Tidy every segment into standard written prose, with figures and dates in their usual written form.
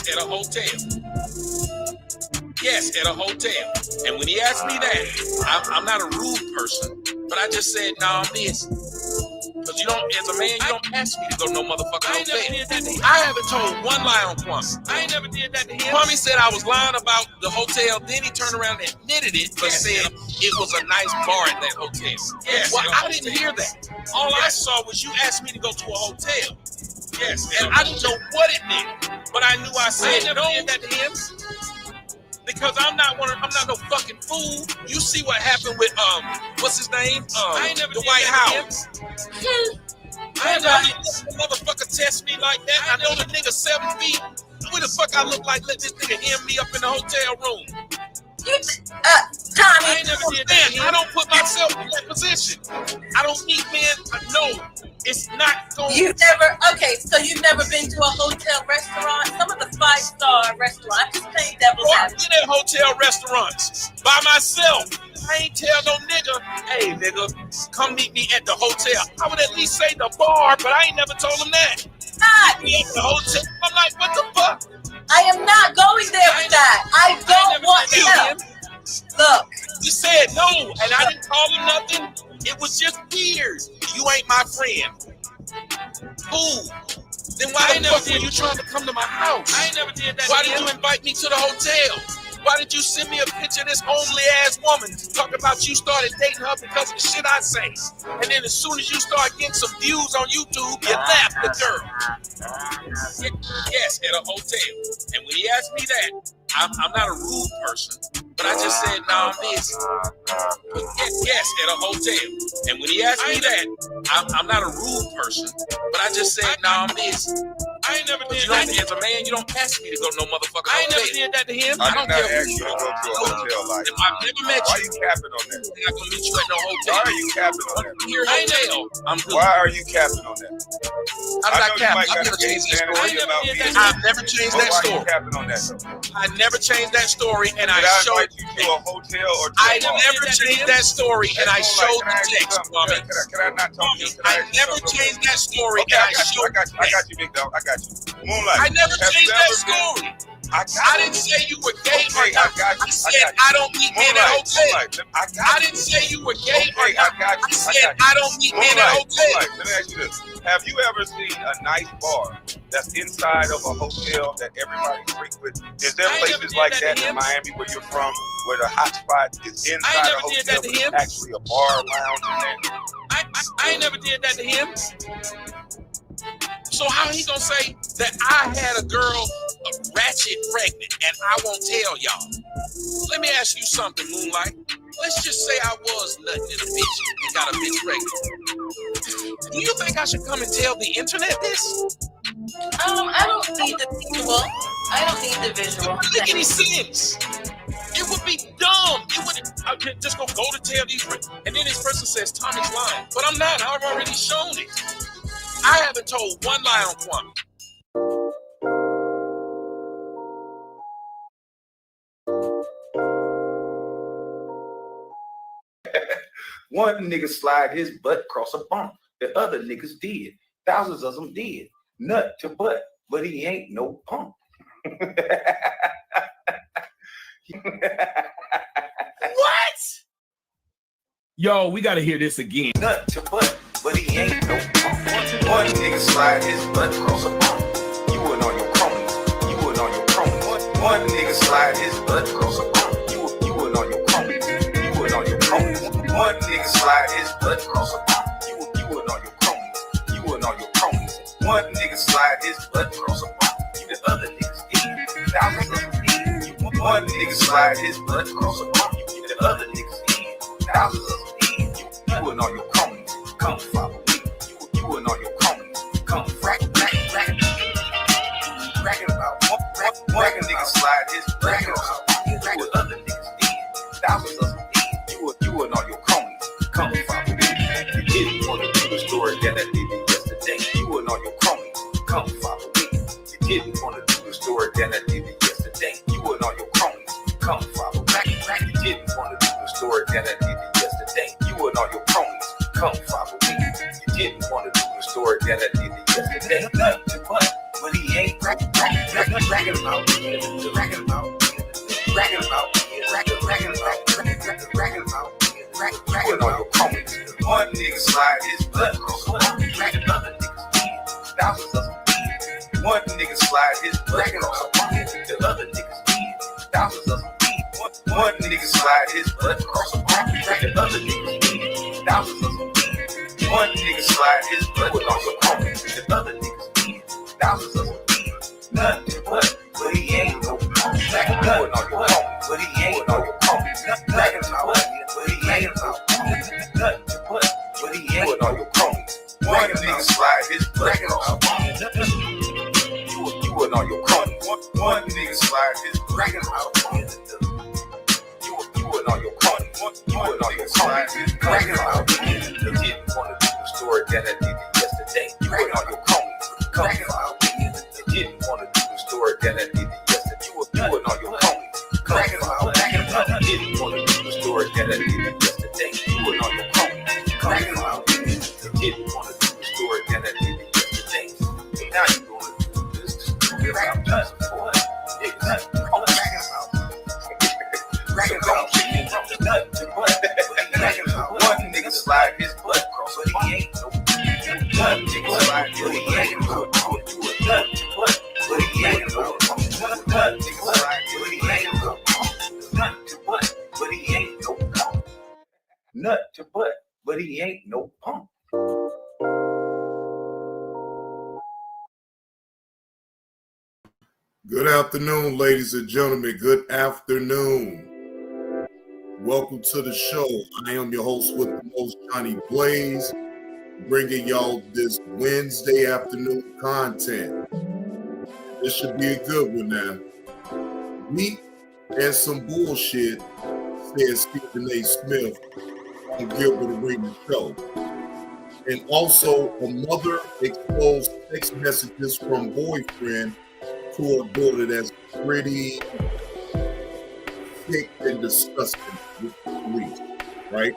Yes, at a hotel. Yes, at a hotel. And when he asked me that, I'm not a rude person, but I just said, no, I'm busy. Because you don't, as a man, you don't ask me to go to no motherfucking hotel. I haven't told one lie on Kwame. I ain't never did that to him. Kwame said I was lying about the hotel, then he turned around and admitted it, but said it was a nice bar at that hotel. Yes. Well, I didn't hear that. All I saw was you asked me to go to a hotel. Yes. And I didn't know what it meant, but I knew I said no. Did that to him. Because I'm not no fucking fool. You see what happened with what's his name? Dwight Howard. I ain't never let this motherfucker test me like that. I know the nigga 7 feet. Where the fuck I look like? Let this nigga hem me up in the hotel room. Tommy, I ain't never did that. I don't put myself in that position. I don't need men. No, it's not going. So you've never been to a hotel restaurant? Some of the 5-star restaurants. Just playing devil's advocate. I've been at hotel restaurants by myself. I ain't tell no nigga, hey nigga, come meet me at the hotel. I would at least say the bar, but I ain't never told him that. Me at the hotel. I'm like, what the fuck? I am not going there with that. I don't want to. Look. You said no, and I didn't call him nothing. It was just weird. You ain't my friend. Who? Then why the fuck were you trying to come to my house? I ain't never did that. Why did you invite me to the hotel? Why did you send me a picture of this homely ass woman talking about you started dating her because of the shit I say? And then as soon as you start getting some views on YouTube, you left the girl. Yes, at a hotel. And when he asked me that, I'm not a rude person, but I just said, no, I'm busy. Yes, at a hotel. And when he asked me that, I'm not a rude person, but I just said, no, I'm busy. I ain't never did that. As a man, you don't ask me to go to no motherfucker. I ain't never did that to him. I did not ask you to go to a hotel like that. I've never met you. Why are you capping on that? I'm not gonna meet you at no hotel. Why are you capping on that? Your hotel. Why are you capping on that? I'm not capping. I've never changed that story. I've never changed that story. Why are you capping on that? I never changed that story, and I showed you to a hotel or to I never changed that story, and I showed the text, mommy. Can I not talk to you? I never changed that story, and I showed the text. I got you, big dog. I got you. Moonlight. I never changed that story. I didn't say you were gay or not. I said I don't meet men at hotels. I didn't say you were gay or not. I said I don't meet men at hotels. Let me ask you this. Have you ever seen a nice bar that's inside of a hotel that everybody frequents? Is there places like that in Miami where you're from, where the hot spot is inside a hotel, but it's actually a bar lounge in there? I ain't never did that to him. So how he gonna say that I had a girl ratchet pregnant and I won't tell y'all? Let me ask you something, Moonlight. Let's just say I was nutting in a bitch and got a bitch pregnant. Do you think I should come and tell the internet this? I don't need the visual. I don't need the visual. It wouldn't make any sense. It would be dumb. It would. I could just go to tell these, and then this person says Tommy's lying, but I'm not. I've already shown it. I haven't told one lie on Kwame. One nigga slide his butt across a bump. The other niggas did. Thousands of them did. Nut to butt, but he ain't no punk. What? Yo, we gotta hear this again. Nut to butt, but he ain't no punk. One nigga slide his butt across a bump. You wouldn't on your cronies. You wouldn't on your cronies. One nigga slide his butt across a bump. You wouldn't on your cronies. You wouldn't on your cronies. One nigga slide his butt across a bump. You wouldn't on your cronies. You wouldn't on your cronies. One nigga slide his butt across a bump. The other niggas did. Thousands of them did. One nigga slide his butt across a bump. The other niggas did. Thousands of them did. You wouldn't on your cronies. Come follow me. You wouldn't on your cronies. Come bragging about one nigga slide his butt across a bump. The other niggas did. Thousands of them did. You wouldn't on your cronies. Come follow me. You didn't want to do the story that I did yesterday. You wouldn't on your cronies. Come follow me. You didn't want to do the story that I did yesterday. You wouldn't on your cronies. Come follow me. You didn't want to do the story that I did yesterday. You wouldn't on your cronies. Come follow me. You didn't want to do the story that I did yesterday. Nothing to but he ain't bragging about slide his butt across the wall, dragging other niggas in. Thousands of them in. One nigga slide his butt across the wall, the other niggas in. Thousands of them in. One nigga slide his butt across the wall, dragging other niggas in. Thousands of them in. One nigga slide his butt across the wall, the other niggas in. Thousands of them in. Nothing but he ain't no punk. Dragging nothing on your punk, but he ain't no punk. Nothing but he ain't no punk. Nothing but he ain't no punk. One nigga slide his butt across the wall. You wouldn't on your crony. One nigga slide his butt across the wall. You wouldn't on your crony. You wouldn't on your slide his butt across the wall. You didn't want to do the story that I did yesterday. You wouldn't on your crony. You didn't want to do the story that I did yesterday. You wouldn't on your crony. You didn't want to do the story that I did yesterday. You wouldn't on your crony. You didn't want to do the story that I did yesterday. Now you going to do this story about just for niggas. One nigga slide his butt across, but he ain't no. One nigga slide, but he ain't no. But he ain't no. One nigga slide, but he ain't no. But he ain't no punk. Nut to butt, but he ain't no punk. Good afternoon, ladies and gentlemen. Good afternoon. Welcome to the show. I am your host with the most, Johnny Blaze, bringing y'all this Wednesday afternoon content. This should be a good one now. Weak and some bullshit, said Stephen A. Smith on Gilbert Arenas' show. And also, a mother exposed text messages from boyfriend to a daughter that's pretty sick and disgusting with the police, right?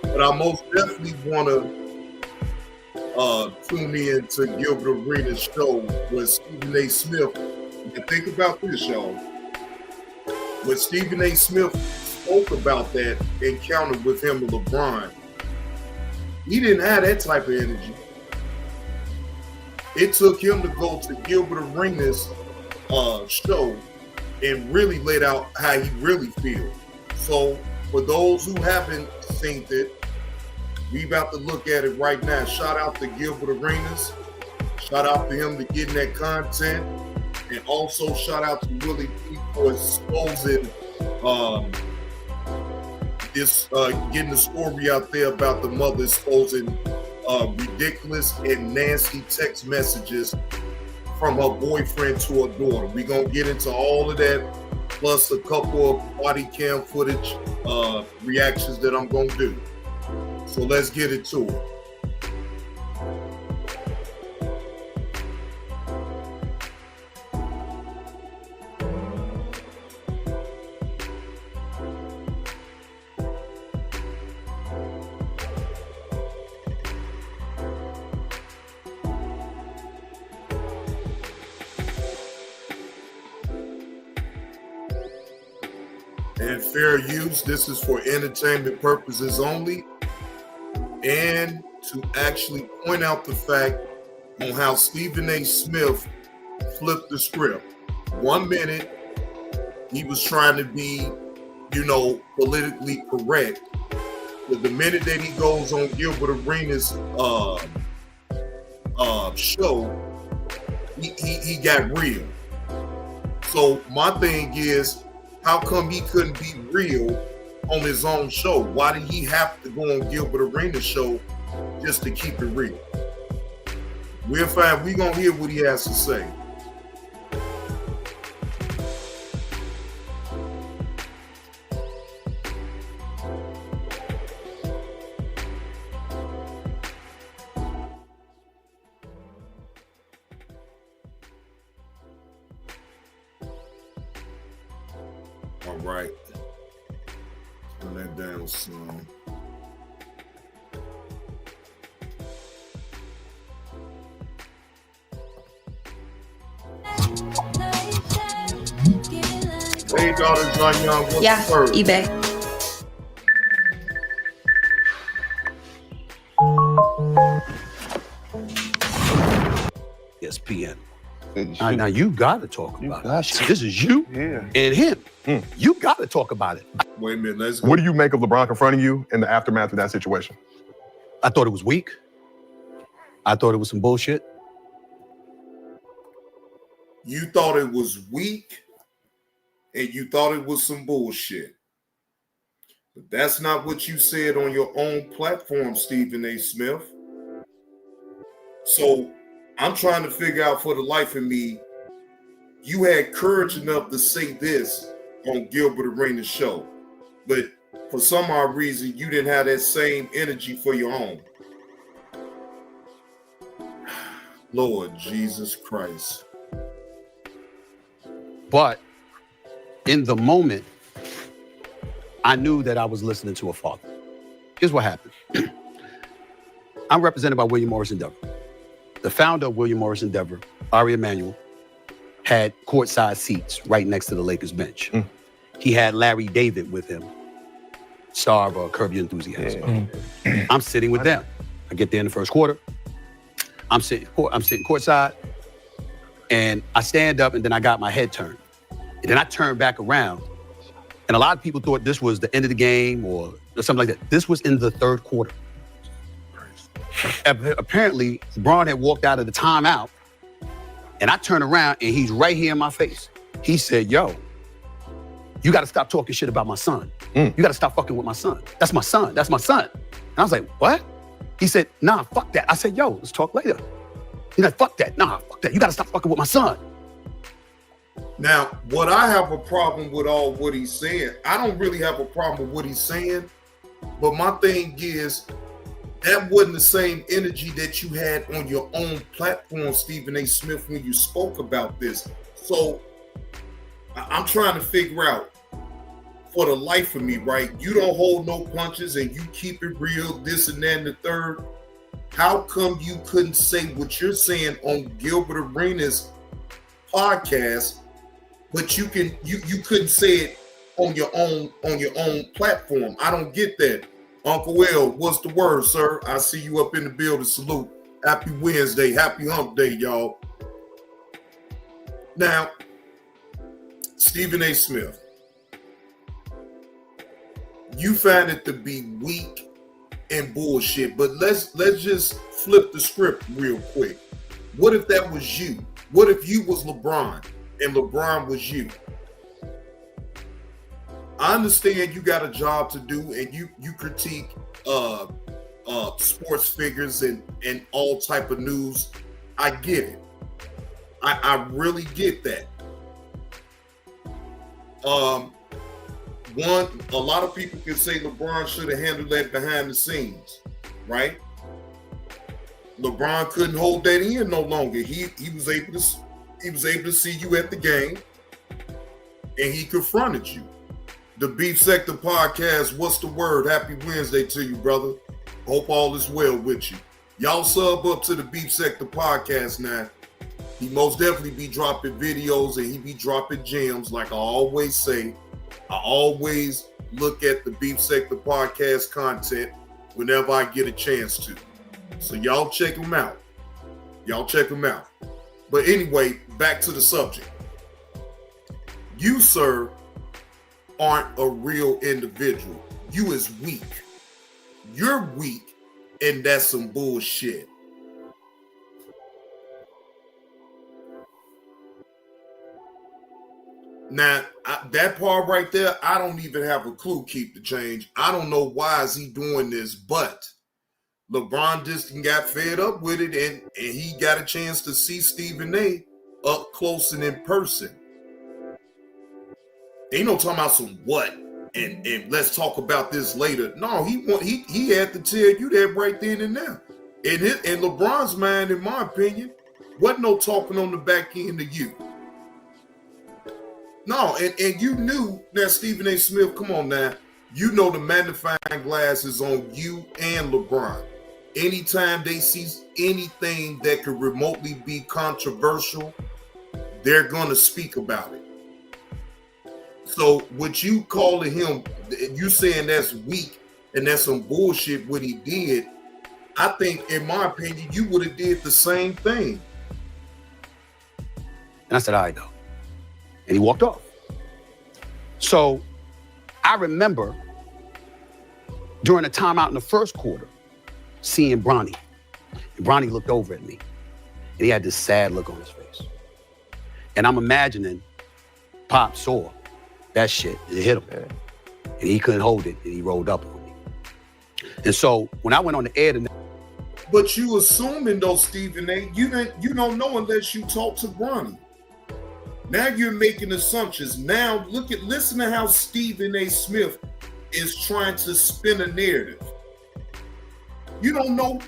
But I most definitely want to tune in to Gilbert Arenas' show with Stephen A. Smith. And think about this, y'all. When Stephen A. Smith spoke about that encounter with him and LeBron, he didn't have that type of energy. It took him to go to Gilbert Arenas' show and really laid out how he really feels. So for those who haven't seen it, we about to look at it right now. Shout out to Gilbert Arenas. Shout out to him to getting that content. And also shout out to Willie P for exposing getting the story out there about the mother exposing ridiculous and nasty text messages from her boyfriend to her daughter. We're going to get into all of that, plus a couple of body cam footage reactions that I'm going to do. So let's get into it. And fair use, this is for entertainment purposes only, and to actually point out the fact on how Stephen A. Smith flipped the script. 1 minute, he was trying to be, politically correct. But the minute that he goes on Gilbert Arenas' show, he got real. So my thing is, how come he couldn't be real on his own show? Why did he have to go on Gilbert Arenas' show just to keep it real? We're fine. We're going to hear what he has to say. All right. Turn that down some. Hey, daughters, John Young, what's the word? eBay. ESPN. Now you got to talk about it. This is you and him. You got to talk about it. Wait a minute, let's go. What do you make of LeBron confronting you in the aftermath of that situation? I thought it was weak. I thought it was some bullshit. You thought it was weak and you thought it was some bullshit. But that's not what you said on your own platform, Stephen A. Smith. So I'm trying to figure out for the life of me, you had courage enough to say this on Gilbert Arenas' show, but for some odd reason, you didn't have that same energy for your own. Lord Jesus Christ. But in the moment, I knew that I was listening to a father. Here's what happened. I'm represented by William Morris Endeavor. The founder of William Morris Endeavor, Ari Emanuel, had courtside seats right next to the Lakers bench. He had Larry David with him, star of Curb Your Enthusiasm. I'm sitting with them. I get there in the first quarter. I'm sitting courtside, and I stand up, and then I got my head turned. And then I turned back around, and a lot of people thought this was the end of the game or something like that. This was in the third quarter. Apparently, LeBron had walked out of the timeout, and I turn around, and he's right here in my face. He said, yo, you got to stop talking shit about my son. You got to stop fucking with my son. That's my son. That's my son. And I was like, what? He said, nah, fuck that. I said, yo, let's talk later. He's like, fuck that. Nah, fuck that. You got to stop fucking with my son. Now, what I have a problem with all what he's saying, I don't really have a problem with what he's saying, but my thing is, that wasn't the same energy that you had on your own platform, Stephen A. Smith, when you spoke about this. So I'm trying to figure out, for the life of me, right? You don't hold no punches and you keep it real, this and that and the third. How come you couldn't say what you're saying on Gilbert Arenas' podcast, but you couldn't say it on your own platform? I don't get that. Uncle L, what's the word, sir? I see you up in the building. Salute. Happy Wednesday. Happy hump day, y'all. Now, Stephen A. Smith, you find it to be weak and bullshit, but let's just flip the script real quick. What if that was you? What if you was LeBron and LeBron was you? I understand you got a job to do and you critique sports figures and all type of news. I get it. I really get that. A lot of people can say LeBron should have handled that behind the scenes, right? LeBron couldn't hold that in no longer. He was able to see you at the game, and he confronted you. The Beef Sector Podcast, what's the word? Happy Wednesday to you, brother. Hope all is well with you. Y'all sub up to the Beef Sector Podcast now. He most definitely be dropping videos and he be dropping gems, like I always say. I always look at the Beef Sector Podcast content whenever I get a chance to. So y'all check him out. But anyway, back to the subject. You, sir, aren't a real individual. You is weak. You're weak, and that's some bullshit. Now, that part right there, I don't even have a clue, keep the change. I don't know why is he doing this, but LeBron just got fed up with it, and he got a chance to see Stephen A. up close and in person. Ain't no talking about some what, and let's talk about this later. No, he had to tell you that right then and there. In LeBron's mind, in my opinion, wasn't no talking on the back end of you. No, and you knew that Stephen A. Smith, come on now, you know the magnifying glass is on you and LeBron. Anytime they see anything that could remotely be controversial, they're going to speak about it. So what you calling him, you saying that's weak and that's some bullshit what he did, I think, in my opinion, you would have did the same thing. And I said, all right, though. And he walked off. So I remember during a timeout in the first quarter, seeing Bronny. And Bronny looked over at me. And he had this sad look on his face. And I'm imagining Pop saw that shit. It hit him. And he couldn't hold it. And he rolled up on me. And so when I went on the air tonight. But you assuming though, Stephen A., you don't know unless you talk to Bronny. Now you're making assumptions. Now listen to how Stephen A. Smith is trying to spin a narrative. You don't know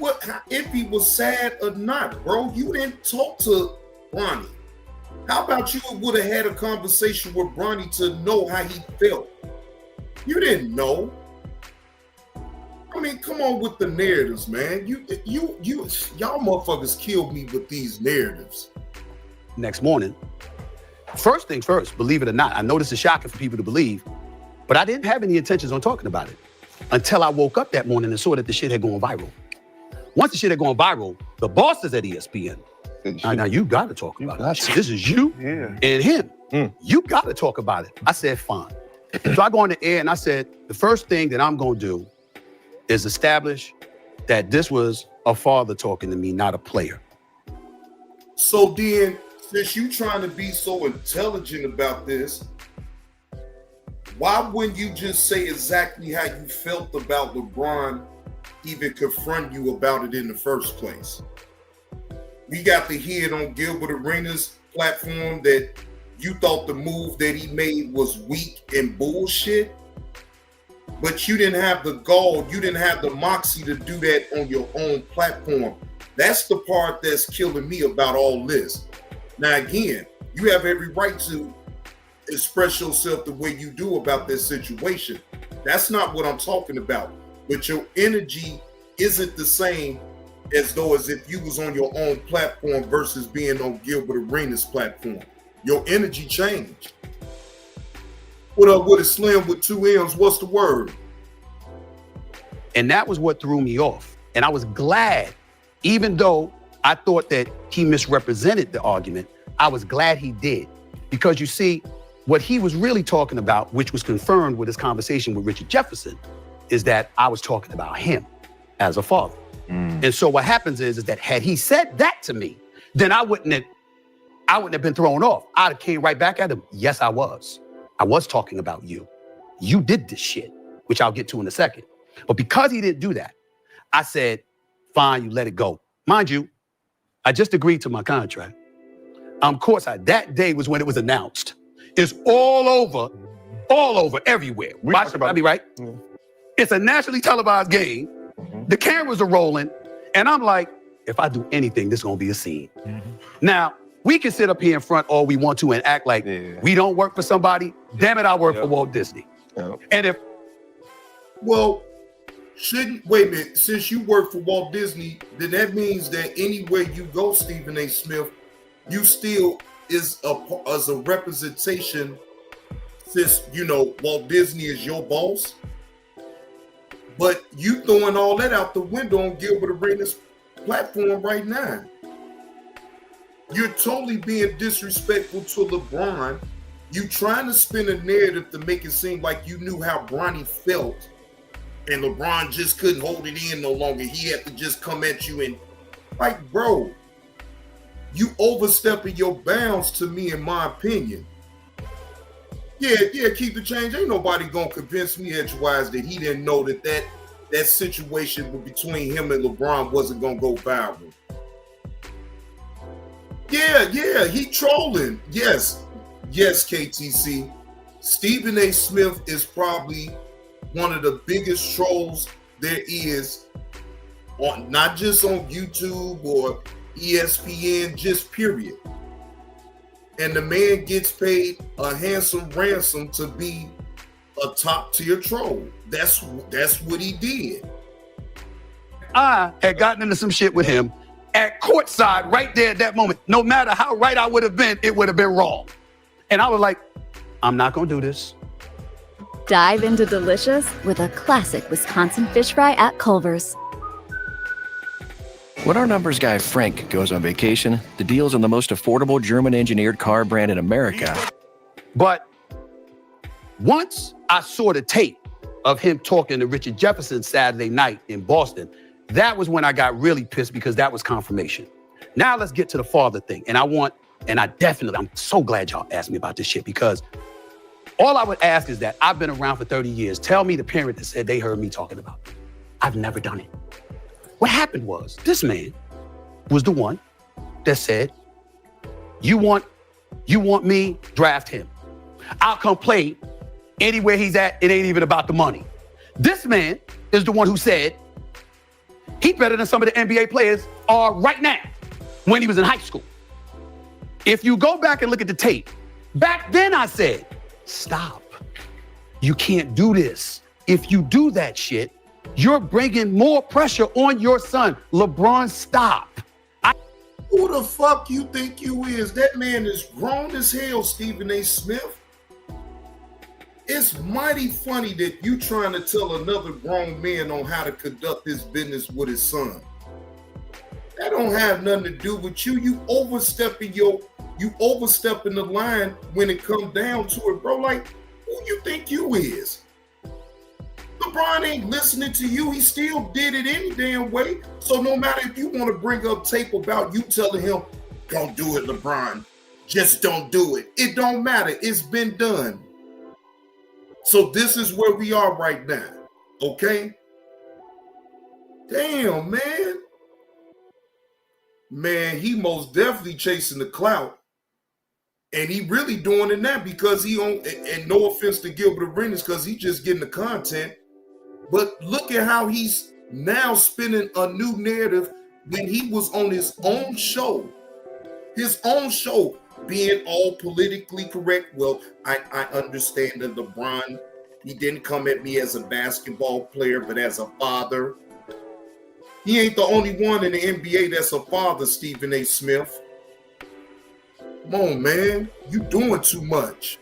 if he was sad or not, bro. You didn't talk to Bronny. How about you would have had a conversation with Bronny to know how he felt? You didn't know. I mean, come on with the narratives, man. Y'all motherfuckers killed me with these narratives. Next morning, first things first, believe it or not, I know this is shocking for people to believe, but I didn't have any intentions on talking about it until I woke up that morning and saw that the shit had gone viral. Once the shit had gone viral, the bosses at ESPN, now you got to talk about it. This is you and him. You got to talk about it. I said, fine. So I go on the air and I said, the first thing that I'm going to do is establish that this was a father talking to me, not a player. So then, since you trying to be so intelligent about this, why wouldn't you just say exactly how you felt about LeBron even confront you about it in the first place? We got to hear it on Gilbert Arenas' platform that you thought the move that he made was weak and bullshit, but you didn't have the gall, you didn't have the moxie to do that on your own platform. That's the part that's killing me about all this. Now, again, you have every right to express yourself the way you do about this situation. That's not what I'm talking about. But your energy isn't the same as if you was on your own platform versus being on Gilbert Arenas' platform. Your energy changed. What up with it, Slim with 2 M's? What's the word? And that was what threw me off. And I was glad, even though I thought that he misrepresented the argument, I was glad he did. Because you see, what he was really talking about, which was confirmed with his conversation with Richard Jefferson, is that I was talking about him as a father. And so what happens is that had he said that to me, then I wouldn't have been thrown off. I'd have came right back at him. Yes, I was. I was talking about you. You did this shit, which I'll get to in a second. But because he didn't do that, I said, fine, you let it go. Mind you, I just agreed to my contract. Course, that day was when it was announced. It's all over, everywhere. Watch it, I'll be right. Yeah. It's a nationally televised game. The cameras are rolling. And I'm like, if I do anything, this is going to be a scene. Now, we can sit up here in front all we want to and act like we don't work for somebody. Damn it, I work for Walt Disney. And wait a minute, since you work for Walt Disney, then that means that anywhere you go, Stephen A. Smith, you still is as a representation, since, Walt Disney is your boss. But you throwing all that out the window on Gilbert Arenas' platform right now. You're totally being disrespectful to LeBron. You trying to spin a narrative to make it seem like you knew how Bronny felt, and LeBron just couldn't hold it in no longer. He had to just come at you and, bro, you overstepping your bounds to me, in my opinion. Yeah, keep the change. Ain't nobody gonna convince me edgewise that he didn't know that situation between him and LeBron wasn't gonna go viral. Yeah, he trolling. Yes, KTC. Stephen A. Smith is probably one of the biggest trolls there is, on not just on YouTube or ESPN, just period. And the man gets paid a handsome ransom to be a top tier troll. That's what he did. I had gotten into some shit with him at courtside right there at that moment. No matter how right I would have been, it would have been wrong. And I was like, I'm not gonna do this. Dive into delicious with a classic Wisconsin fish fry at Culver's. When our numbers guy Frank goes on vacation, the deal's on the most affordable German-engineered car brand in America. But once I saw the tape of him talking to Richard Jefferson Saturday night in Boston, that was when I got really pissed because that was confirmation. Now let's get to the father thing. I'm so glad y'all asked me about this shit because all I would ask is that I've been around for 30 years. Tell me the parent that said they heard me talking about it. I've never done it. What happened was this man was the one that said, you want me, draft him. I'll come play anywhere he's at. It ain't even about the money. This man is the one who said he's better than some of the NBA players are right now when he was in high school. If you go back and look at the tape, back then I said, stop. You can't do this. If you do that shit, you're bringing more pressure on your son. LeBron, stop. Who the fuck you think you is? That man is grown as hell, Stephen A. Smith. It's mighty funny that you trying to tell another grown man on how to conduct his business with his son. That don't have nothing to do with you. You overstepping the line when it comes down to it, bro. Like, who you think you is? LeBron ain't listening to you. He still did it any damn way. So no matter if you want to bring up tape about you telling him, don't do it, LeBron. Just don't do it. It don't matter. It's been done. So this is where we are right now. Okay? Damn, man. Man, he most definitely chasing the clout. And he really doing it now because he on, and no offense to Gilbert Arenas, because he just getting the content. But look at how he's now spinning a new narrative when he was on his own show. His own show being all politically correct. Well, I understand that LeBron, he didn't come at me as a basketball player, but as a father. He ain't the only one in the NBA that's a father, Stephen A. Smith. Come on, man. You doing too much.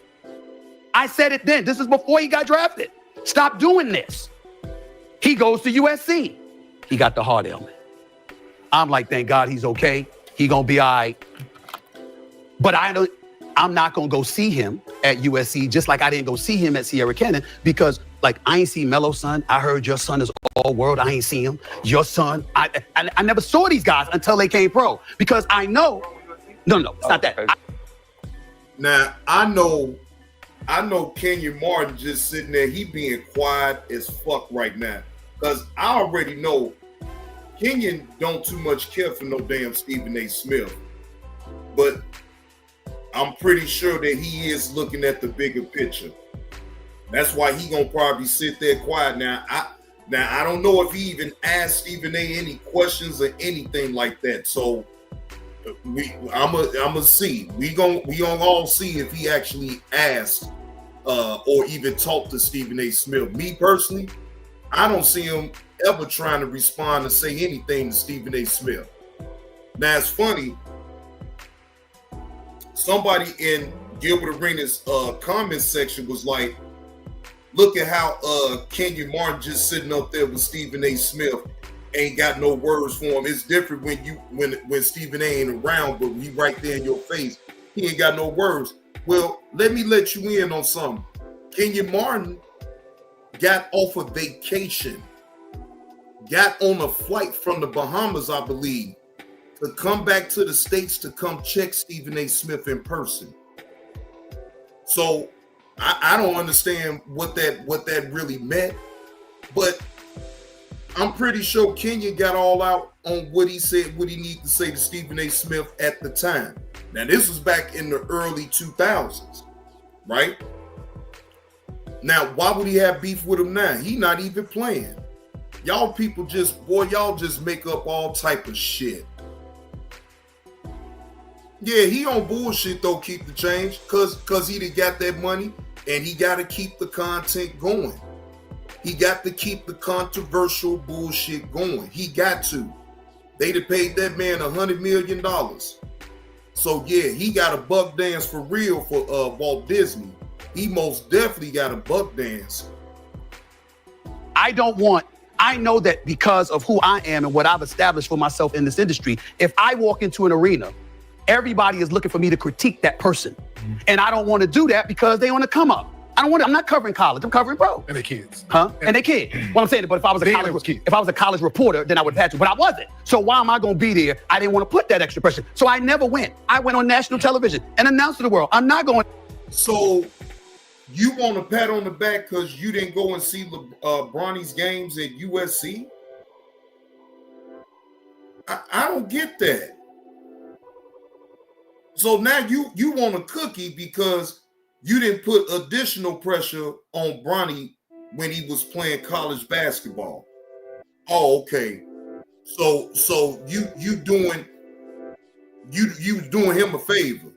I said it then. This is before he got drafted. Stop doing this. He goes to USC. He got the heart ailment. I'm like, thank God he's okay. He gonna be all right. But I'm not gonna go see him at USC, just like I didn't go see him at Sierra Canyon, because like I ain't seen Melo's son. I heard your son is all world. I ain't seen him. Your son, I never saw these guys until they came pro, because I know. No, it's not that. Now I know Kenyon Martin just sitting there. He being quiet as fuck right now, because I already know Kenyon don't too much care for no damn Stephen A. Smith, but I'm pretty sure that he is looking at the bigger picture. That's why he gonna probably sit there quiet now. I don't know if he even asked Stephen A. any questions or anything like that. So I'm see. We gonna all see if he actually asked or even talked to Stephen A. Smith. Me personally, I don't see him ever trying to respond or say anything to Stephen A. Smith. Now it's funny. Somebody in Gilbert Arenas' comment section was like, look at how Kenyon Martin just sitting up there with Stephen A. Smith ain't got no words for him. It's different when Stephen A. ain't around, but he right there in your face. He ain't got no words. Well, let me let you in on something. Kenyon Martin got off a vacation, got on a flight from the Bahamas, I believe, to come back to the States to come check Stephen A. Smith in person. So I don't understand what that really meant, but I'm pretty sure Kenyon got all out on what he said, what he needed to say to Stephen A. Smith at the time. Now, this was back in the early 2000s, right? Now, why would he have beef with him now? He not even playing. Y'all people y'all just make up all type of shit. Yeah, he on bullshit though, keep the change, cause he done got that money and he gotta keep the content going. He got to keep the controversial bullshit going. He got to. They'd have paid that man $100 million. So yeah, he got a buck dance for real for Walt Disney. He most definitely got a buck dance. I don't want I know that because of who I am and what I've established for myself in this industry, if I walk into an arena, everybody is looking for me to critique that person. And I don't want to do that because they want to come up. I'm not covering college, I'm covering pro. And they kids. Huh? And they kids. Well, I'm saying it, but if I was a college reporter, then I would have had to, but I wasn't. So why am I going to be there? I didn't want to put that extra pressure. So I never went. I went on national television and announced to the world, I'm not going. So you want a pat on the back because you didn't go and see Bronny's games at USC? I don't get that. So now you want a cookie because you didn't put additional pressure on Bronny when he was playing college basketball. Oh, okay. So you doing him a favor.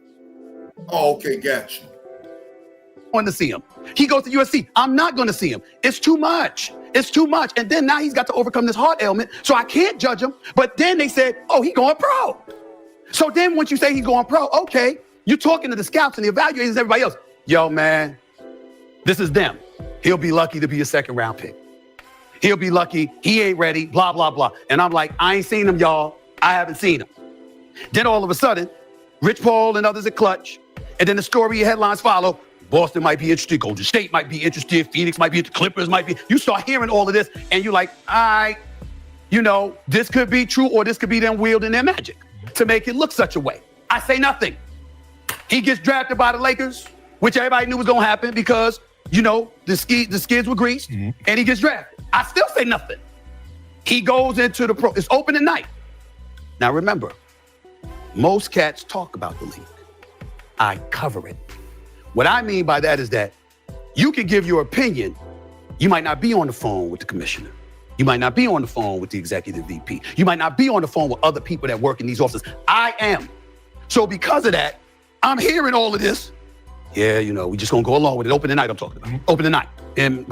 Oh, okay, gotcha. Want to see him. He goes to USC. I'm not going to see him. It's too much. It's too much. And then now he's got to overcome this heart ailment, so I can't judge him. But then they said, oh, he's going pro. So then once you say he's going pro, okay, you're talking to the scouts and the evaluators and everybody else. Yo, man, this is them. He'll be lucky to be a second round pick. He'll be lucky. He ain't ready, blah, blah, blah. And I'm like, I ain't seen him, y'all. I haven't seen him. Then all of a sudden, Rich Paul and others at Clutch. And then the story headlines follow. Boston might be interested. Golden State might be interested. Phoenix might be interested. Clippers might be. You start hearing all of this and you're like, all right, this could be true or this could be them wielding their magic to make it look such a way. I say nothing. He gets drafted by the Lakers, which everybody knew was going to happen because, the skids were greased, and he gets drafted. I still say nothing. He goes into the pro. It's opening night. Now, remember, most cats talk about the league. I cover it. What I mean by that is that you can give your opinion. You might not be on the phone with the commissioner. You might not be on the phone with the executive VP. You might not be on the phone with other people that work in these offices. I am. So because of that, I'm hearing all of this. Yeah, we just gonna go along with it. Open the night I'm talking about. Open the night. And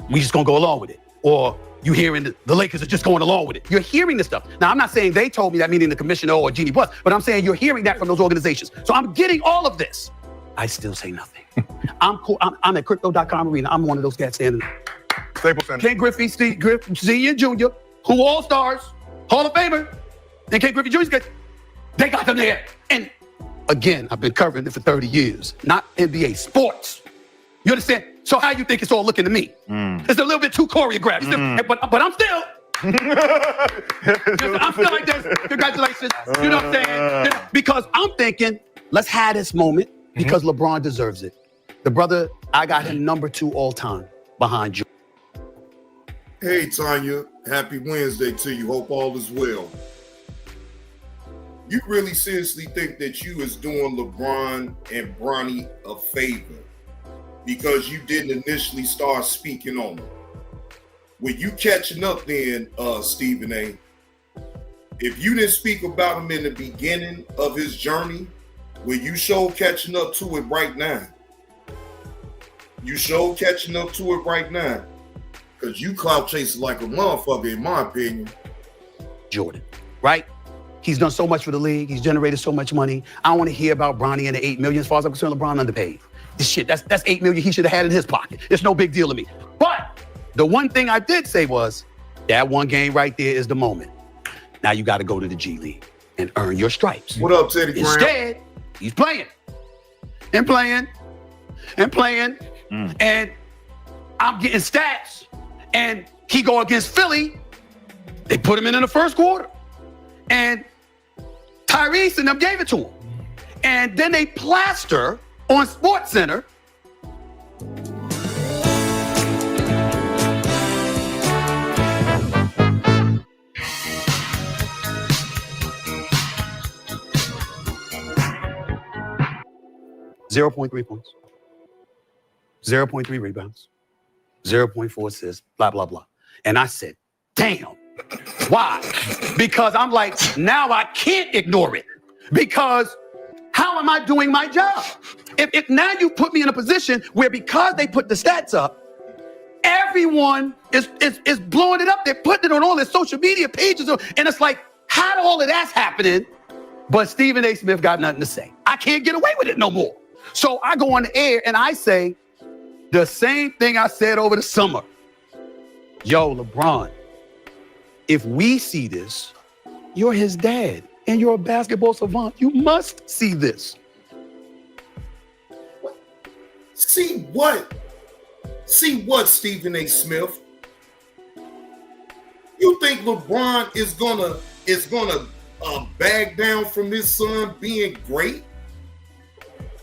we just gonna go along with it. Or you hearing the Lakers are just going along with it. You're hearing this stuff. Now, I'm not saying they told me that, meaning the commissioner or Jeannie Buss, but I'm saying you're hearing that from those organizations. So I'm getting all of this. I still say nothing. I'm cool. I'm at crypto.com arena. I'm one of those cats standing. Staples Center. Ken Griffey, Steve Griffey, Senior and Junior, who all stars, Hall of Famer, and Ken Griffey Jr. They got them there. And again, I've been covering it for 30 years, not NBA, sports. You understand? So how you think it's all looking to me? It's a little bit too choreographed, but I'm still. I'm still like this. Congratulations. You know what I'm saying? Because I'm thinking, let's have this moment because LeBron deserves it. The brother, I got him number 2 all time behind you. Hey, Tanya. Happy Wednesday to you. Hope all is well. You really seriously think that you is doing LeBron and Bronny a favor because you didn't initially start speaking on them? When you catching up then, Stephen A., if you didn't speak about him in the beginning of his journey, will you show catching up to it right now? You show catching up to it right now. Because you clout chasing like a motherfucker, in my opinion. Jordan, right? He's done so much for the league. He's generated so much money. I don't want to hear about Bronny and the $8 million. As far as I'm concerned, LeBron underpaid. This shit, that's $8 million he should have had in his pocket. It's no big deal to me. But the one thing I did say was that one game right there is the moment. Now you got to go to the G League and earn your stripes. What up, Teddy Graham? Instead, he's playing and playing and playing. And I'm getting stats. And he go against Philly. They put him in the first quarter. And Tyrese and them gave it to him. And then they plaster on SportsCenter. .3 points, 0.3 rebounds, 0.4 assists, blah, blah, blah. And I said, damn. Why? Because I'm like, now I can't ignore it. Because how am I doing my job? If now you put me in a position where because they put the stats up, everyone is blowing it up. They're putting it on all their social media pages. And it's like, how all of that's happening? But Stephen A. Smith got nothing to say. I can't get away with it no more. So I go on the air and I say the same thing I said over the summer. Yo, LeBron, if we see this, you're his dad and you're a basketball savant. You must see this. See what? See what, Stephen A. Smith? You think LeBron is gonna bag down from his son being great?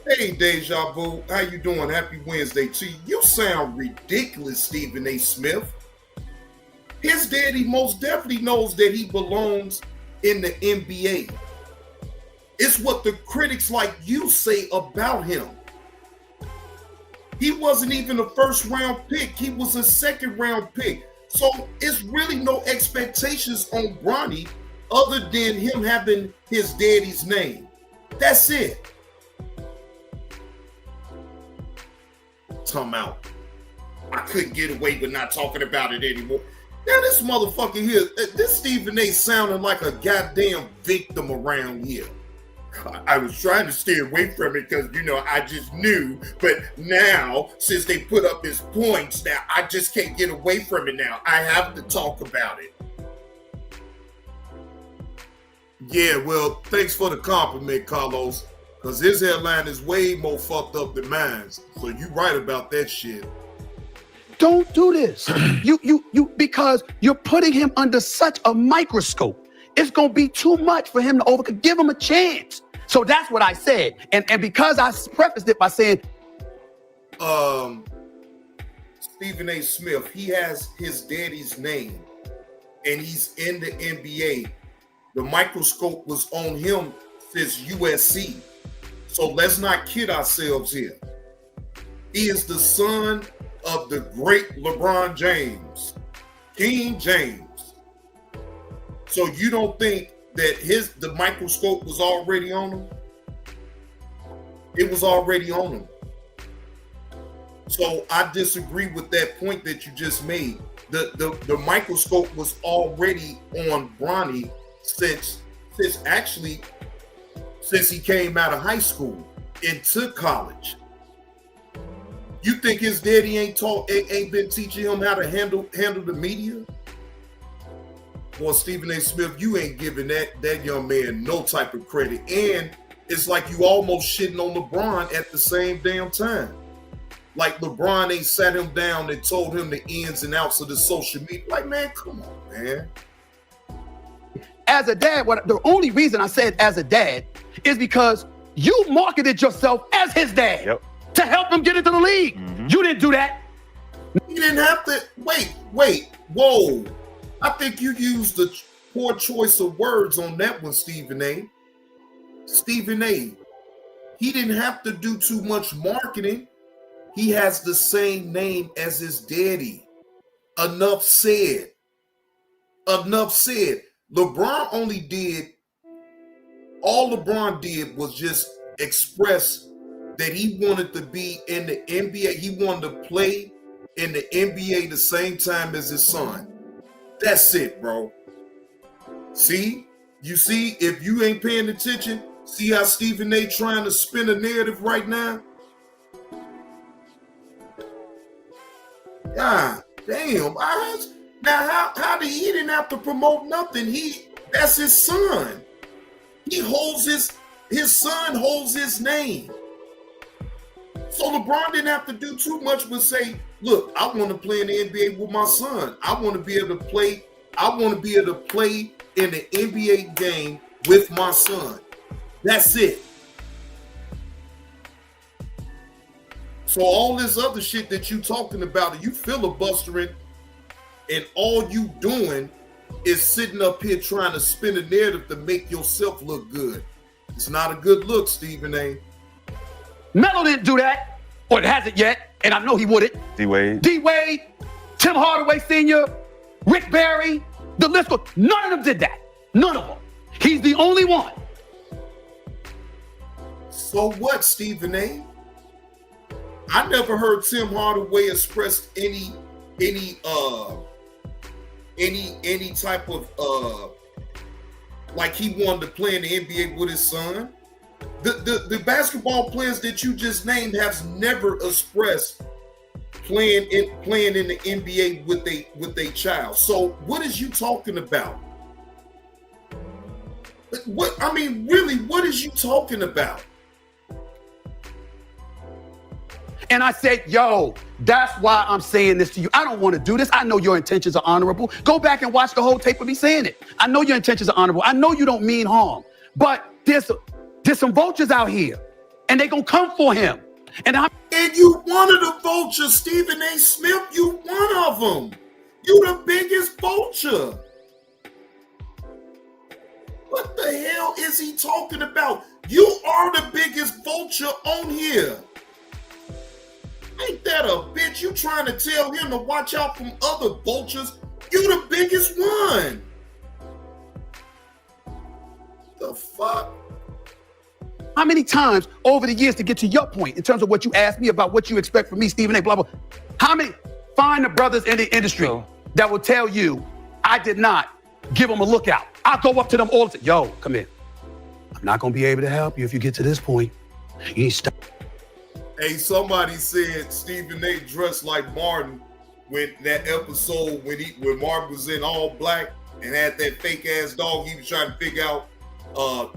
Hey, Deja Vu, how you doing? Happy Wednesday to you. You sound ridiculous, Stephen A. Smith. His daddy most definitely knows that he belongs in the NBA. It's what the critics like you say about him. He wasn't even a first-round pick. He was a second-round pick. So it's really no expectations on Bronny other than him having his daddy's name. That's it. Come out. I couldn't get away with not talking about it anymore. Now this motherfucker here, this Stephen A. sounding like a goddamn victim around here. I was trying to stay away from it because, I just knew. But now, since they put up his points, now I just can't get away from it now. I have to talk about it. Yeah, well, thanks for the compliment, Carlos. Because his headline is way more fucked up than mine. So you right about that shit. Don't do this. you because you're putting him under such a microscope. It's gonna be too much for him to overcome. Give him a chance. So that's what I said. And because I prefaced it by saying Stephen A. Smith, he has his daddy's name and he's in the NBA. The microscope was on him since USC. So let's not kid ourselves here. He is the son of the great LeBron James, King James. So you don't think that the microscope was already on him? It was already on him. So I disagree with that point that you just made. The microscope was already on Bronny since he came out of high school into college. You think his daddy ain't been teaching him how to handle the media? Boy, Stephen A. Smith, you ain't giving that young man no type of credit. And it's like you almost shitting on LeBron at the same damn time. Like LeBron ain't sat him down and told him the ins and outs of the social media. Like, man, come on, man. As a dad, the only reason I said as a dad is because you marketed yourself as his dad to help him get into the league. Mm-hmm. You didn't do that. You didn't have to. Wait, whoa. I think you used the poor choice of words on that one, Stephen A. Stephen A. He didn't have to do too much marketing. He has the same name as his daddy. Enough said. LeBron only did, all LeBron did was just express that he wanted to be in the NBA. He wanted to play in the NBA the same time as his son. That's it, bro. See? You see, if you ain't paying attention, see how Stephen A. trying to spin a narrative right now? God damn. Now, how did he didn't have to promote nothing? That's his son. He holds his son holds his name. So LeBron didn't have to do too much but say, look, I want to play in the NBA with my son. I want to be able to play. I want to be able to play in the NBA game with my son. That's it. So all this other shit that you talking about, you filibustering, and all you doing is sitting up here trying to spin a narrative to make yourself look good. It's not a good look, Stephen A. Melo didn't do that, or it hasn't yet, and I know he wouldn't. D-Wade, Tim Hardaway Sr., Rick Barry, the list goes. None of them did that. None of them. He's the only one. So what, Stephen A? I never heard Tim Hardaway express any type of like he wanted to play in the NBA with his son. The basketball players that you just named have never expressed playing in the NBA with a child. So what is you talking about? What I mean, really, what is you talking about? And I said, yo, that's why I'm saying this to you. I don't want to do this. I know your intentions are honorable. Go back and watch the whole tape of me saying it. I know your intentions are honorable. I know you don't mean harm. But there's some vultures out here, and they gonna come for him. And you one of the vultures, Stephen A. Smith. You one of them. You the biggest vulture. What the hell is he talking about? You are the biggest vulture on here. Ain't that a bitch? You trying to tell him to watch out from other vultures? You the biggest one. The fuck? how many times over the years to get to your point in terms of what you asked me about what you expect from me, Stephen A. Blah, blah. How many? Find the brothers in the industry that will tell you I did not give them a lookout. I go up to them all the time. Yo, come here. I'm not going to be able to help you if you get to this point. You need to stop. Hey, somebody said Stephen A. dressed like Martin when that episode when Martin was in all black and had that fake ass dog. He was trying to figure out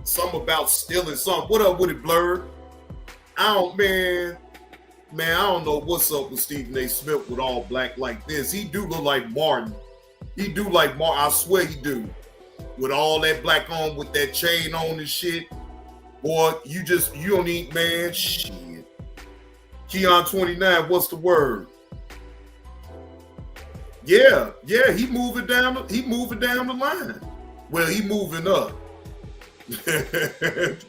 something about stealing something. What up with it, Blurred? I don't know what's up with Stephen A. Smith with all black like this. He do look like Martin. He do like Martin. I swear he do. With all that black on, with that chain on and shit. Boy, you don't need, man, shit. Keon 29, what's the word? Yeah, he moving down the line. Well, he moving up.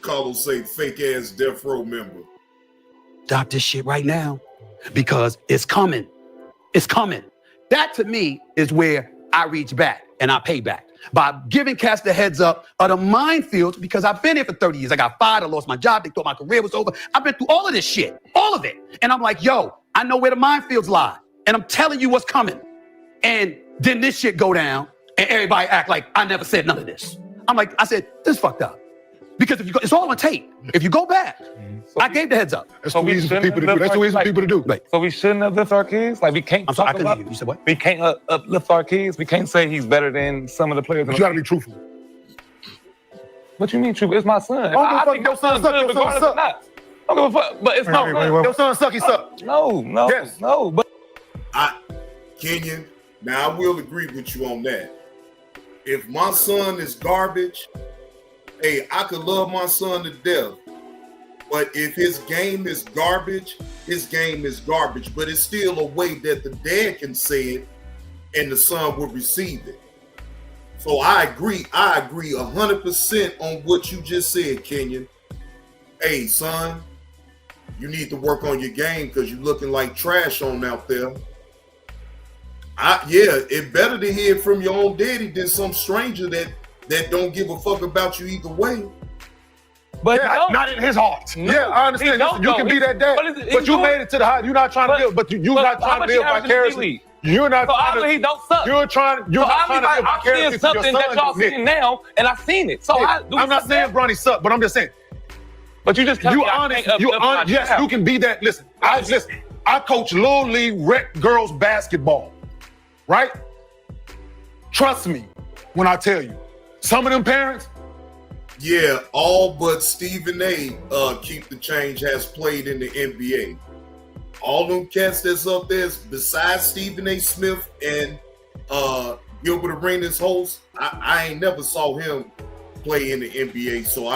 Carlos say fake ass death row member. Stop this shit right now because it's coming. It's coming. That to me is where I reach back and I pay back by giving cats the heads up of the minefields, because I've been here for 30 years. I got fired. I lost my job. They thought my career was over. I've been through all of this shit, all of it. And I'm like, yo, I know where the minefields lie. And I'm telling you what's coming. And then this shit go down and everybody act like I never said none of this. I said, this is fucked up. Because if you go, it's all on tape. If you go back, I gave the heads up. That's too easy for people to do. That's too easy for people to do. Right. So we shouldn't uplift our kids? Like we can't I'm sorry, I couldn't hear you. You said what? We can't uplift our kids? We can't say he's better than some of the players. You gotta be truthful. What you mean truthful? It's my son. I think your son's good regardless or not. I don't give a fuck. But it's my son. Your son suck, he suck. No. Yes. No. But Kenyon, now I will agree with you on that. If my son is garbage, hey, I could love my son to death. But if his game is garbage, his game is garbage. But it's still a way that the dad can say it and the son will receive it. So I agree 100% on what you just said, Kenyon. Hey, son, you need to work on your game because you're looking like trash on out there. It better to hear from your own daddy than some stranger that don't give a fuck about you either way. But not in his heart. No, yeah, I understand. You can be that dad, but you made it to the high. You're not trying to live, but you're not trying to live vicariously. You're not. So obviously he don't suck. You're trying to live vicariously. I'm seeing something that y'all seeing now, and I've seen it. So I'm not saying Bronny suck, but I'm just saying. But you just you honest. Yes, you can be that. Listen, I coach Little League rec girls basketball, right? Trust me when I tell you, some of them parents. Yeah, all but Stephen A. Keep the Change has played in the NBA. All them cats that's up there, besides Stephen A. Smith and Gilbert Arenas host, I ain't never saw him play in the NBA. So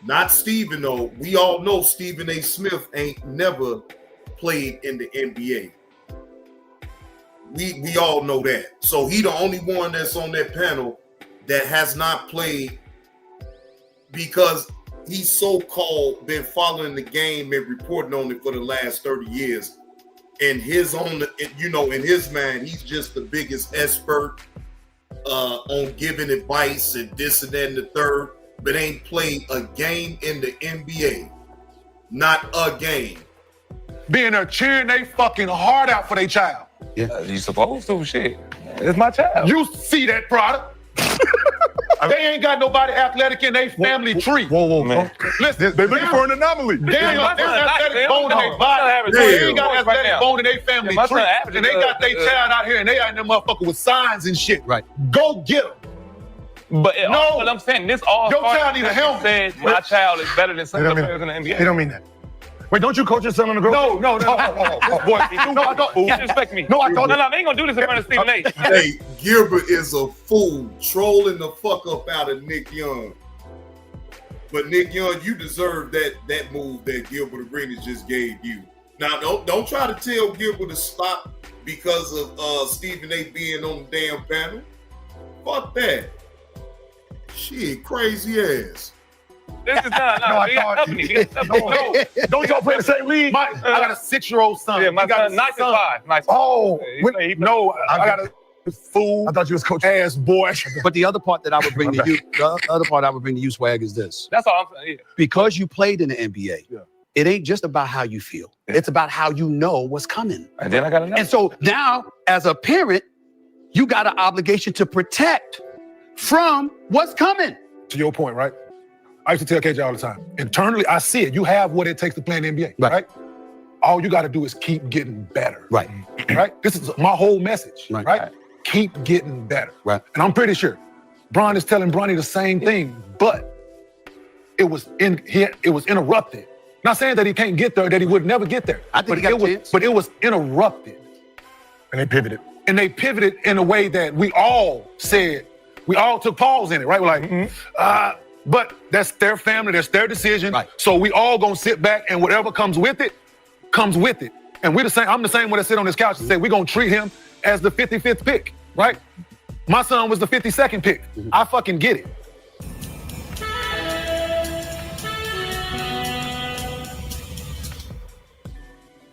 not Stephen though. We all know Stephen A. Smith ain't never played in the NBA. We all know that. So he the only one that's on that panel that has not played, because he's so-called been following the game and reporting on it for the last 30 years. And in his mind, he's just the biggest expert on giving advice and this and that and the third, but ain't played a game in the NBA. Not a game. Being there cheering they fucking heart out for their child. Yeah. You supposed to, shit. It's my child. You see that product. They ain't got nobody athletic in their family tree. Whoa. Man. Listen, They looking for an anomaly. they ain't got athletic bone in their body. They ain't got athletic bone in their family tree. And they got their child out here and they out in them motherfucker with signs and shit. Right. Go get them. But what I'm saying, this all your child need a helmet. Said my child is better than some of the players in the NBA. They don't mean that. Wait, don't you coach your son on the girl? No. Boy, no, I don't. You disrespect me. No, I thought. No, they ain't gonna do this in front of Stephen A. Hey, Gilbert is a fool trolling the fuck up out of Nick Young. But Nick Young, you deserve that move that Gilbert Arenas just gave you. Now, don't try to tell Gilbert to stop because of Stephen A. being on the damn panel. Fuck that. Shit, crazy ass. This is not. Don't y'all play the same league? I got a 6-year-old son. Yeah, my son, nice and five. Nice. Oh, No, I got a fool. I thought you was coach ass boy. But the other part that I would bring to you, Swag, is this. That's all I'm saying. Yeah. Because you played in the NBA, it ain't just about how you feel. It's about how you know what's coming. And then I got another. And so now, as a parent, you got an obligation to protect from what's coming. To your point, right? I used to tell KJ all the time. Internally, I see it. You have what it takes to play in the NBA, right? All you got to do is keep getting better. Right. Right? This is my whole message, right? Keep getting better. Right. And I'm pretty sure Bron is telling Bronny the same thing, but it was interrupted. Not saying that he can't get there, that he would never get there. I think he got a chance. But it was interrupted. and they pivoted. And they pivoted in a way that we all took pause in it, right? We're like, but that's their family, that's their decision. Right. So we all gonna sit back and whatever comes with it, comes with it. And we're the same, I'm the same when I sit on this couch and say, we're gonna treat him as the 55th pick, right? My son was the 52nd pick. I fucking get it.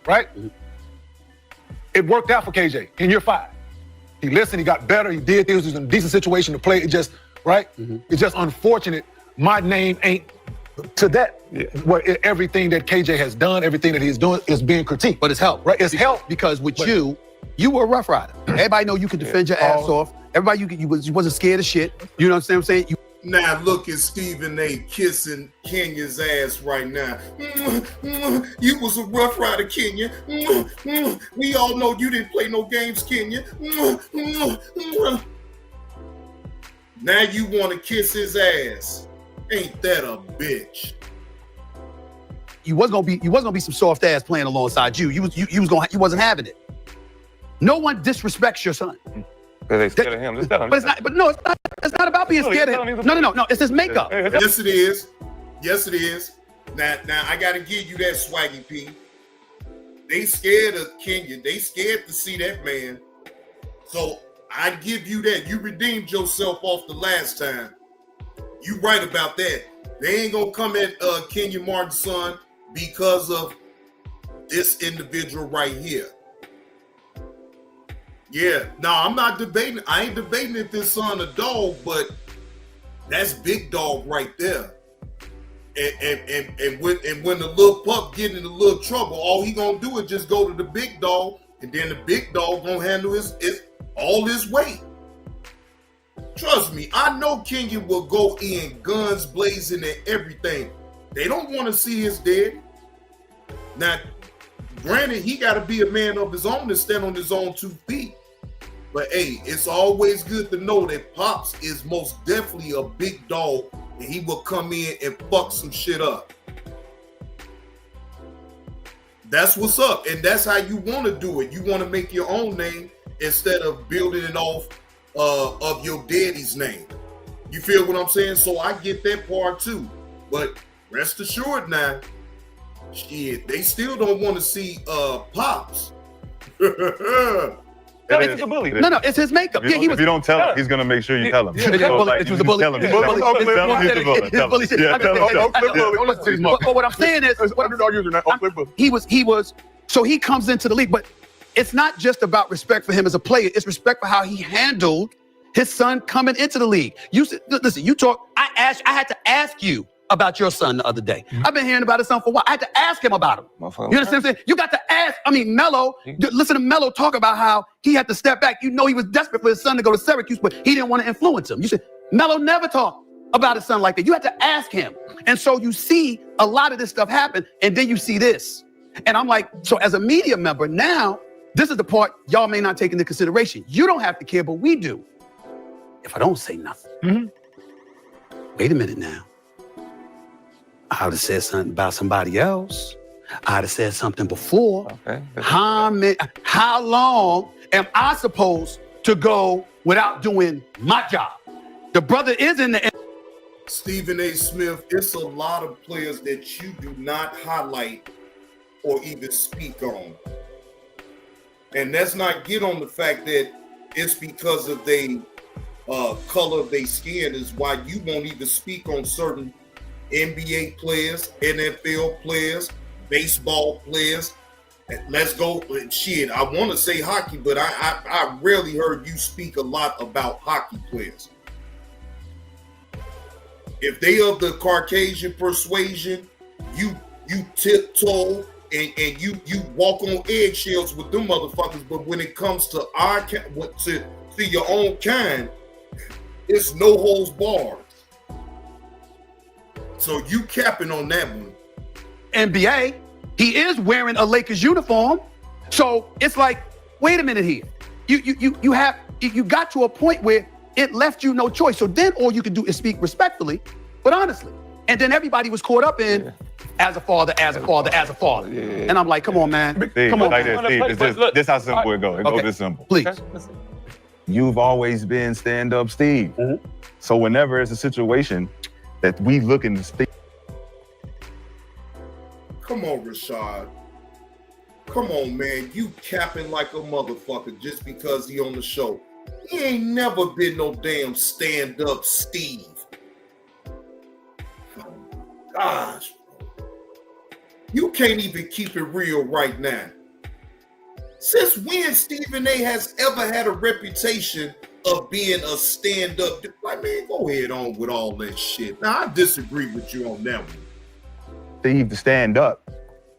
Right? It worked out for KJ in year 5. He listened, he got better, he did things, he was in a decent situation to play. It just, right? It's just unfortunate my name ain't to that. Where everything that KJ has done, everything that he's doing is being critiqued. But it's helped. Right? It's helped. Because with you were a rough rider. Everybody know you could defend your ass off. Everybody, you wasn't scared of shit. You know what I'm saying? Now look at Stephen A. kissing Kenya's ass right now. You was a rough rider, Kenya. We all know you didn't play no games, Kenya. Now you want to kiss his ass. Ain't that a bitch? You wasn't gonna be some soft ass playing alongside you. You wasn't having it. No one disrespects your son. Because they scared of him. Just tell him. But it's not about being scared of him. No. It's his makeup. Yes, it is. Yes, it is. Now I gotta give you that, Swaggy P. They scared of Kenya. They scared to see that man. So I give you that. You redeemed yourself off the last time. You right about that. They ain't gonna come at Kenya Martin's son because of this individual right here. Yeah, no, I'm not debating. I ain't debating if this son a dog, but that's big dog right there. And when the little pup get in a little trouble, all he gonna do is just go to the big dog, and then the big dog gonna handle all his weight. Trust me, I know Kenya will go in guns blazing and everything. They don't want to see his daddy. Now, granted, he got to be a man of his own to stand on his own 2 feet. But hey, it's always good to know that Pops is most definitely a big dog, and he will come in and fuck some shit up. That's what's up, and that's how you want to do it. You want to make your own name instead of building it off of your daddy's name. You feel what I'm saying? So I get that part too. But rest assured now, shit, they still don't want to see Pops. No, it's a bully. No, it's his makeup. If you don't tell him, he's gonna make sure you tell him. It was a bully. Tell him. Don't listen to these But what I'm saying is, he comes into the league, but it's not just about respect for him as a player. It's respect for how he handled his son coming into the league. I had to ask you about your son the other day. I've been hearing about his son for a while. I had to ask him about him. You understand what I'm saying? You got to ask. I mean, Melo, listen to Melo talk about how he had to step back. You know he was desperate for his son to go to Syracuse, but he didn't want to influence him. You said, Melo never talked about his son like that. You had to ask him. And so you see a lot of this stuff happen, and then you see this. And I'm like, so as a media member, now, this is the part y'all may not take into consideration. You don't have to care, but we do. If I don't say nothing. Wait a minute now. I would have said something about somebody else. I'd have said something before. Okay. How long am I supposed to go without doing my job? The brother is in the... Stephen A. Smith, it's a lot of players that you do not highlight or even speak on. And let's not get on the fact that it's because of the color of their skin is why you won't even speak on certain NBA players, NFL players, baseball players. Let's go. Shit, I want to say hockey, but I rarely heard you speak a lot about hockey players. If they of the Caucasian persuasion, you tiptoe and you walk on eggshells with them motherfuckers. But when it comes to to your own kind, it's no holds barred. So you capping on that one. NBA, he is wearing a Lakers uniform. So it's like, wait a minute here. You got to a point where it left you no choice. So then all you can do is speak respectfully, but honestly. And then everybody was caught up in as a father. Yeah. And I'm like, come on, man. Steve, Come on, like man. this, Steve. This how simple it goes. It goes this simple. Please. You've always been stand-up Steve. So whenever it's a situation that we looking to speak. Come on, Rashad. Come on, man. You capping like a motherfucker just because he on the show. He ain't never been no damn stand-up Steve. Oh, gosh. You can't even keep it real right now. Since when Stephen A. has ever had a reputation of being a stand-up? Like, man, go ahead on with all that shit. Now, I disagree with you on that one. Steve to stand up,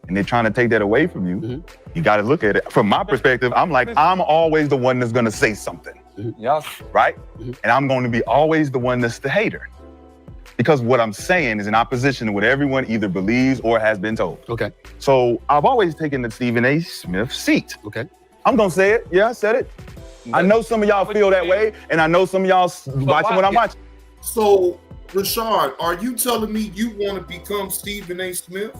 and they're trying to take that away from you. You got to look at it. From my perspective, I'm like, I'm always the one that's going to say something, right? And I'm going to be always the one that's the hater. Because what I'm saying is in opposition to what everyone either believes or has been told. Okay. So I've always taken the Stephen A. Smith seat. Okay. I'm going to say it. Yeah, I said it. I know some of y'all feel that way, and I know some of y'all watching what I'm watching. So, Rashard, are you telling me you want to become Stephen A. Smith?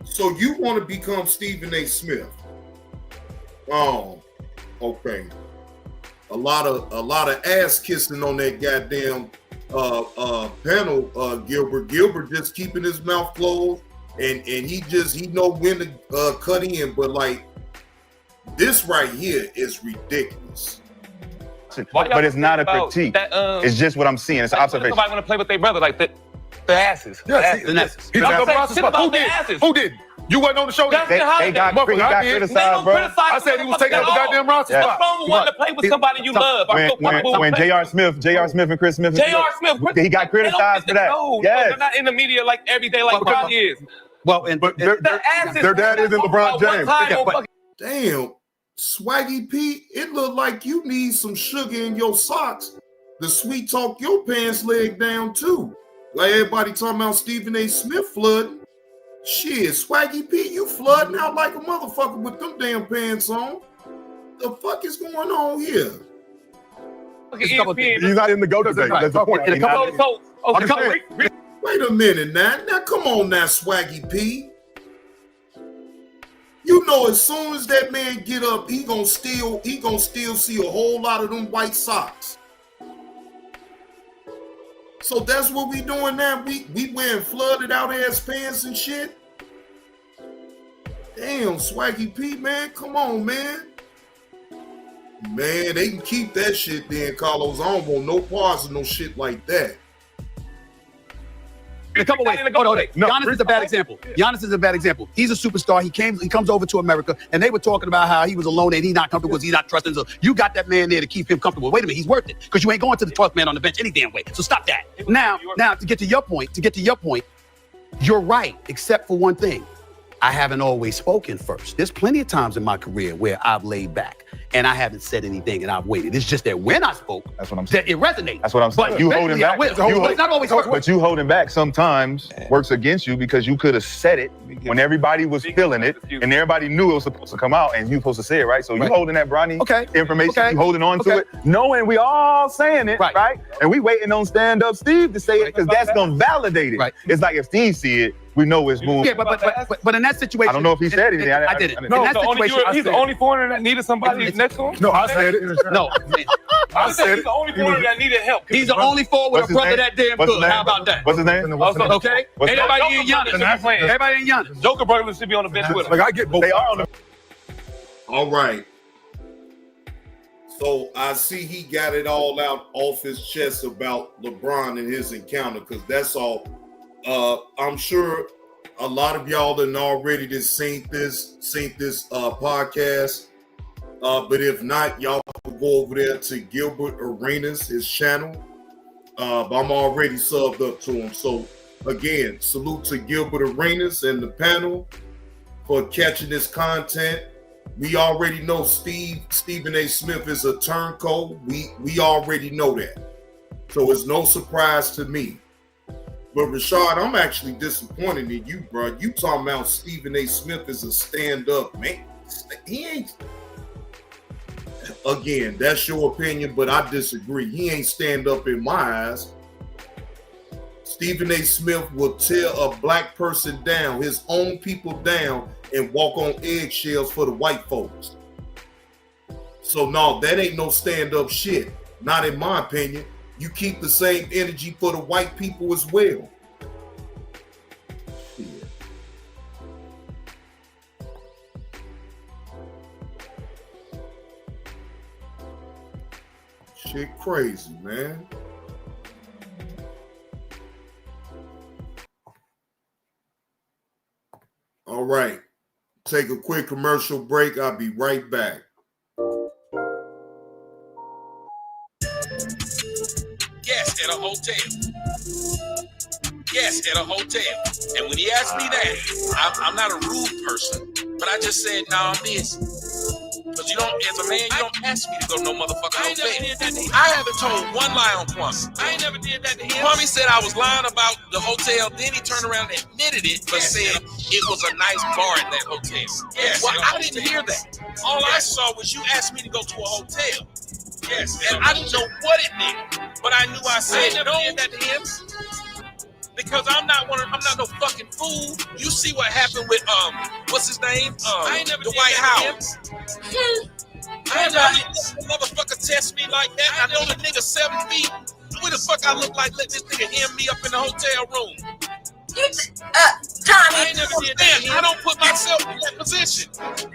So you want to become Stephen A. Smith? Oh, okay. A lot of ass kissing on that goddamn panel. Gilbert just keeping his mouth closed, and he know when to cut in. But like this right here is ridiculous. But it's not a critique. It's just what I'm seeing. It's an observation. Somebody want to play with their brother like the asses. The asses. Who did? You wasn't on the show. They got criticized, bro. I said he was taking up a goddamn roster spot. What's wrong with wanting to play with somebody you love? When J.R. Smith and Chris Smith, he got criticized for that. No, they're not in the media like every day like LeBron is. Well, but their dad isn't LeBron James. Damn, Swaggy P, it look like you need some sugar in your socks to sweet talk your pants leg down too. Like everybody talking about Stephen A. Smith flooding. Shit, Swaggy P, you flooding out like a motherfucker with them damn pants on. The fuck is going on here? He's not in the go debate. That's the point. Wait a minute now. Now come on now, Swaggy P. You know, as soon as that man get up, he gonna still see a whole lot of them white socks. So that's what we doing now. We wearing flooded out ass pants and shit. Damn, Swaggy P, man, come on, man. Man, they can keep that shit then, Carlos. I don't want no parts of no shit like that. In a couple ways. Giannis is a bad example. Giannis is a bad example. He's a superstar. He comes over to America, and they were talking about how he was alone and he's not comfortable because he's not trusting. So you got that man there to keep him comfortable. Wait a minute, he's worth it because you ain't going to the 12th man on the bench any damn way. So stop that. Now to get to your point, you're right, except for one thing. I haven't always spoken first. There's plenty of times in my career where I've laid back. and I haven't said anything, and I've waited. It's just that when I spoke, that's what I'm saying. That it resonates. That's what I'm saying. But You holding back. But it's not always. But you holding back sometimes works against you because you could have said it when everybody was feeling it and everybody knew it was supposed to come out and you supposed to say it, right? So you holding that Bronny information, you holding on to it, knowing we all saying it, right? And we waiting on stand-up Steve to say it because that's gonna validate it. Right. It's like if Steve see it, we know it's moving. Yeah, but in that situation, I don't know if he said anything. I didn't. No, he's the only foreigner that needed somebody next to him. No, I said it. No, I said he's the only foreigner that needed help. He's the only forward with a brother that damn good. How about that? What's his name? Okay. Everybody in Giannis. Everybody in Giannis. Joker brothers should be on the bench with him. Like I get both. They are on the. All right. So I see he got it all out off his chest about LeBron and his encounter, because that's all. I'm sure a lot of y'all done already just seen this podcast. But if not, y'all can go over there to Gilbert Arenas, his channel. I'm already subbed up to him. So again, salute to Gilbert Arenas and the panel for catching this content. We already know Stephen A. Smith is a turncoat. We already know that. So it's no surprise to me. But Rashad, I'm actually disappointed in you, bro. You talking about Stephen A. Smith is a stand-up man. He ain't. Again, that's your opinion, but I disagree. He ain't stand up in my eyes. Stephen A. Smith will tear a black person down, his own people down, and walk on eggshells for the white folks. So no, that ain't no stand-up shit. Not in my opinion. You keep the same energy for the white people as well. Shit crazy, man. All right. Take a quick commercial break. I'll be right back. Yes, at a hotel. Yes, at a hotel. And when he asked me that, I'm not a rude person, but I just said, no, I'm busy. Because you don't, as a man, you don't ask me to go to no motherfucking hotel. I haven't told one lie on Kwame. I ain't never did that to him. Kwame said I was lying about the hotel, then he turned around and admitted it, but said it was a nice bar at that hotel. Yes, well, I didn't hear that. All I saw was you asked me to go to a hotel. Yes, and I didn't know what it meant, but I knew I said no. Did that to him. Because I'm not no fucking fool. You see what happened with what's his name? The White House. I ain't never let motherfucker test me like that. I know the nigga 7 feet. Where the fuck I look like? Let this nigga hem me up in the hotel room. Tommy, I ain't never did that. I don't put myself in that position.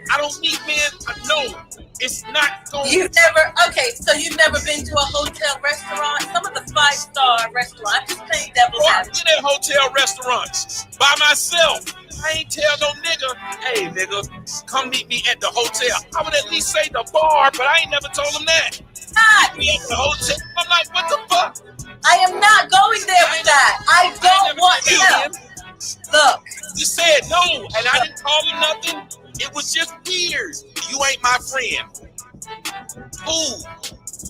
I don't need men. I know it's not going. You've never been to a hotel restaurant? Some of the 5-star restaurants. Just playing devil's advocate. I've been at hotel restaurants by myself. I ain't tell no nigga, hey nigga, come meet me at the hotel. I would at least say the bar, but I ain't never told him that. Meet me at the hotel. I'm like, what the fuck? I am not going there with that. I don't want to. Look. You said no, and I didn't call him nothing. It was just weird. You ain't my friend. Ooh.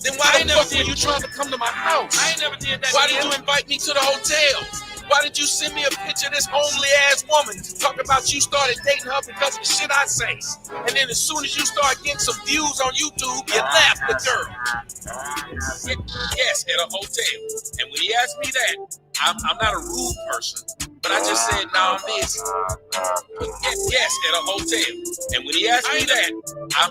Then why the fuck were you trying to come to my house? I ain't never did that. Why did you invite me to the hotel? Why did you send me a picture of this homely ass woman talking about you started dating her because of the shit I say? And then as soon as you start getting some views on YouTube, you left the girl. Yes, at a hotel. And when he asked me that, I'm not a rude person, but I just said, no, I'm busy. Yes, at a hotel. And when he asked me that,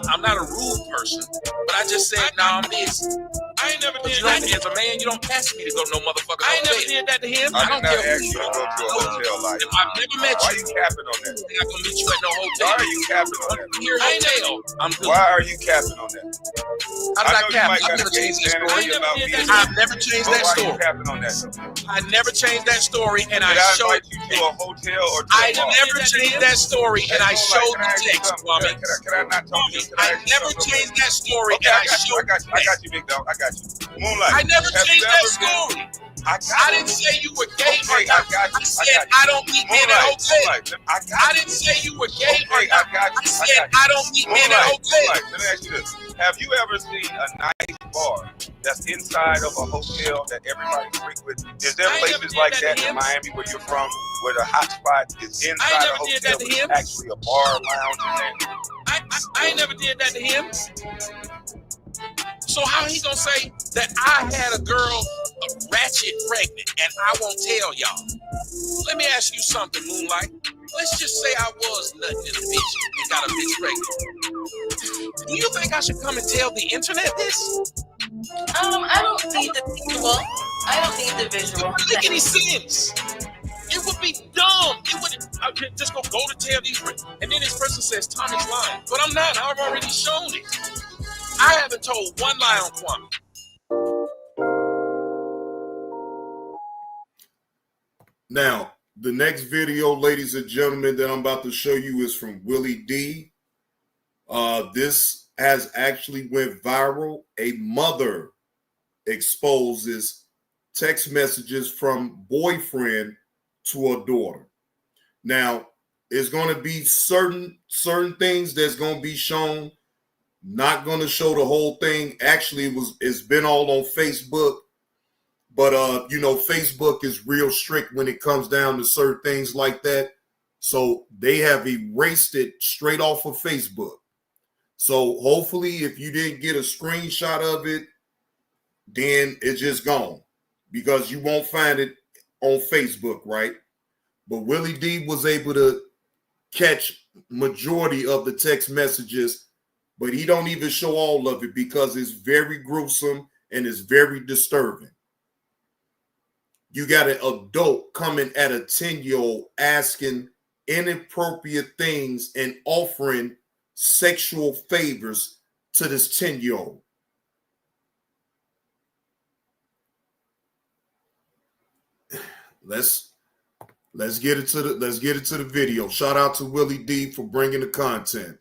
I'm not a rude person, but I just said, no, I'm busy. I ain't never did that. As a man, you don't ask me to go to no motherfucker hotel. I ain't never did that to him. I don't care who you are. I've never met you. Why are you capping on that? I'm not gonna meet you at no hotel. Why are you capping on that? Here, hotel. I'm good. Why are you capping on that? I'm not capping. I've never changed that story. I've never changed that story. Why are you capping on that? I never changed that story, and I showed you to a hotel or to I never changed that story, and I showed the text, Kwame. Can I not talk to you? I never changed that story, and I showed. I got you, big dog. I got you. Moonlight. I never changed that story. I didn't say you were gay or Okay, not. I got you. I said I don't meet men at hotels. I didn't say you were gay or Okay, not. I got you. I said I don't meet men at hotels. Let me ask you this. Have you ever seen a nice bar that's inside of a hotel that everybody frequents? Is there places like that in Miami where you're from where the hot spot is inside a hotel but it's actually a bar lounge in there? I ain't never did that to him. So how he gonna say that I had a girl ratchet pregnant and I won't tell y'all? Let me ask you something, Moonlight. Let's just say I was nutting in a bitch and got a bitch pregnant. Do you think I should come and tell the internet this? I don't need the visual. I don't need the visual. It wouldn't make any sense. It would be dumb. It would just go to tell these, and then this person says Tommy's lying, but I'm not. I've already shown it. I haven't told one lie on Kwame. Now, the next video, ladies and gentlemen, that I'm about to show you is from Willie D. This has actually went viral. A mother exposes text messages from boyfriend to a daughter. Now, there's going to be certain things that's going to be shown. Not going to show the whole thing. Actually, it's been all on Facebook. But, Facebook is real strict when it comes down to certain things like that. So they have erased it straight off of Facebook. So hopefully if you didn't get a screenshot of it, then it's just gone because you won't find it on Facebook, right? But Willie D was able to catch majority of the text messages, but he don't even show all of it because it's very gruesome and it's very disturbing. You got an adult coming at a 10-year-old asking inappropriate things and offering sexual favors to this 10-year-old. Let's get it to the video. Shout out to Willie D for bringing the content.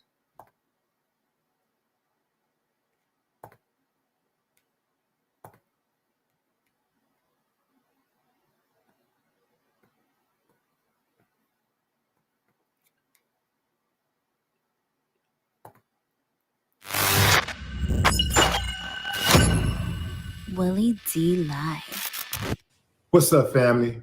Willie D Live. What's up, family?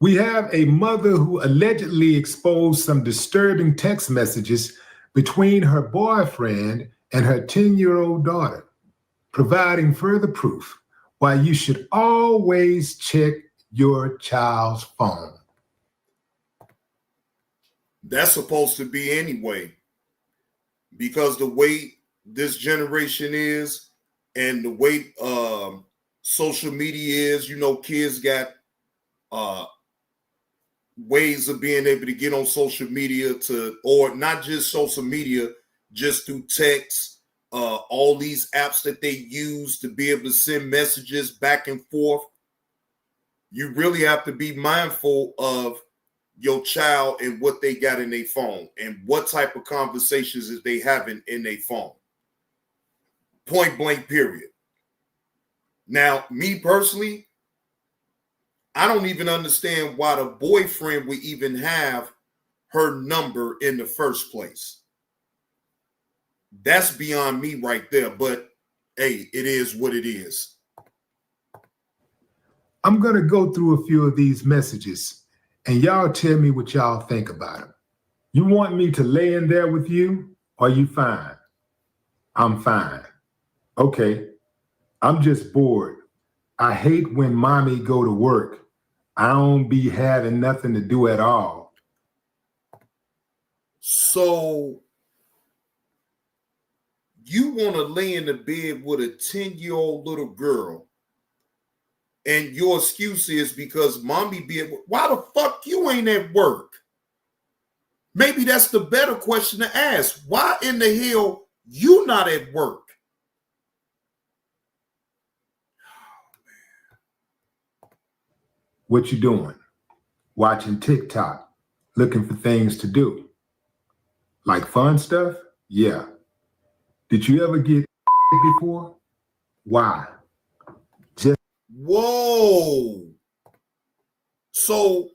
We have a mother who allegedly exposed some disturbing text messages between her boyfriend and her 10-year-old daughter, providing further proof why you should always check your child's phone. That's supposed to be anyway, because the way this generation is and the way social media is, kids got ways of being able to get on social media or not just social media, just through text, all these apps that they use to be able to send messages back and forth. You really have to be mindful of your child and what they got in their phone and what type of conversations is they having in their phone. Point blank, period. Now, me personally, I don't even understand why the boyfriend would even have her number in the first place. That's beyond me right there. But hey, it is what it is. I'm going to go through a few of these messages and y'all tell me what y'all think about them. You want me to lay in there with you? Or you fine? I'm fine. Okay. I'm just bored. I hate when mommy go to work. I don't be having nothing to do at all. So you want to lay in the bed with a 10-year-old little girl, and your excuse is because mommy be at work. Why the fuck you ain't at work? Maybe that's the better question to ask. Why in the hell you not at work? What you doing? Watching TikTok, looking for things to do. Like fun stuff? Yeah. Did you ever get before? Why? Whoa. So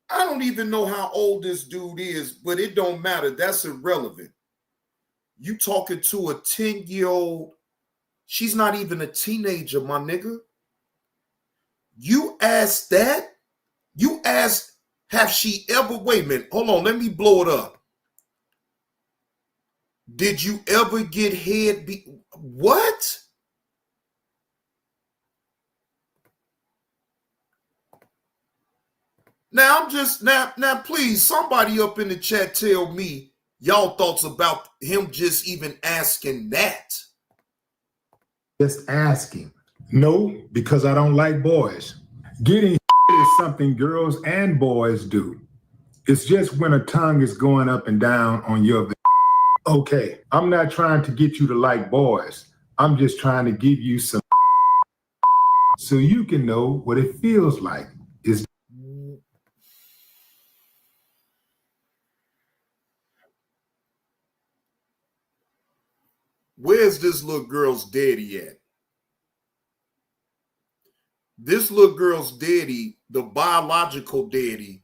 I don't even know how old this dude is, but it don't matter. That's irrelevant. You talking to a 10-year-old. She's not even a teenager, my nigga. You asked that? You asked, have she ever, wait a minute, hold on, let me blow it up. Did you ever get head what? Now I'm just, now please, somebody up in the chat tell me y'all thoughts about him just even asking that. Just asking. No, because I don't like boys. Getting is something girls and boys do. It's just when a tongue is going up and down on your. Okay, I'm not trying to get you to like boys. I'm just trying to give you some so you can know what it feels like. Is where's this little girl's daddy at? This little girl's daddy, the biological daddy,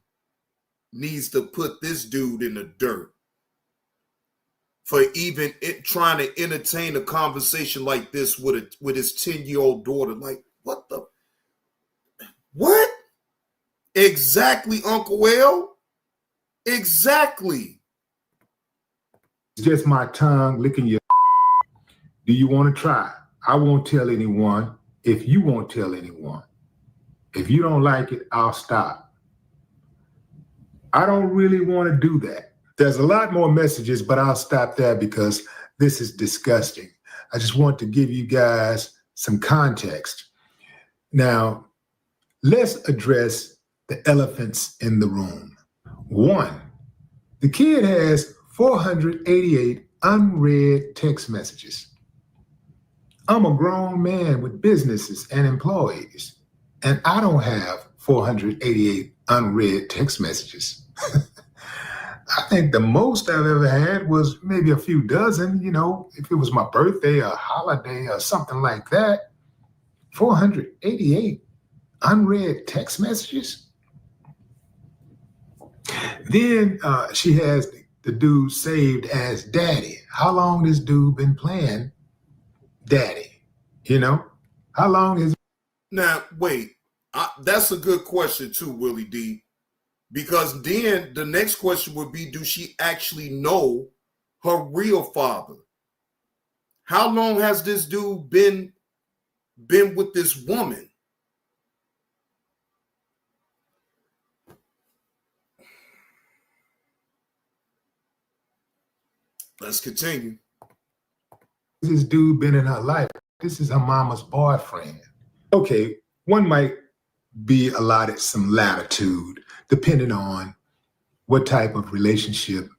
needs to put this dude in the dirt for even trying to entertain a conversation like this with his 10-year-old daughter. Like, what the? What? Exactly, Uncle L. Exactly. it's just my tongue licking your. Do you want to try? I won't tell anyone if you won't tell anyone. If you don't like it, I'll stop. I don't really want to do that. There's a lot more messages, but I'll stop there because this is disgusting. I just want to give you guys some context. Now, let's address the elephants in the room. 1, the kid has 488 unread text messages. I'm a grown man with businesses and employees, and I don't have 488 unread text messages. I think the most I've ever had was maybe a few dozen, you know, if it was my birthday or holiday or something like that. 488 unread text messages. Then she has the dude saved as daddy. How long this dude been playing daddy? You know, how long is? Now, wait, that's a good question too, Willie D. Because then the next question would be, do she actually know her real father? How long has this dude been with this woman? Let's continue. This dude been in her life. This is her mama's boyfriend. Okay, one might be allotted some latitude depending on what type of relationship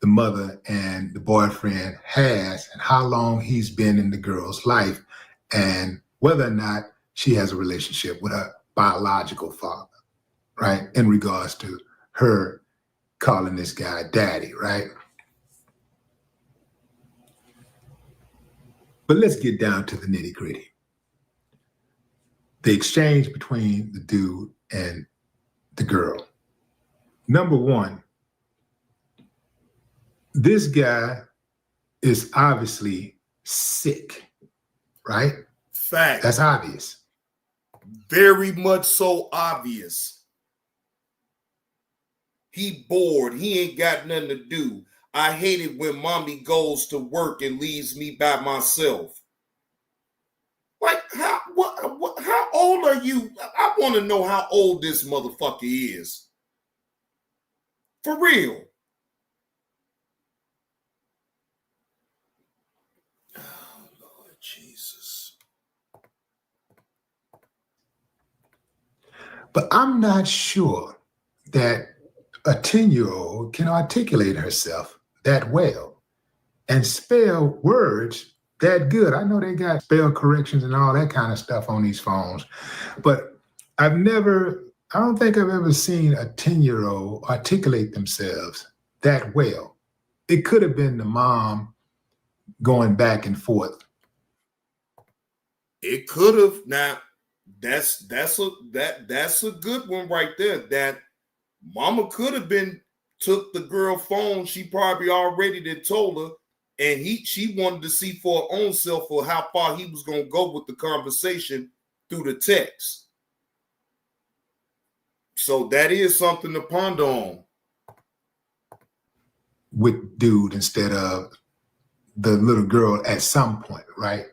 the mother and the boyfriend has and how long he's been in the girl's life and whether or not she has a relationship with her biological father, right? In regards to her calling this guy daddy, right? But let's get down to the nitty-gritty. The exchange between the dude and the girl. Number one, this guy is obviously sick, right? Fact. That's obvious. Very much so obvious. He bored. He ain't got nothing to do. I hate it when mommy goes to work and leaves me by myself. Like, how old are you? I want to know how old this motherfucker is. For real. Oh, Lord Jesus. But I'm not sure that a 10-year-old can articulate herself that well and spell words that good. I know they got spell corrections and all that kind of stuff on these phones, but I don't think I've ever seen a 10-year-old articulate themselves that well. It could have been the mom going back and forth. It could have. Now, that's a good one right there. That mama could have took the girl phone. She probably already did told her, and she wanted to see for her own self for how far he was gonna go with the conversation through the text. So that is something to ponder on. With dude instead of the little girl at some point, right?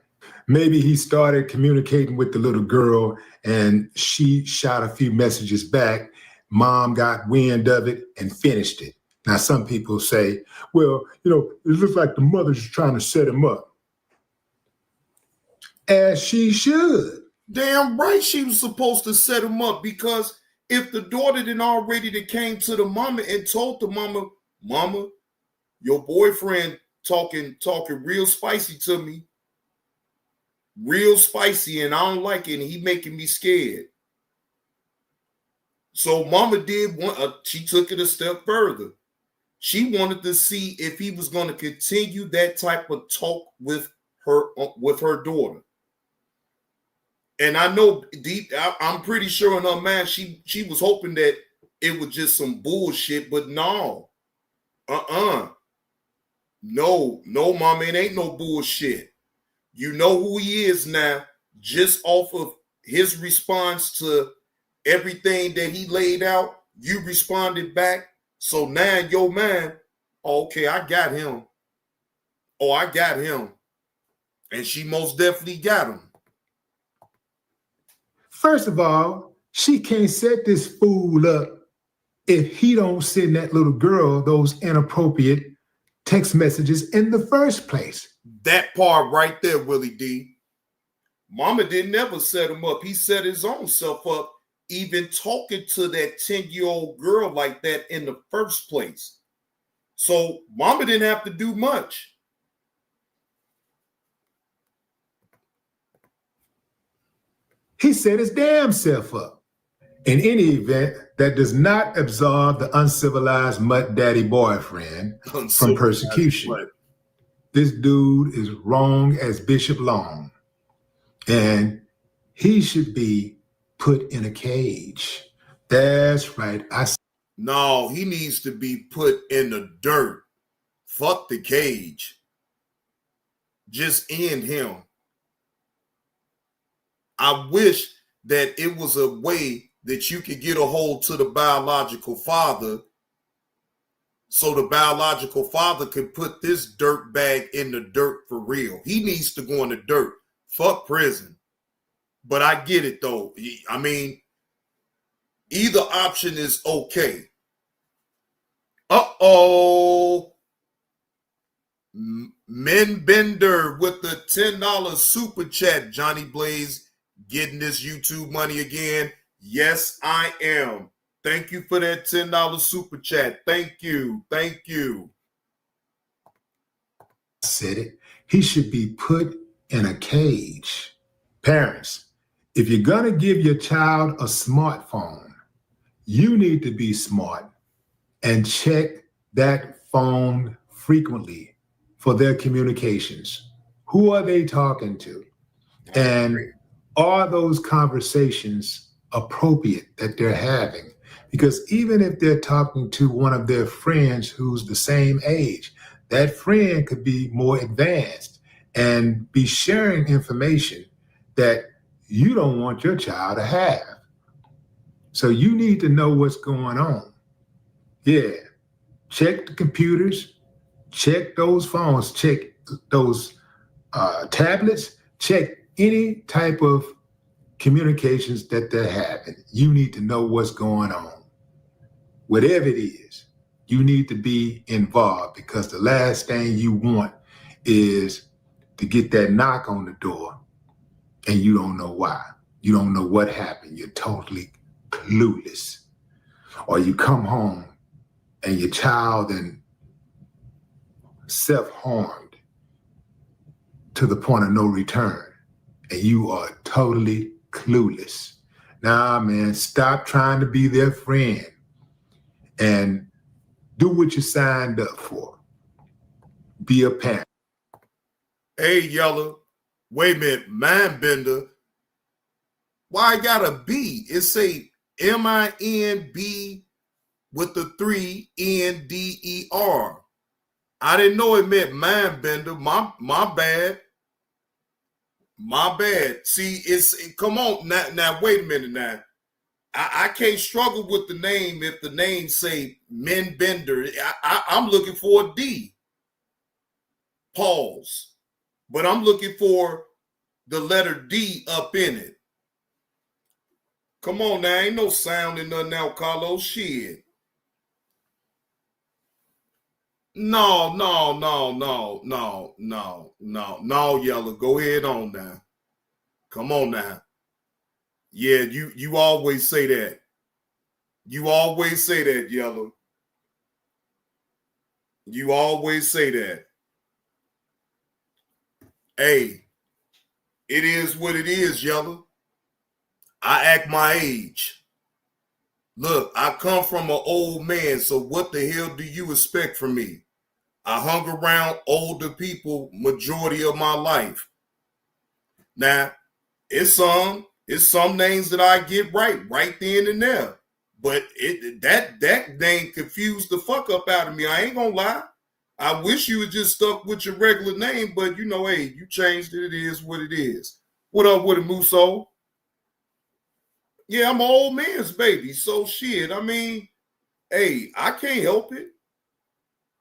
Maybe he started communicating with the little girl and she shot a few messages back. Mom got wind of it and finished it. Now, some people say, well, it looks like the mother's trying to set him up. As she should. Damn right she was supposed to set him up, because if the daughter then already came to the mama and told the mama, your boyfriend talking real spicy to me, real spicy, and I don't like it, and he making me scared. So mama she took it a step further. She wanted to see if he was going to continue that type of talk with her daughter. And I know I'm pretty sure in her mind she was hoping that it was just some bullshit, but no. No, mama, it ain't no bullshit. You know who he is now, just off of his response to everything that he laid out. You responded back. So now in your mind, okay, I got him. Oh, I got him. And she most definitely got him. First of all, she can't set this fool up if he don't send that little girl those inappropriate text messages in the first place. That part right there, Willie D. Mama didn't ever set him up. He set his own self up, even talking to that 10-year-old girl like that in the first place. So mama didn't have to do much. He set his damn self up. In any event, that does not absolve the uncivilized mutt daddy boyfriend from persecution. This dude is wrong as Bishop Long, and he should be put in a cage. That's right. No, he needs to be put in the dirt. Fuck the cage. Just end him. I wish that it was a way that you could get a hold to the biological father, so the biological father could put this dirt bag in the dirt for real. He needs to go in the dirt. Fuck prison. But I get it though. I mean, either option is okay. Uh-oh. Men Bender with the $10 super chat. Johnny Blaze getting this YouTube money again. Yes, I am. Thank you for that $10 super chat. Thank you. Thank you. Said it. He should be put in a cage. Parents, if you're going to give your child a smartphone, you need to be smart and check that phone frequently for their communications. Who are they talking to? And are those conversations appropriate that they're having? Because even if they're talking to one of their friends who's the same age, that friend could be more advanced and be sharing information that you don't want your child to have. So you need to know what's going on. Yeah, check the computers, check those phones, check those tablets, check any type of communications that they're having. You need to know what's going on. Whatever it is, you need to be involved, because the last thing you want is to get that knock on the door and you don't know why. You don't know what happened. You're totally clueless. Or you come home and your child and self-harmed to the point of no return, and you are totally clueless. Nah, man, stop trying to be their friend and do what you signed up for. Be a parent. Hey, Yella, Wait a minute, mind bender. Why I got a B? It say M-I-N-B with the 3 N-D-E-R. I didn't know it meant mind bender. My bad. My bad. See, come on now. Wait a minute now. I can't struggle with the name if the name say men bender. I'm looking for a D. Pause. But I'm looking for the letter D up in it. Come on now, ain't no sound in nothing now, Carlos. Shit. No, Yellow. Go ahead on now. Come on now. Yeah, you always say that. You always say that, Yellow. You always say that. Hey, it is what it is, Yellow. I act my age. Look, I come from an old man, so what the hell do you expect from me? I hung around older people majority of my life. Now, it's some names that I get right then and there. But that name confused the fuck up out of me. I ain't gonna lie. I wish you had just stuck with your regular name, but you know, hey, you changed it. It is what it is. What up with it, Musso? Yeah, I'm an old man's baby. So shit, I mean, hey, I can't help it.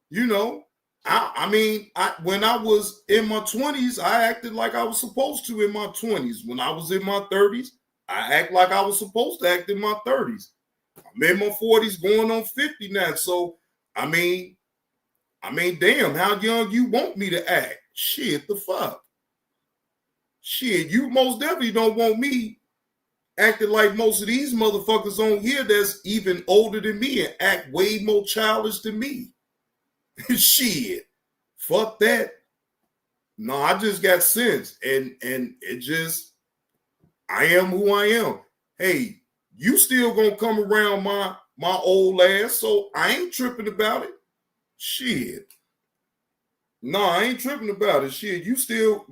You know, I mean, when I was in my 20s, I acted like I was supposed to in my 20s. When I was in my 30s, I act like I was supposed to act in my 30s. I'm in my 40s going on 50 now. So, I mean, damn, how young you want me to act? Shit, the fuck? Shit, you most definitely don't want me acting like most of these motherfuckers on here that's even older than me and act way more childish than me. Shit. Fuck that. No, I just got sense. And it just, I am who I am. Hey, you still gonna come around my old ass, so I ain't tripping about it. Shit. No, I ain't tripping about it. Shit, you still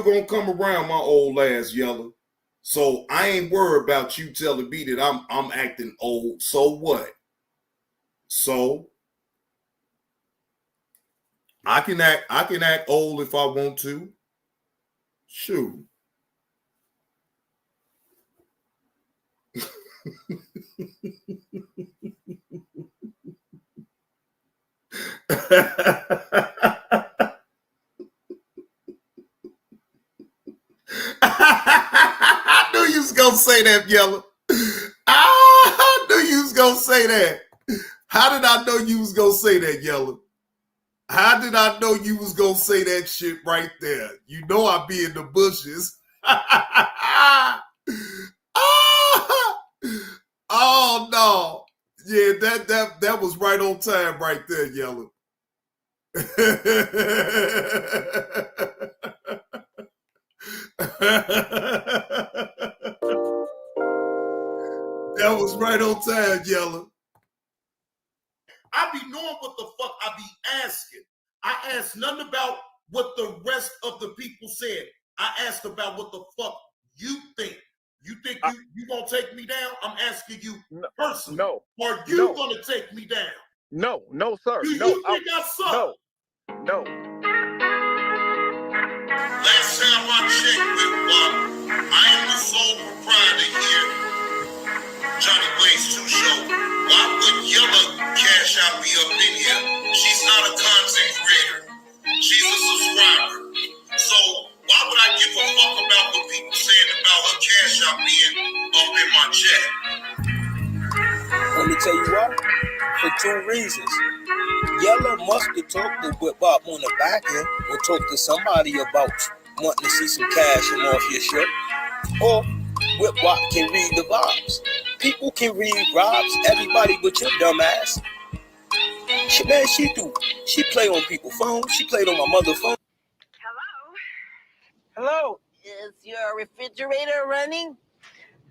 gonna come around my old ass, Yellow. So I ain't worried about you telling me that I'm acting old. So what? So I can act old if I want to. Shoot. I knew you was gonna say that, Yellow. I knew you was gonna say that. How did I know you was gonna say that, Yellow? How did I know you was gonna say that shit right there? You know I be in the bushes. Oh no. Yeah, that was right on time right there, Yellow. That was right on time, Yellow. I be knowing what the fuck I be asking. I asked nothing about what the rest of the people said. I asked about what the fuck you think. You think you gonna take me down? I'm asking you personally. No. Are you gonna take me down? No, sir. Do you think I suck? No. Last time I checked with I am the sole proprietor here, Johnny Blaze 2 Show. Why would Yellow Cash Out be up in here? She's not a content creator. She's a subscriber. So why would I give a fuck about what people saying about her cash out being up in my chat? Let me tell you why. For 2 reasons. Yellow must have talked to Whip Bop on the back end or talked to somebody about wanting to see some cash and off your shirt. Or Whip Bop can read the vibes. People can read vibes, everybody but your dumb ass. She do. She play on people's phones. She played on my mother's phone. Hello. Is your refrigerator running?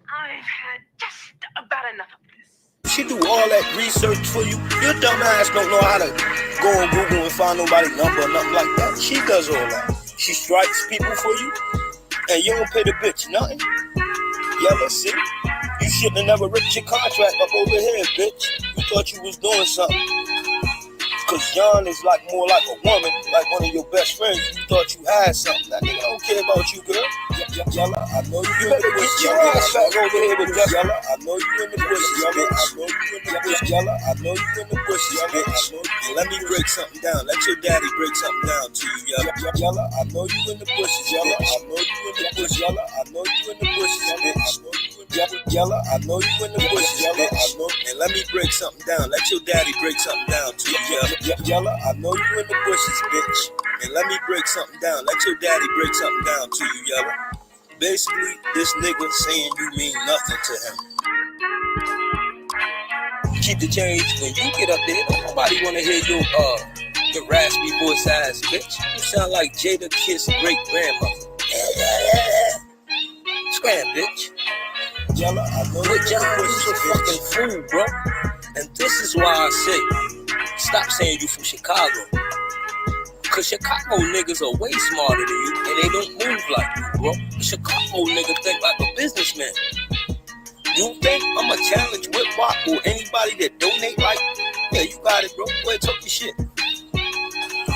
I've had just about enough of this. She do all that research for you. Your dumb ass don't know how to go on Google and find nobody's number or nothing like that. She does all that. She strikes people for you, and you don't pay the bitch nothing. Yella, see? You shouldn't have never ripped your contract up over here, bitch. You thought you was doing something. Cause John is like more like a woman, like one of your best friends. You thought you had something. That nigga don't care about you, girl. Yella, I know you better get your ass back over here with Yella. I know you in the bushes, bitch. I know you in the bushes, Yella. I know you in the bushes, bitch. And let me break something down. Let your daddy break something down to you, Yella. Yella, I know you in the bushes, Yella. I know you in the bushes, Yella. I know you in the bushes, bitch. Yella, I know you in the bushes, Yella. I know. And let me break something down. Let your daddy break something down to you, Yella. Yella, I know you in the bushes, bitch. And let me break something down. Let your daddy break something down to you, Yella. Basically, this nigga saying you mean nothing to him. Keep the change when you get up there. Don't nobody wanna hear your raspy voice ass, bitch. You sound like Jada Kiss' great grandmother. Scram, bitch. Yella, I know but John, you's a fucking fool, bro. And this is why I say, stop saying you from Chicago. Cause Chicago niggas are way smarter than you, and they don't move like you, bro. The Chicago nigga think like a businessman. You think I'ma challenge Whip Rock or anybody that donate like? Yeah, you got it, bro. Go ahead, talk your shit.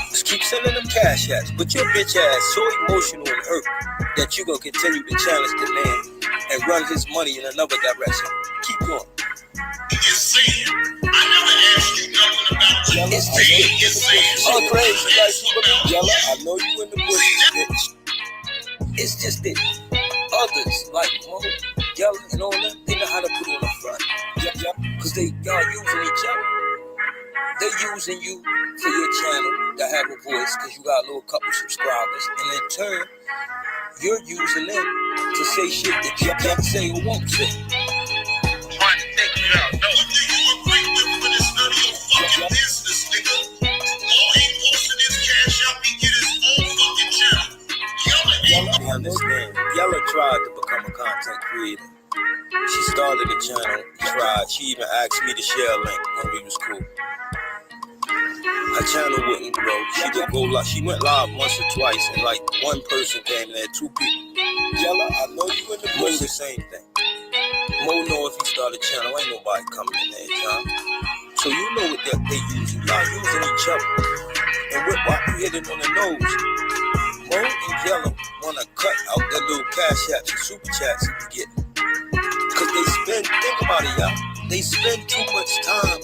Just keep sending them cash apps. But your bitch ass so emotional and hurt that you gonna continue to challenge the man and run his money in another direction. Keep going. Insane. I never asked you nothing about what Yella, it's saying. all crazy, like Yella, I know you in the bushes, bitch. It's just that others, like Mo, Yella, and all that, they know how to put on the front. Cause y'all using each other. They using you for your channel to have a voice because you got a little couple subscribers. And in turn, you're using them to say shit that you can't say or won't say. Trying to take you out. No, what do you agree with when it's none of your fucking business, nigga? All he posting his cash up, he get his own fucking channel. Yella, understand. Yella tried to become a content creator. She started a channel, tried. She even asked me to share a link when we was cool. Her channel wouldn't grow. She didn't go live. She went live once or twice, and like one person came in there, 2 people. Yella, I know you in the Mo the same thing. Mo know if you start a channel, ain't nobody coming in there, John. So you know what they using. Y'all using each other. And Whip Rock, you hit it on the nose. Mo and Yella wanna cut out their little cash apps and super chats if you get it. Cause they spend, think about it, y'all. They spend too much time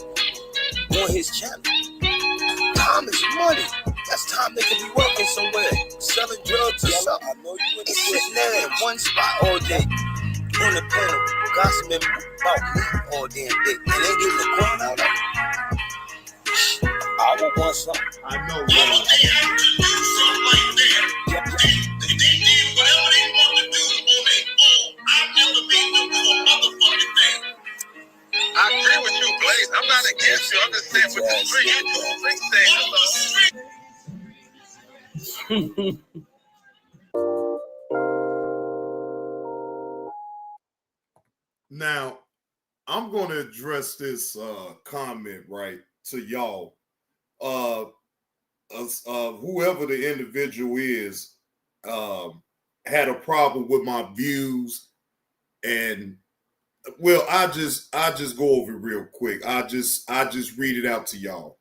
on his channel. Time is money. That's time they could be working somewhere, selling drugs or something. I know you ain't sitting there in one spot all day on the panel, gossiping about me all damn day, and they getting the crowd out of it. I would want something. I know. Well, they have to do something like that. They did whatever they want to do on their own. I've never made them do a motherfucking thing. I agree with you, Blaze. I'm not against you. I'm just saying with the street thing. Now, I'm going to address this comment right to y'all. Whoever the individual is had a problem with my views, and well, I just go over it real quick. I just read it out to y'all.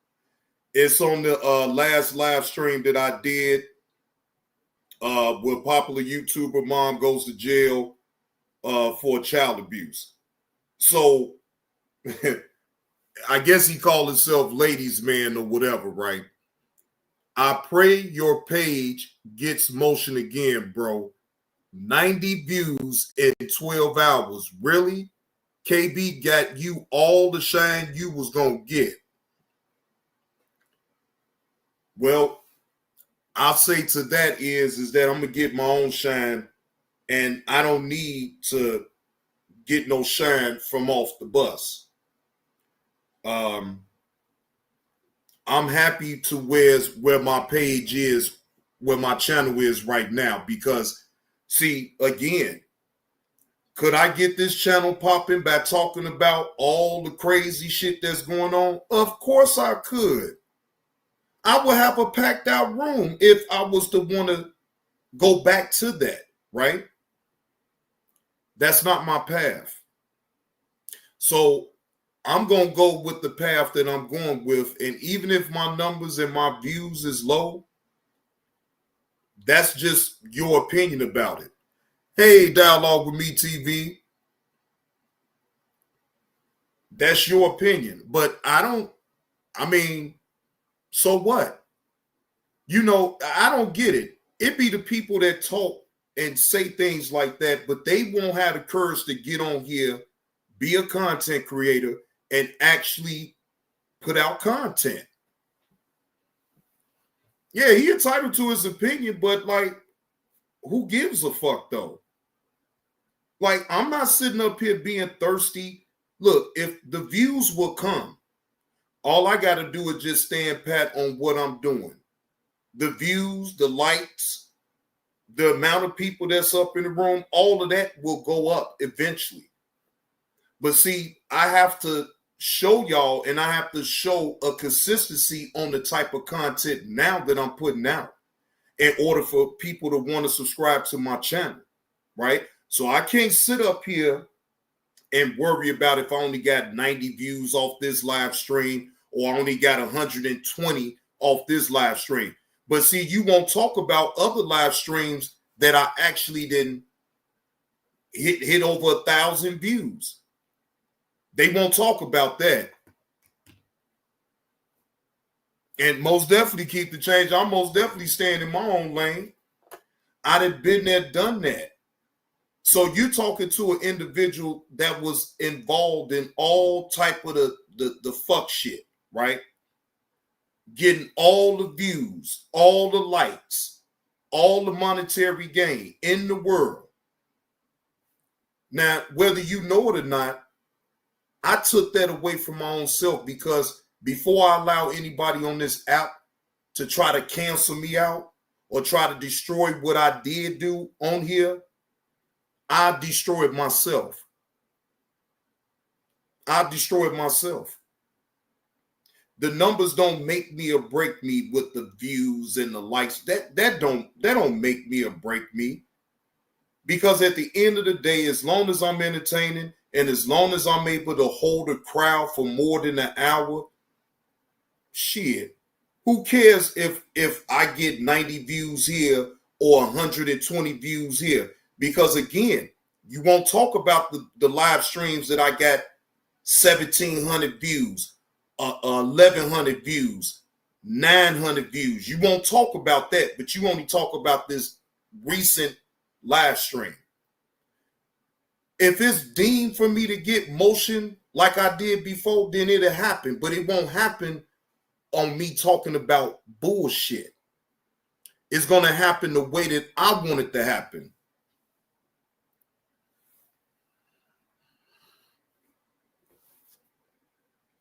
It's on the last live stream that I did with popular YouTuber mom goes to jail for child abuse. So I guess he called himself ladies man or whatever, right? I pray your page gets motion again, bro. 90 views in 12 hours. Really? KB got you all the shine you was gonna get. Well, I'll say to that is that I'm gonna get my own shine, and I don't need to get no shine from off the bus. I'm happy to where my page is, where my channel is right now, because see, again, could I get this channel popping by talking about all the crazy shit that's going on? Of course I could. I would have a packed out room if I was to want to go back to that, right? That's not my path. So I'm going to go with the path that I'm going with. And even if my numbers and my views is low, that's just your opinion about it. Hey, Dialogue with Me TV. That's your opinion. But so what? I don't get it. It be the people that talk and say things like that, but they won't have the courage to get on here, be a content creator, and actually put out content. Yeah, he entitled to his opinion, but like, who gives a fuck though? Like, I'm not sitting up here being thirsty. Look, if the views will come, all I got to do is just stand pat on what I'm doing. The views, the likes, the amount of people that's up in the room, all of that will go up eventually. But see, I have to show y'all, and I have to show a consistency on the type of content now that I'm putting out in order for people to want to subscribe to my channel, right? So I can't sit up here and worry about if I only got 90 views off this live stream or I only got 120 off this live stream. But see, you won't talk about other live streams that I actually didn't hit over 1,000 views. They won't talk about that. And most definitely keep the change. I'm most definitely staying in my own lane. I done been there, done that. So you're talking to an individual that was involved in all type of the fuck shit, right? Getting all the views, all the likes, all the monetary gain in the world. Now, whether you know it or not, I took that away from my own self, because before I allow anybody on this app to try to cancel me out or try to destroy what I did do on here, I destroyed myself. I destroyed myself. The numbers don't make me or break me with the views and the likes. That don't make me or break me. Because at the end of the day, as long as I'm entertaining and as long as I'm able to hold a crowd for more than an hour, shit, who cares if I get 90 views here or 120 views here? Because again, you won't talk about the live streams that I got 1,700 views, 1,100 views, 900 views. You won't talk about that, but you only talk about this recent live stream. If it's deemed for me to get motion like I did before, then it'll happen, but it won't happen on me talking about bullshit. It's going to happen the way that I want it to happen.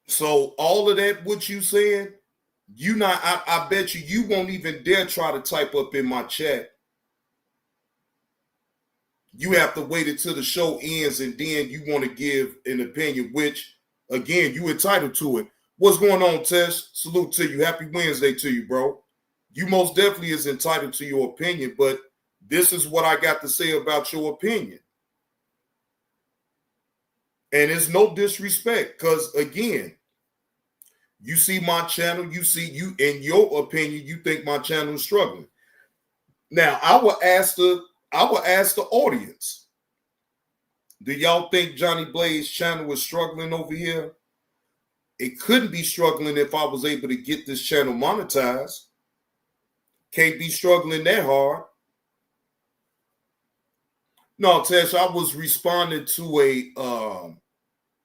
So all of that, what you saying, I bet you won't even dare try to type up in my chat. You have to wait until the show ends and then you want to give an opinion, which, again, you entitled to it. What's going on, Tess? Salute to you. Happy Wednesday to you, bro. You most definitely is entitled to your opinion, but this is what I got to say about your opinion. And it's no disrespect, because, again, you see my channel, you in your opinion, you think my channel is struggling. Now, I will ask the audience, do y'all think Johnny Blaze's channel is struggling over here? It couldn't be struggling if I was able to get this channel monetized. Can't be struggling that hard. No, Tesh, I was responding to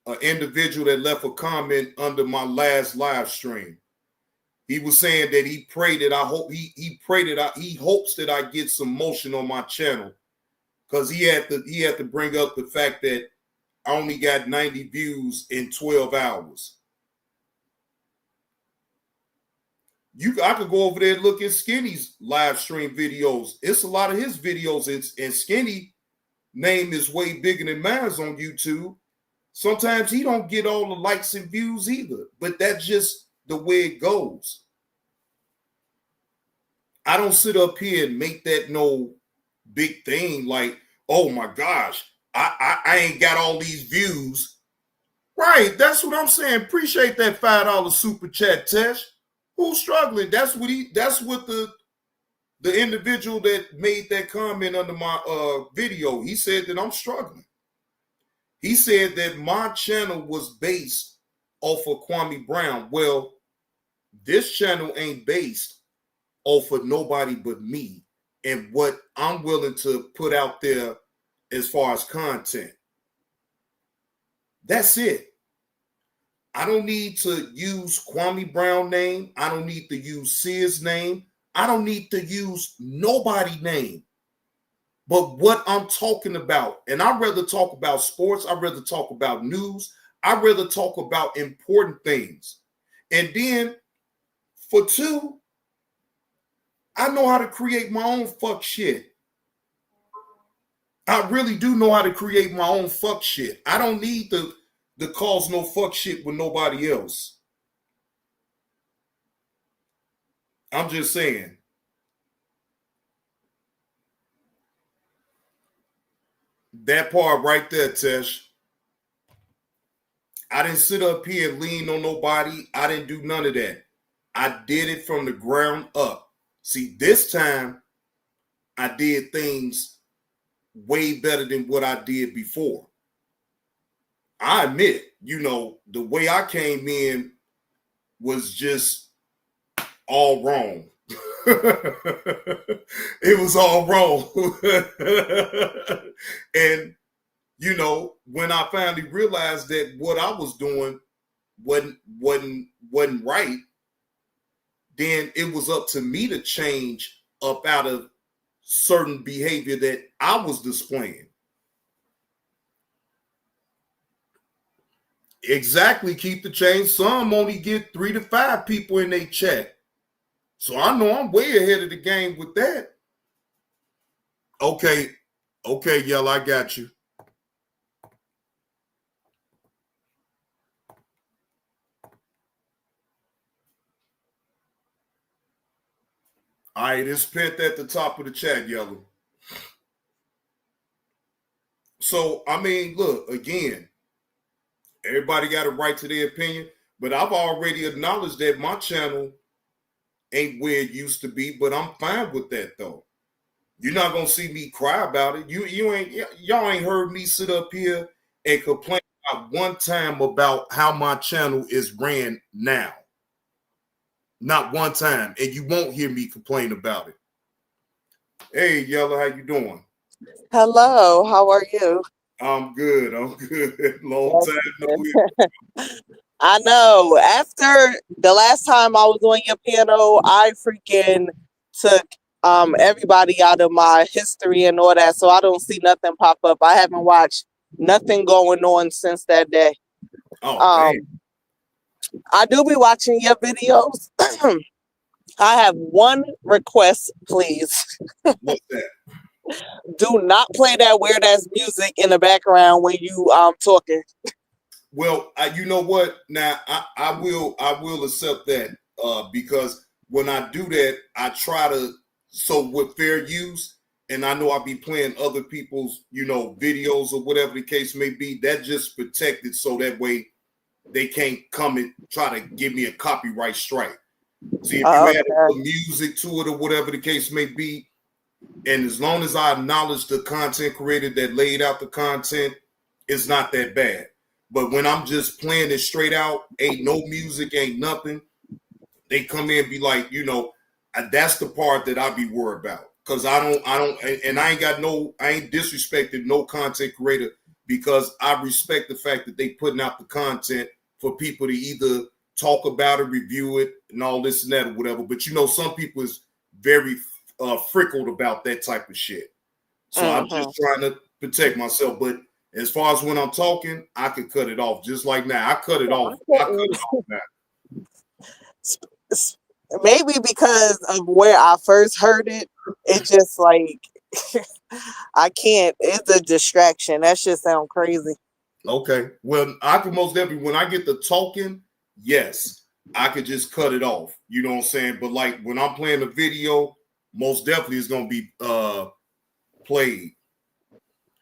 an individual that left a comment under my last live stream. He was saying that he prayed that he hopes that I get some motion on my channel, because he had to bring up the fact that I only got 90 views in 12 hours. I could go over there and look at Skinny's live stream videos. It's a lot of his videos, and Skinny name is way bigger than mine on YouTube. Sometimes he don't get all the likes and views either, but that's just the way it goes. I don't sit up here and make that no big thing like, oh my gosh, I ain't got all these views. Right, that's what I'm saying. Appreciate that $5 super chat, Tesh. Who's struggling? That's what the individual that made that comment under my video. He said that I'm struggling. He said that my channel was based off of Kwame Brown. Well, this channel ain't based off of nobody but me and what I'm willing to put out there as far as content. That's it. I don't need to use Kwame Brown name. I don't need to use Sears name. I don't need to use nobody name. But what I'm talking about, and I'd rather talk about sports, I'd rather talk about news, I'd rather talk about important things. And then for two, I know how to create my own fuck shit. I really do know how to create my own fuck shit. I don't need to cause no fuck shit with nobody else. I'm just saying. That part right there, Tesh. I didn't sit up here and lean on nobody. I didn't do none of that. I did it from the ground up. See, this time I did things way better than what I did before. I admit, the way I came in was just all wrong. It was all wrong. And, when I finally realized that what I was doing wasn't right, then it was up to me to change up out of certain behavior that I was displaying. Exactly, keep the change. Some only get 3 to 5 people in their chat. So I know I'm way ahead of the game with that. Okay, Yellow, I got you. All right, it's pinned at the top of the chat, Yellow. So, I mean, look, again, everybody got a right to their opinion, but I've already acknowledged that my channel ain't where it used to be, but I'm fine with that, though. You're not gonna see me cry about it. Y'all ain't heard me sit up here and complain about one time about how my channel is ran now. Not one time, and you won't hear me complain about it. Hey, Yellow, how you doing? Hello, how are you? I'm good. Long time no hear. I know. After the last time I was on your panel, I freaking took everybody out of my history and all that, so I don't see nothing pop up. I haven't watched nothing going on since that day. Oh, man. I do be watching your videos. I have one request, please. What's that? Do not play that weird ass music in the background when you talking. Well, you know what? Now I will accept that because when I do that, I try to with fair use, and I know I'll be playing other people's videos or whatever the case may be. That just protected so that way they can't come and try to give me a copyright strike. See, if you add music to it or whatever the case may be, and as long as I acknowledge the content creator that laid out the content, it's not that bad. But when I'm just playing it straight out, ain't no music, ain't nothing, they come in and be like, that's the part that I be worried about. Because I ain't disrespecting no content creator because I respect the fact that they putting out the content for people to either talk about it, review it, and all this and that or whatever. But some people is very frickled about that type of shit. So I'm just trying to protect myself. But as far as when I'm talking, I can cut it off just like now. I cut it off. I cut it off now. Maybe because of where I first heard it, it's just like I can't. It's a distraction. That shit sound crazy. Okay. Well, I can most definitely, when I get the talking, yes, I could just cut it off. You know what I'm saying? But like when I'm playing a video most definitely is gonna be played.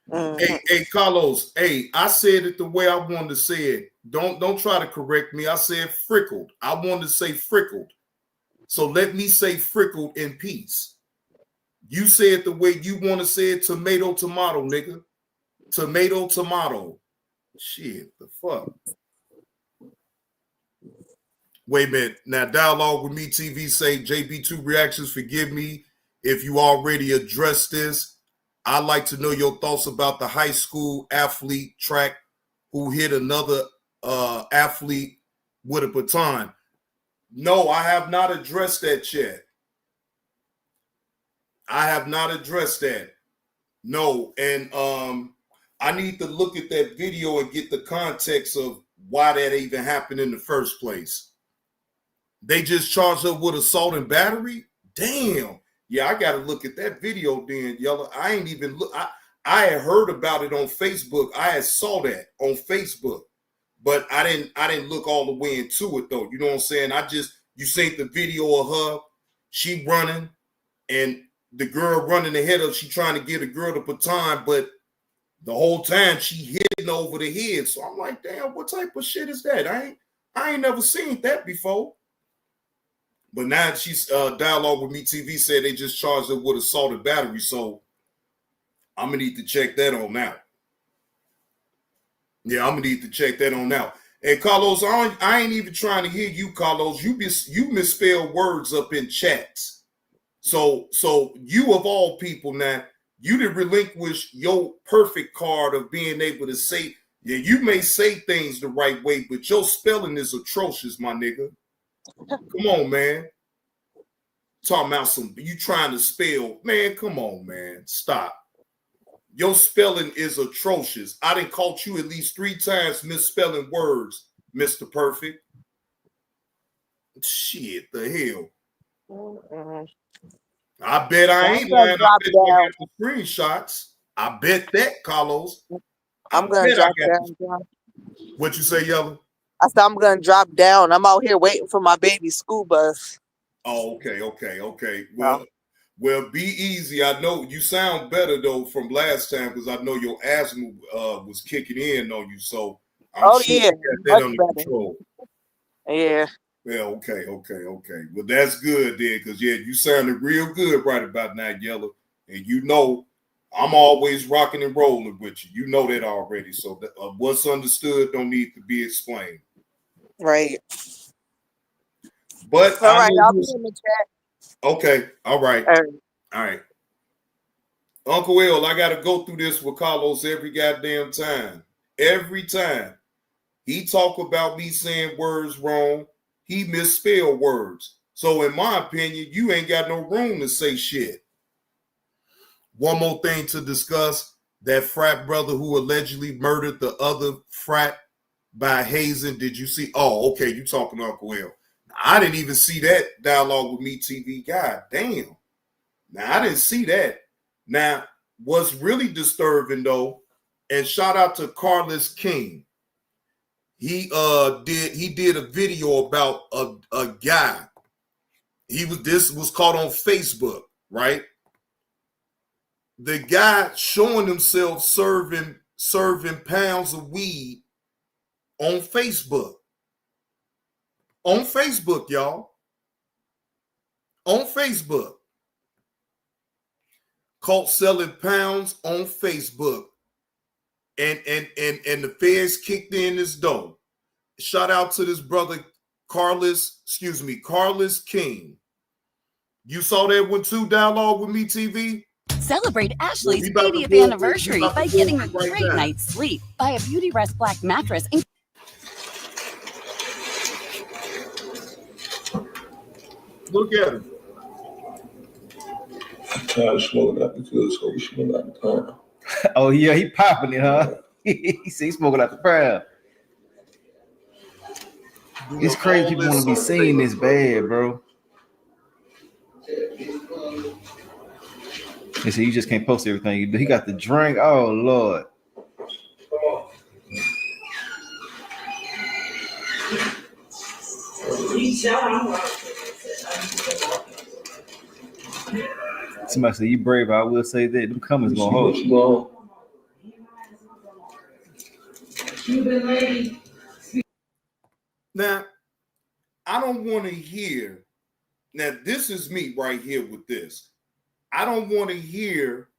Hey, Carlos. Hey, I said it the way I wanted to say it. Don't try to correct me. I said frickled. I wanted to say frickled. So let me say frickled in peace. You say it the way you want to say it. Tomato, tomato, nigga. Tomato, tomato. Shit, the fuck. Wait a minute. Now, Dialogue with Me TV say JB2 Reactions, forgive me if you already addressed this. I'd like to know your thoughts about the high school athlete track who hit another athlete with a baton. No, I have not addressed that yet. I have not addressed that. No, and I need to look at that video and get the context of why that even happened in the first place. They just charged her with assault and battery? Damn. Yeah, I got to look at that video then, Yellow. I ain't even look. I had heard about it on Facebook. I had saw that on Facebook, but I didn't look all the way into it though. You know what I'm saying? You seen the video of her, she running, and the girl running ahead of, she trying to get a girl the baton, but the whole time she hitting over the head. So I'm like, damn, what type of shit is that? I ain't never seen that before. But now she's Dialogue with Me TV said they just charged her with assault and battery. So I'm gonna need to check that on now. Yeah, I'm gonna need to check that on now. And Carlos, I ain't even trying to hear you, Carlos. You misspell words up in chats. So you of all people now, you did relinquish your perfect card of being able to say, yeah, you may say things the right way, but your spelling is atrocious, my nigga. Come on, man. Talking about you trying to spell. Man, come on, man. Stop. Your spelling is atrocious. I done caught you at least 3 times misspelling words, Mr. Perfect. Shit, the hell. I bet I ain't lying. I bet you got the screenshots. I bet that, Carlos. I'm going to drop down. What you say, Yellow? I said I'm going to drop down. I'm out here waiting for my baby's school bus. Oh, okay. Well, be easy. I know you sound better though from last time because I know your asthma was kicking in on you. So I'm sure you got that under control. Yeah. Yeah. Okay. Well, that's good then, because you sounded real good right about now, Yellow. And you know, I'm always rocking and rolling with you. You know that already. So what's understood don't need to be explained. Right. But all right, I'll be in the chat. Okay. All right. Uncle L, I got to go through this with Carlos every goddamn time. Every time he talk about me saying words wrong, he misspell words. So in my opinion, you ain't got no room to say shit. One more thing to discuss. That frat brother who allegedly murdered the other frat by hazing. Did you see? Oh, okay. You talking to Uncle L. I didn't even see that Dialogue with Me TV. God damn. Now, I didn't see that. Now, what's really disturbing, though, and shout out to Carlos King. He did a video about a guy. This was caught on Facebook, right? The guy showing himself serving pounds of weed on Facebook. On Facebook, y'all. On Facebook. Caught selling pounds on Facebook. And the feds kicked in his door. Shout out to this brother, Carlos King. You saw that one too, Dialogue with Me TV? Celebrate Ashley's 80th anniversary by getting a great night's sleep. Buy a Beauty Rest Black mattress. Look at him. I'm tired of smoking out the good, so we smoking out the pound. Oh, yeah, he popping it, huh? He smoking out the pound. It's crazy people want to be seen this bad, bro. They say you just can't post everything you do. He got the drink. Oh, Lord. Somebody said you brave. I will say that them comments gonna hold. Now, I don't want to hear. Now, this is me right here with this. I don't want to hear,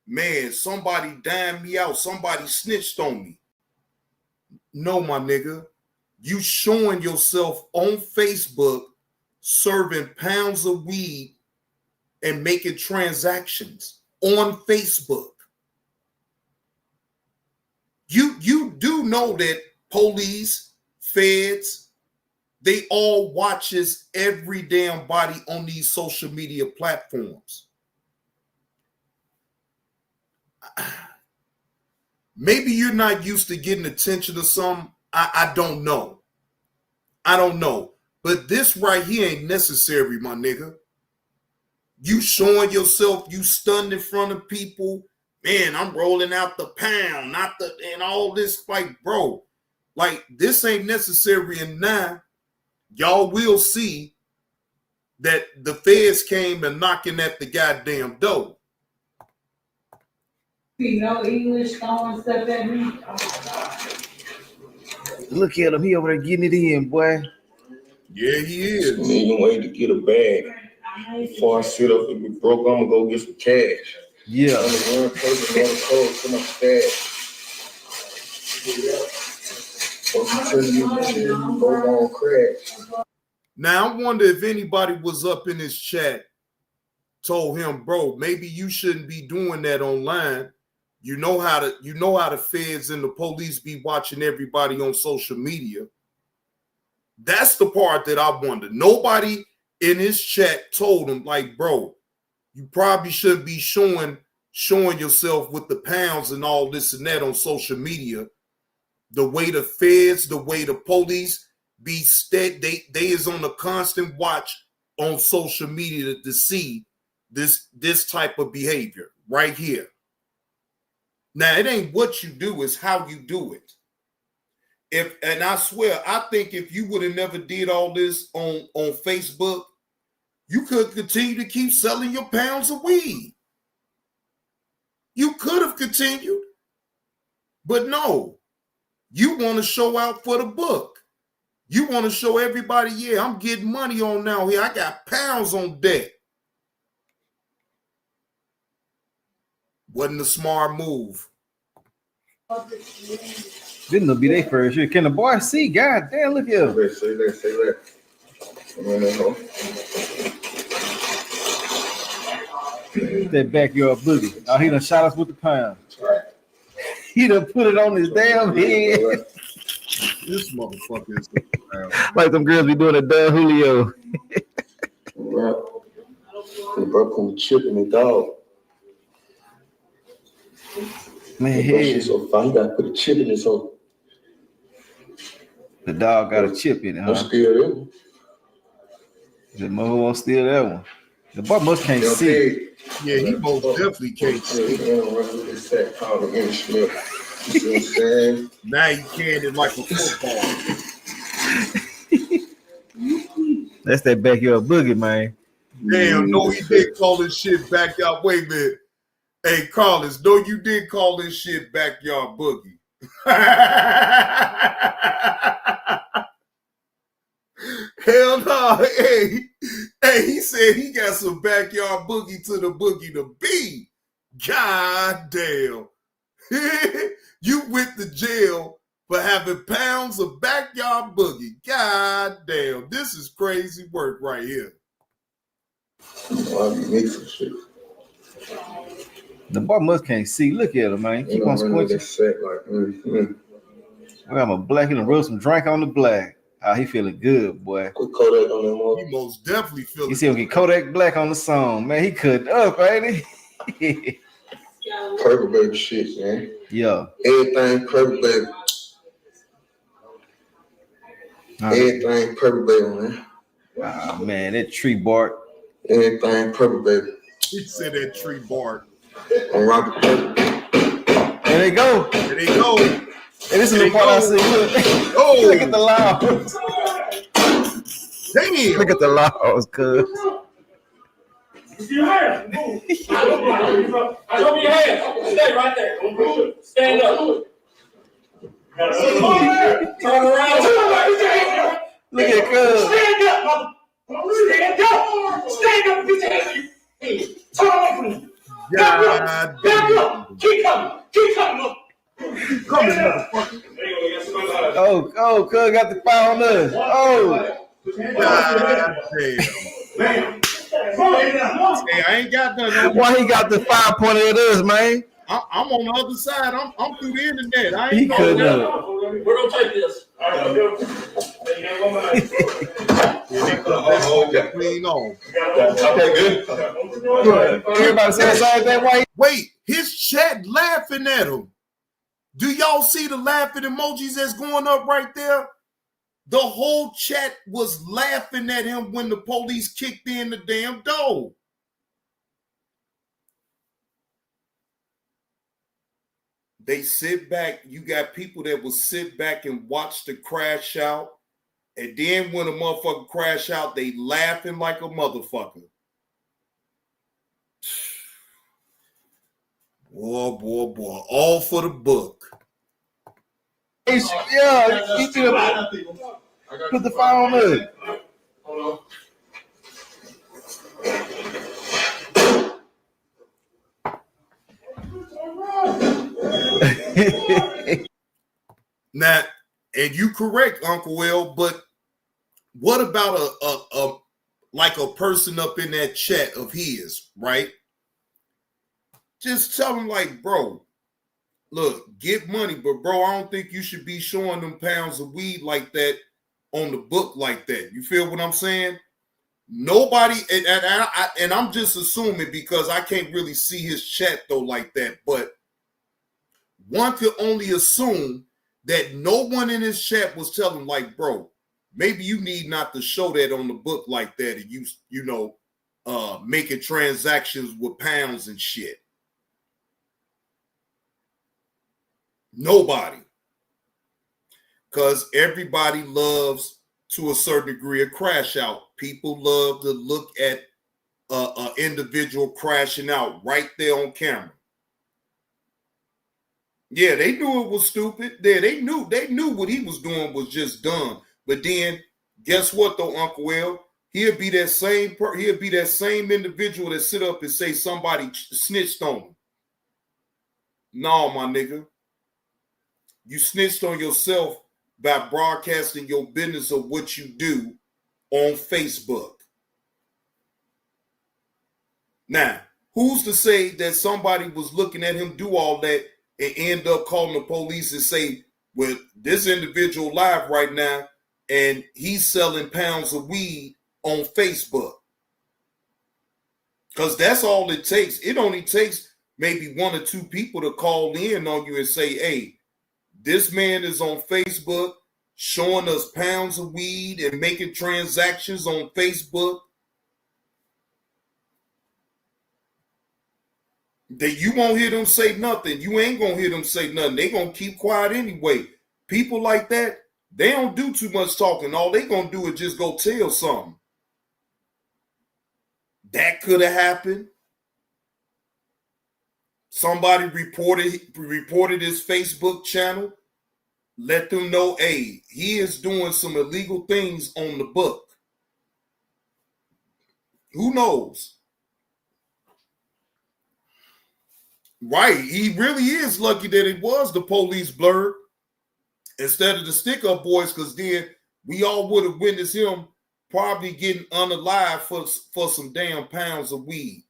man, somebody dimed me out. Somebody snitched on me. No, my nigga. You showing yourself on Facebook serving pounds of weed and making transactions on Facebook. You do know that police, feds, they all watches every damn body on these social media platforms. Maybe you're not used to getting attention or something. I don't know. I don't know. But this right here ain't necessary, my nigga. You showing yourself, you stunned in front of people. Man, I'm rolling out the pound, and all this, like, bro, like, this ain't necessary. And now y'all will see that the feds came and knocking at the goddamn door. You know English throwing stuff at me. Oh my God. Look at him. He over there getting it in, boy. Yeah, he is. Need a way to get a bag. Before I sit up and be broke, I'm gonna go get some cash. Yeah. I'm the one person on the code for my stash. Now, I wonder if anybody was up in his chat, told him, bro, maybe you shouldn't be doing that online. You know how the feds and the police be watching everybody on social media. That's the part that I wonder. Nobody in his chat told him, like, bro, you probably should be showing yourself with the pounds and all this and that on social media. The way the feds, the way the police be steady, they is on a constant watch on social media to see this type of behavior right here. Now, it ain't what you do, it's how you do it. And I swear, I think if you would have never did all this on Facebook, you could continue to keep selling your pounds of weed. You could have continued, but no. You want to show out for the book. You want to show everybody, yeah, I'm getting money on now here. I got pounds on deck. Wasn't a smart move. Didn't it be their first year? Can the boy see? God damn, look at him. Say that. That backyard boogie. Oh, he done shot us with the pound. He done put it on his damn head. This motherfucker is like them girls be doing a Don Julio. Right. The bro put chip in the dog. Man, hey. So fine, he gotta put a chip in his hole. The dog got a chip in it, huh? Don't steal that one. The mother won't steal that one. The boy must can't see. Yeah, he most definitely can't see. He gonna run with this sack powder in Smith. You see what I'm saying? Now he carried it like a football. That's that backyard boogie, man. Damn, no, he did call this shit backyard. Wait a minute. Hey, Carlos, no, you did call this shit backyard boogie. Hell no. Hey, he said he got some backyard boogie to the boogie to be. God damn. You went to jail for having pounds of backyard boogie. God damn. This is crazy work right here. The boy must can't see. Look at him, man. Keep on squinting. I'm a black and rub some drink on the black. Oh, he feeling good, boy. Put Kodak on that one. He most definitely feeling. You see him get Kodak Black on the song, man. He cut up, ain't he? Purple baby shit, man. Yeah. Everything purple baby. Everything purple baby, man. Oh man, that tree bark. Everything purple baby. He said that tree bark. On rocket purple. There they go. There they go. And this is the part I see. Look, look at the laws. Damn. Look at the laws, cuz. Your hands. Move. Show me your hands. Stay right there. Don't move. Stand up. Turn around. Look at Cuz. Stand up, mother. Stand up. Stand up. Get your hands. Turn away from me. Back up. Back up. Keep coming. Keep coming. Come here, motherfucker. Oh, Cuz got the fire on us. Oh. God damn. Hey, I ain't got nothing. Why he got the fire pointed at us, man? I'm on the other side. I'm through the internet. I He ain't couldn't have. We're gonna take this. Clean on. Okay, good. Everybody say the same thing. Why? Wait, his chat laughing at him. Do y'all see the laughing emojis that's going up right there? The whole chat was laughing at him when the police kicked in the damn door. They sit back. You got people that will sit back and watch the crash out. And then when a motherfucker crash out, they laughing like a motherfucker. Boy. All for the book. Yeah, he should have put the fire on us. Hold on. Now, and you correct, Uncle Will, but what about a like a person up in that chat of his, right? Just tell him like, bro, look, get money, but bro, I don't think you should be showing them pounds of weed like that on the book like that. You feel what I'm saying? Nobody, and I'm just assuming because I can't really see his chat though like that, but one could only assume that no one in his chat was telling like, bro, maybe you need not to show that on the book like that, and you know, making transactions with pounds and shit. Nobody. Because everybody loves, to a certain degree, a crash out. People love to look at an individual crashing out right there on camera. Yeah, they knew it was stupid. They knew what he was doing was just dumb. But then, guess what though, Uncle Will? He'll be that same individual that sit up and say somebody snitched on him. No, my nigga. You snitched on yourself by broadcasting your business of what you do on Facebook. Now, who's to say that somebody was looking at him do all that and end up calling the police and say, well, this individual live right now and he's selling pounds of weed on Facebook? Because that's all it takes. It only takes maybe one or two people to call in on you and say, hey, this man is on Facebook showing us pounds of weed and making transactions on Facebook. That you won't hear them say nothing. You ain't gonna hear them say nothing. They gonna keep quiet anyway. People like that, they don't do too much talking. All they gonna do is just go tell something. That could have happened. Somebody reported his Facebook channel. Let them know, hey, he is doing some illegal things on the book. Who knows? Right. He really is lucky that it was the police blurred instead of the stick-up boys, because then we all would have witnessed him probably getting unalive for some damn pounds of weed.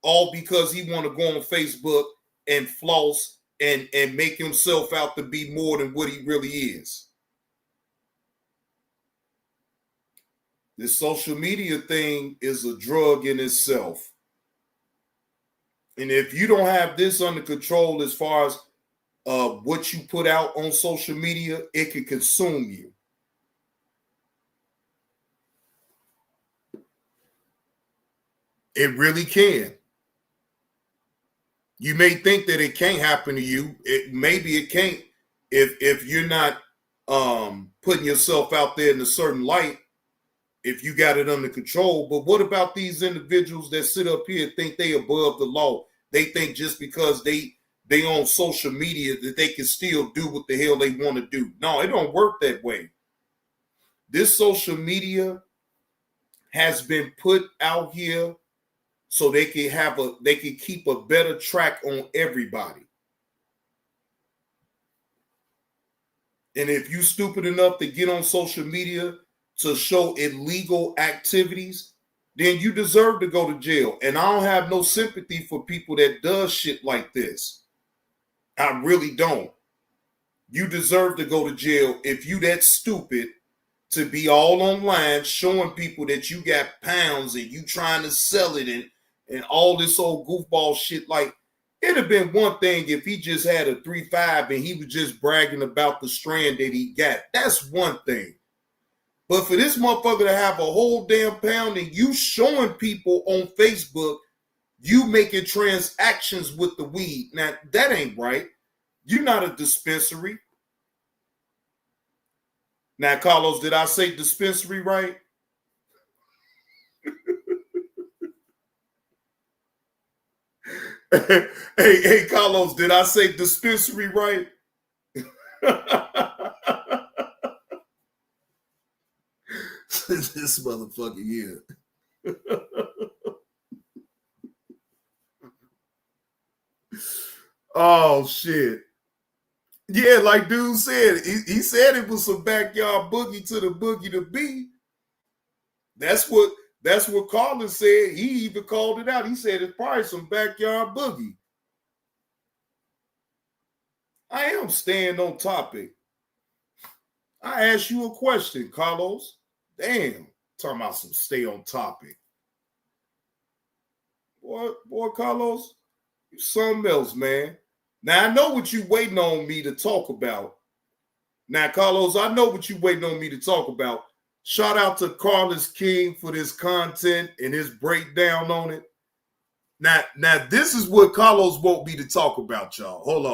All because he want to go on Facebook and floss and make himself out to be more than what he really is. This social media thing is a drug in itself. And if you don't have this under control as far as what you put out on social media, it can consume you. It really can. You may think that it can't happen to you. Maybe it can't if you're not putting yourself out there in a certain light. if you got it under control. But what about these individuals that sit up here and think they above the law? They think just because they on social media that they can still do what the hell they want to do. No, it don't work that way. This social media has been put out here so they can keep a better track on everybody. And if you stupid enough to get on social media to show illegal activities, then you deserve to go to jail. And I don't have no sympathy for people that does shit like this. I really don't. You deserve to go to jail if you that stupid to be all online showing people that you got pounds and you trying to sell it and all this old goofball shit. Like, it'd have been one thing if he just had a 3.5 and he was just bragging about the strand that he got. That's one thing. But for this motherfucker to have a whole damn pound and you showing people on Facebook you making transactions with the weed, now that ain't right. You're not a dispensary. Now, Carlos, did I say dispensary right? Hey, Carlos, did I say dispensary right? This motherfucker here. Oh, shit. Yeah, like dude said, he said it was some backyard boogie to the boogie to be. That's what Carlin said. He even called it out. He said it's probably some backyard boogie. I am staying on topic. I asked you a question, Carlos. Damn, talking about some stay on topic. Boy, Carlos, you something else, man. Now, I know what you waiting on me to talk about. Now, Carlos, I know what you waiting on me to talk about. Shout out to Carlos King for this content and his breakdown on it. Now, this is what Carlos want me to talk about, y'all. Hold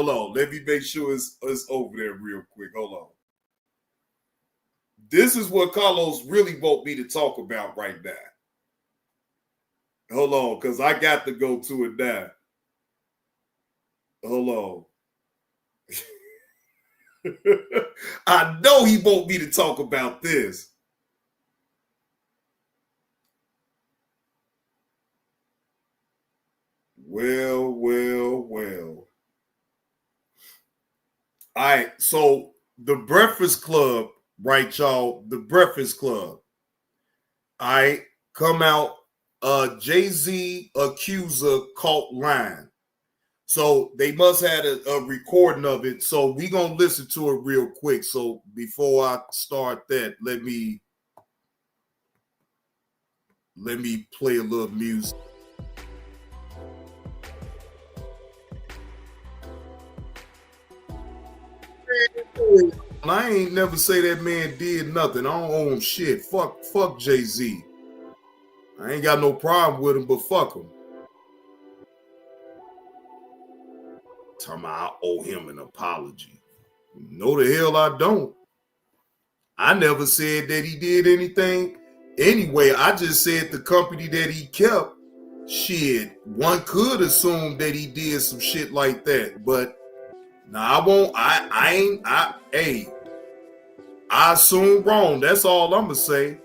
on. Let me make sure it's over there real quick. Hold on. This is what Carlos really want me to talk about right now. Hold on, because I got to go to it now. Hold on. I know he want me to talk about this. Well. All right, so the Breakfast Club, right, y'all? The Breakfast Club. All right, come out. Jay-Z accuser caught lying. So they must have a recording of it. So we gonna listen to it real quick. So before I start that, let me play a little music. I ain't never say that man did nothing. I don't owe him shit. Fuck Jay-Z. I ain't got no problem with him, but fuck him. Talking about I owe him an apology. No, the hell I don't. I never said that he did anything. Anyway, I just said the company that he kept, shit, one could assume that he did some shit like that. But no, I won't. I assume wrong. That's all I'm gonna say.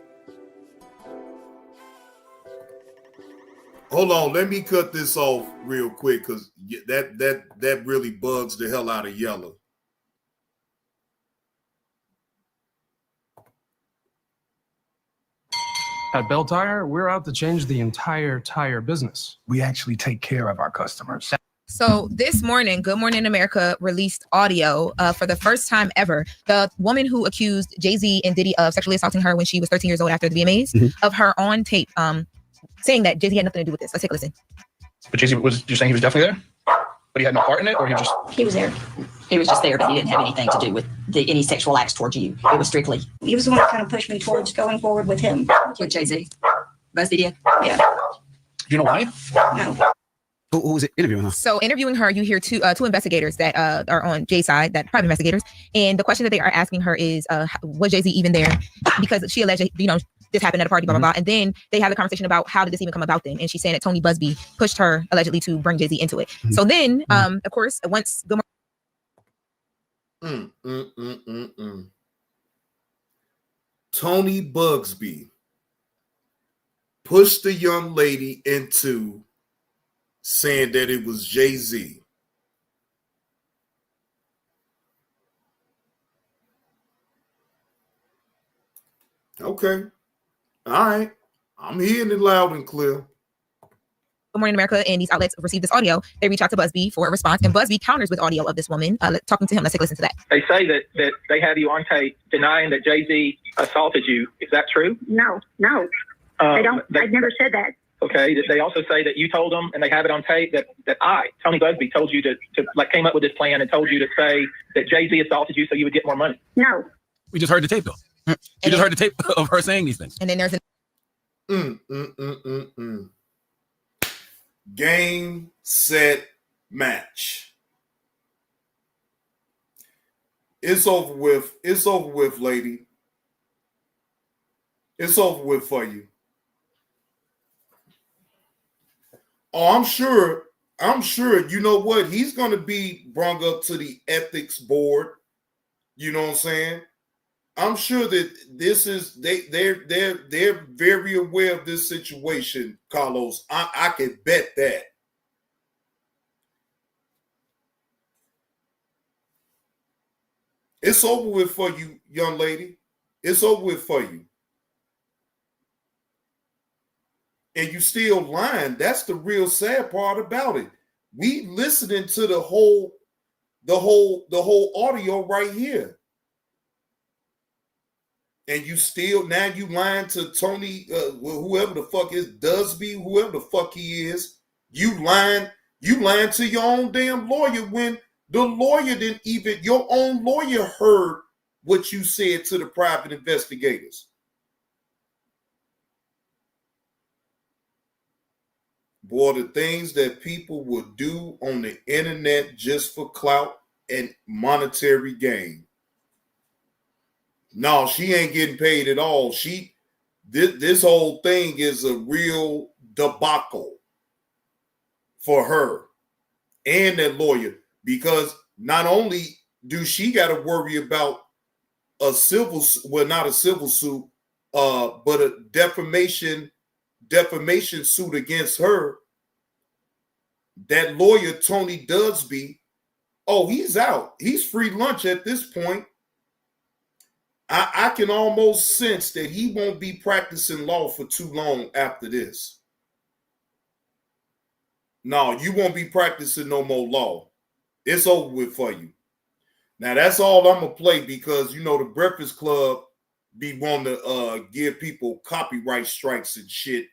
Hold on, let me cut this off real quick because that really bugs the hell out of Yella. At Bell Tire, we're out to change the entire tire business. We actually take care of our customers. So this morning, Good Morning America released audio for the first time ever. The woman who accused Jay-Z and Diddy of sexually assaulting her when she was 13 years old after the VMAs, of her on tape saying that Jay-Z had nothing to do with this. Let's take a listen. But Jay-Z, you're saying he was definitely there? But he had no part in it, or he was there. He was just there, but he didn't have anything to do with any sexual acts towards you. It was strictly. He was the one that kind of pushed me towards going forward with him. With Jay-Z. Both he did? Yeah. Do you know why? No. Who was it interviewing her? So interviewing her, you hear two investigators that are on Jay's side, that private investigators. And the question that they are asking her is, was Jay-Z even there? Because she alleged, this happened at a party, blah, blah, blah. And then they have the conversation about how did this even come about then? And she's saying that Tony Busby pushed her allegedly to bring Jay-Z into it. So then, of course, once Good Tony Busby pushed the young lady into saying that it was Jay-Z. Okay. All right. I'm hearing it loud and clear. Good Morning America and these outlets receive this audio. They reach out to Busby for a response, and Busby counters with audio of this woman talking to him. Let's take a listen to that. They say that they have you on tape denying that Jay-Z assaulted you. Is that true? No. They don't. I've never said that. Okay. They also say that you told them, and they have it on tape, that Tony Busby, told you to came up with this plan and told you to say that Jay-Z assaulted you so you would get more money. No. We just heard the tape, though. You just heard the tape of her saying these things. And then there's Game, set, match. It's over with. It's over with, lady. It's over with for you. Oh, I'm sure. You know what? He's going to be brought up to the ethics board. You know what I'm saying? I'm sure that this is they're very aware of this situation, Carlos. I can bet that. It's over with for you, young lady. It's over with for you. And you still lying. That's the real sad part about it. We listening to the whole audio right here. And you still, now you lying to Tony, whoever the fuck is Busby, whoever the fuck he is. You lying to your own damn lawyer when the lawyer didn't even, your own lawyer heard what you said to the private investigators. Boy, the things that people would do on the internet just for clout and monetary gain. No, she ain't getting paid at all. This whole thing is a real debacle for her and that lawyer, because not only do she got to worry about not a civil suit, but a defamation suit against her. That lawyer, Tony Busby, he's out. He's free lunch at this point. I can almost sense that he won't be practicing law for too long after this. No, you won't be practicing no more law. It's over with for you. Now, that's all I'm going to play because, you know, the Breakfast Club be wanting to give people copyright strikes and shit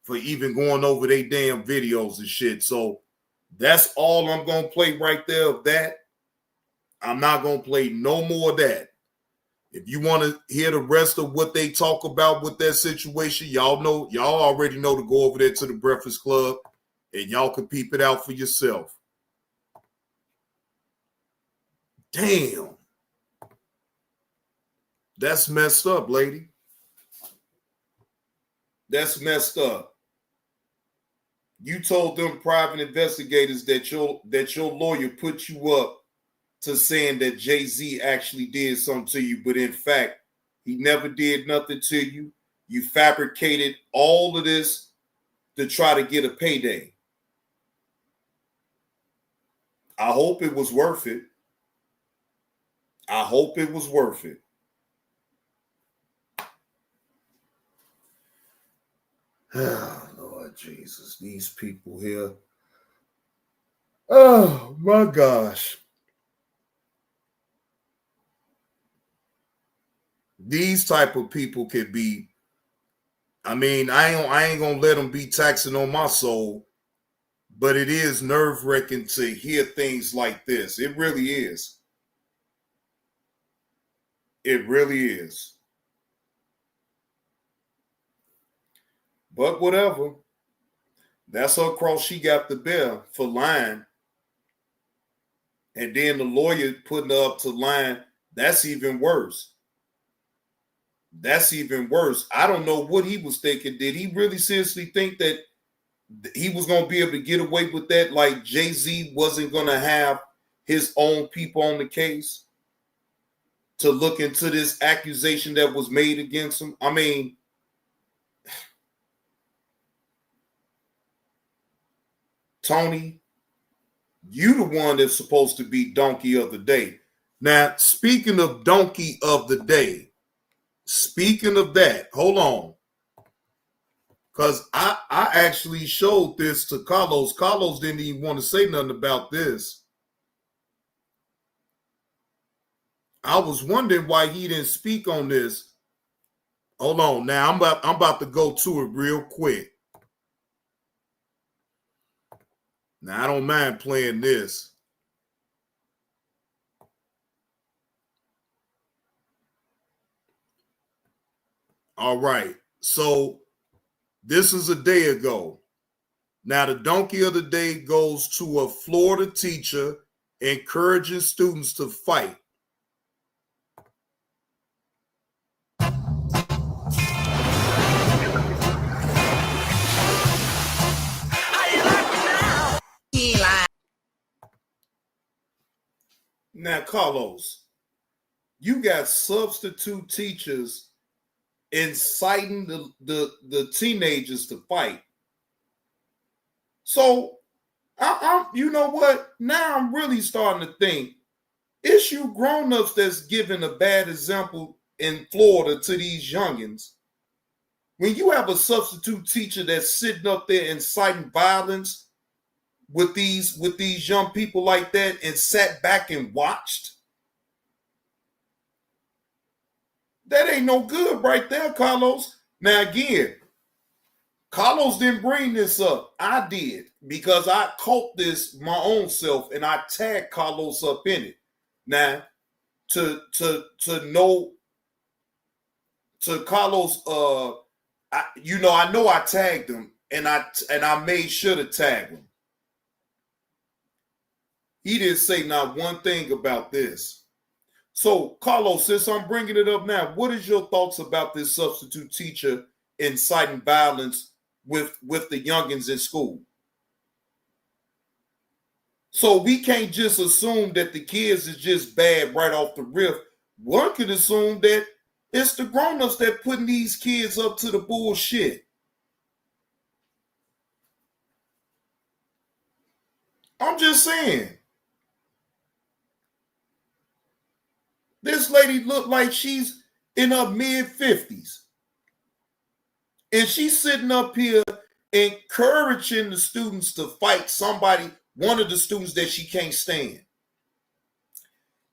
for even going over their damn videos and shit. So that's all I'm going to play right there of that. I'm not going to play no more of that. If you want to hear the rest of what they talk about with that situation, y'all already know to go over there to the Breakfast Club and y'all can peep it out for yourself. Damn. That's messed up, lady. That's messed up. You told them private investigators that your lawyer put you up to saying that Jay-Z actually did something to you, but in fact, he never did nothing to you. You fabricated all of this to try to get a payday. I hope it was worth it. I hope it was worth it. Oh, Lord Jesus, these people here. Oh, my gosh. These type of people could be, I mean, I ain't gonna let them be taxing on my soul, but it is nerve-wracking to hear things like this. It really is. It really is. But whatever. That's her cross she got to bear for lying. And then the lawyer putting her up to lying, that's even worse. That's even worse. I don't know what he was thinking. Did he really seriously think that he was going to be able to get away with that? Like Jay-Z wasn't going to have his own people on the case to look into this accusation that was made against him? I mean, Tony, you the one that's supposed to be donkey of the day. Now, speaking of donkey of the day, speaking of that, hold on. Because I actually showed this to Carlos. Carlos didn't even want to say nothing about this. I was wondering why he didn't speak on this. Hold on. Now, I'm about to go to it real quick. Now, I don't mind playing this. All right. So this is a day ago. Now, the donkey of the day goes to a Florida teacher encouraging students to fight. Now, Carlos, you got substitute teachers inciting the teenagers to fight. So, you know what? Now I'm really starting to think, it's you grown-ups that's giving a bad example in Florida to these youngins. When you have a substitute teacher that's sitting up there inciting violence with these young people like that and sat back and watched, that ain't no good right there, Carlos. Now, again, Carlos didn't bring this up. I did, because I caught this my own self and I tagged Carlos up in it. Now, to Carlos, I know I tagged him and I made sure to tag him. He didn't say not one thing about this. So, Carlos, since I'm bringing it up now, what is your thoughts about this substitute teacher inciting violence with the youngins in school? So we can't just assume that the kids is just bad right off the rip. One could assume that it's the grown-ups that putting these kids up to the bullshit. I'm just saying. This lady looked like she's in her mid-50s. And she's sitting up here encouraging the students to fight somebody, one of the students that she can't stand.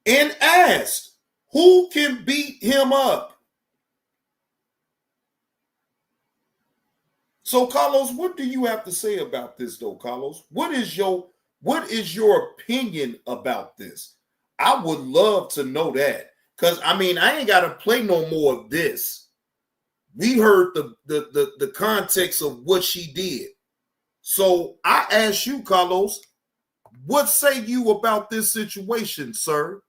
And asked, who can beat him up? So, Carlos, what do you have to say about this, though, Carlos? What is your opinion about this? I would love to know that, because I mean, I ain't got to play no more of this. We heard the context of what she did. So I ask you, Carlos, what say you about this situation, sir?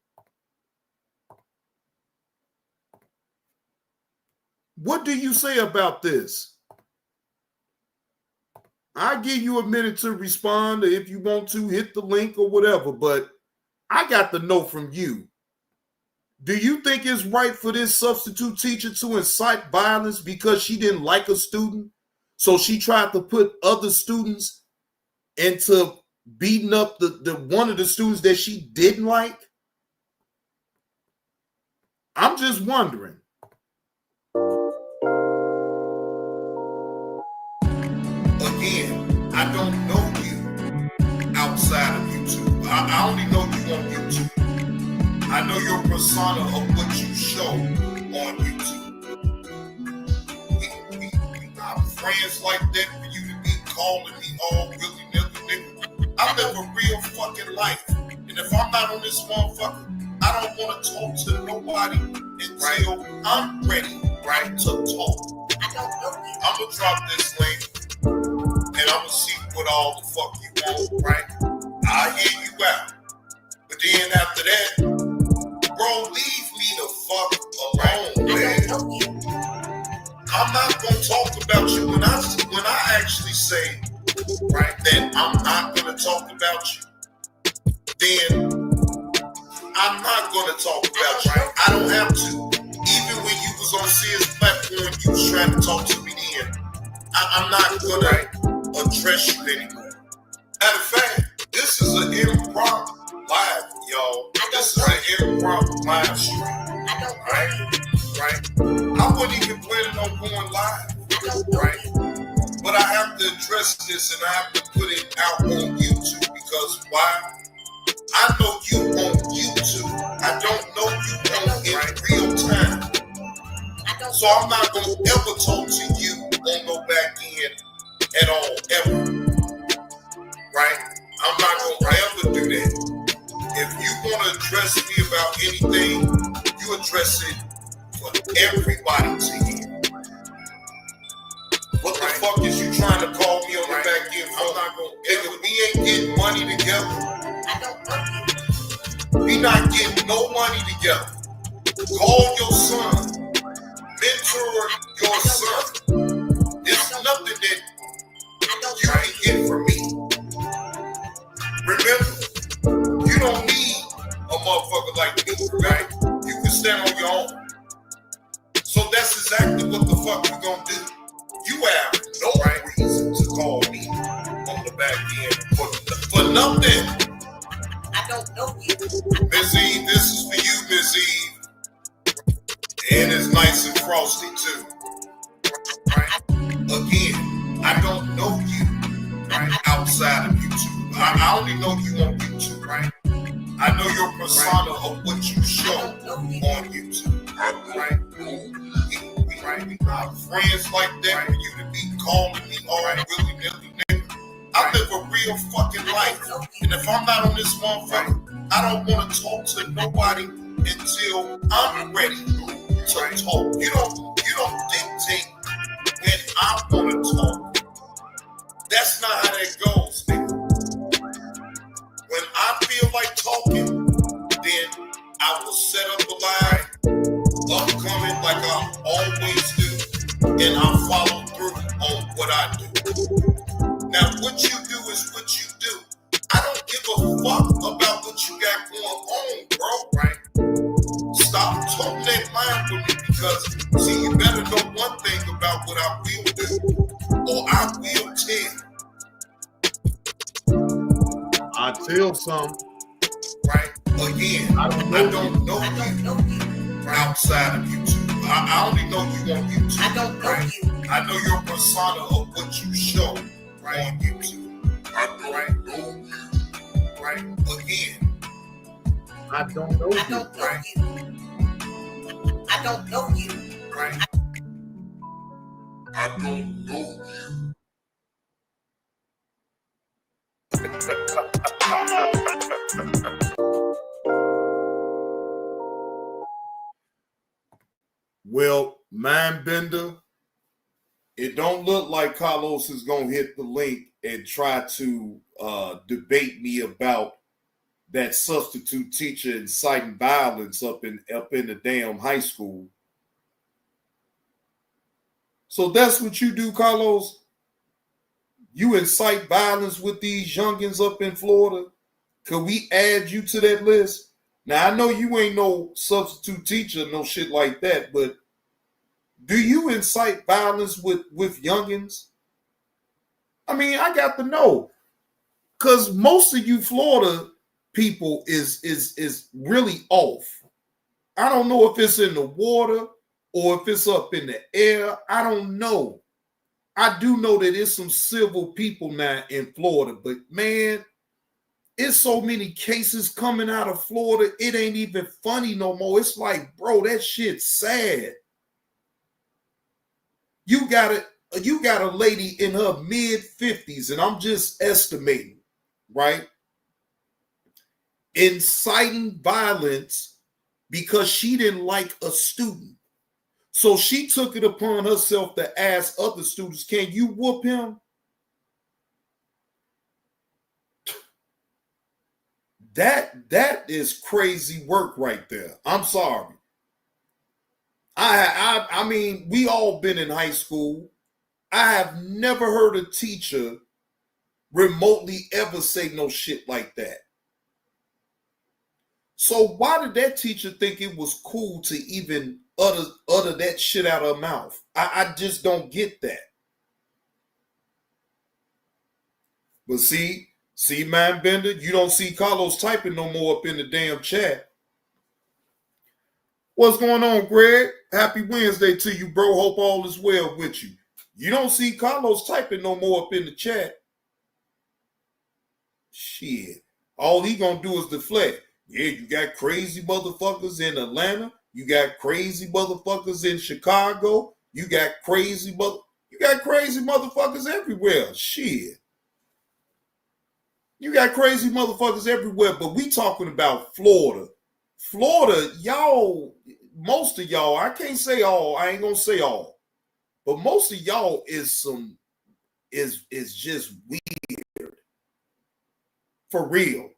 What do you say about this? I'll give you a minute to respond, or if you want to, hit the link or whatever, but I got to know from you. Do you think it's right for this substitute teacher to incite violence because she didn't like a student? So she tried to put other students into beating up the one of the students that she didn't like? I'm just wondering. Again, I don't know you outside of YouTube. I only know you on YouTube. I know your persona of what you show on YouTube. I'm friends like that for you to be calling me all willy-nilly, nigga. I live a real fucking life. And if I'm not on this motherfucker, I don't want to talk to nobody until I'm ready, right, to talk. I'm going to drop this link and I'm going to see what all the fuck you want, right? I'll hear you out. But then after that, bro, leave me the fuck alone, man. I'm not gonna talk about you when I actually say, right, that I'm not gonna talk about you, then I'm not gonna talk about you. Right? I don't have to. Even when you was on Sears platform, you was trying to talk to me then. I'm not gonna address you anymore. Matter of fact, this is an improper live, y'all. This is an improper live stream. Right? I wasn't even planning on going live, right? But I have to address this and I have to put it out on YouTube because why? I know you on YouTube. I don't know you on in real time. So I'm not gonna ever talk to you on no back end at all, ever. Right? I'm not gonna ever do that. If you wanna address me about anything, you address it for everybody to hear. What the fuck is you trying to call me on the back end for? I'm not gonna, if we ain't getting money together, we not getting no money together. Call your son, mentor your son. There's nothing that you can get from me. Remember, you don't need a motherfucker like me, right? You can stand on your own. So that's exactly what the fuck you gonna do. You have no reason to call me on the back end for nothing. I don't know you. Miss Eve, this is for you, Miss Eve. And it's nice and frosty too. Right? Again, I don't know you, right? Outside of YouTube. I only know you on YouTube, right? I know your persona of what you show on YouTube, right? We got friends like that for you to be calling me all right, willy-nilly, nigga. I live a real fucking life. And if I'm not on this motherfucker, I don't want to talk to nobody until I'm ready to talk. You don't dictate when I want to talk. That's not how that goes, nigga. When I feel like talking, then I will set up a line, upcoming like I always do, and I'll follow through on what I do. Now, what you do is what you do. I don't give a fuck about what you got going on, bro, right? Stop toting that line with me because, see, you better know one thing about what I will do, or I will tell. I tell some, right? Again, I don't know you outside of YouTube. I only know you on YouTube. I don't know you. I know your persona of what you show right on YouTube. Right? Right? Again, I don't know you. Right? I don't know you. Right? I don't know you. Well, Mindbender, it don't look like Carlos is gonna hit the link and try to debate me about that substitute teacher inciting violence up in the damn high school. So that's what you do, Carlos. You incite violence with these youngins up in Florida. Could we add you to that list? Now, I know you ain't no substitute teacher, no shit like that, but do you incite violence with youngins? I mean, I got to know. Because most of you Florida people is really off. I don't know if it's in the water or if it's up in the air. I don't know. I do know that there's some civil people now in Florida, but man, it's so many cases coming out of Florida, it ain't even funny no more. It's like, bro, that shit's sad. You got a lady in her mid-50s, and I'm just estimating, right? Inciting violence because she didn't like a student. So she took it upon herself to ask other students, can you whoop him? That is crazy work right there. I'm sorry. I mean, we all been in high school. I have never heard a teacher remotely ever say no shit like that. So why did that teacher think it was cool to even utter that shit out of her mouth? I just don't get that. But see, man, Bender, you don't see Carlos typing no more up in the damn chat. What's going on, Greg? Happy Wednesday to you, bro. Hope all is well with you. You don't see Carlos typing no more up in the chat. Shit. All he gonna do is deflect. Yeah, you got crazy motherfuckers in Atlanta. You got crazy motherfuckers in Chicago. You got crazy motherfuckers everywhere. Shit. You got crazy motherfuckers everywhere, but we talking about Florida. Florida, y'all, most of y'all, I can't say all, I ain't gonna say all, but most of y'all is just weird. For real.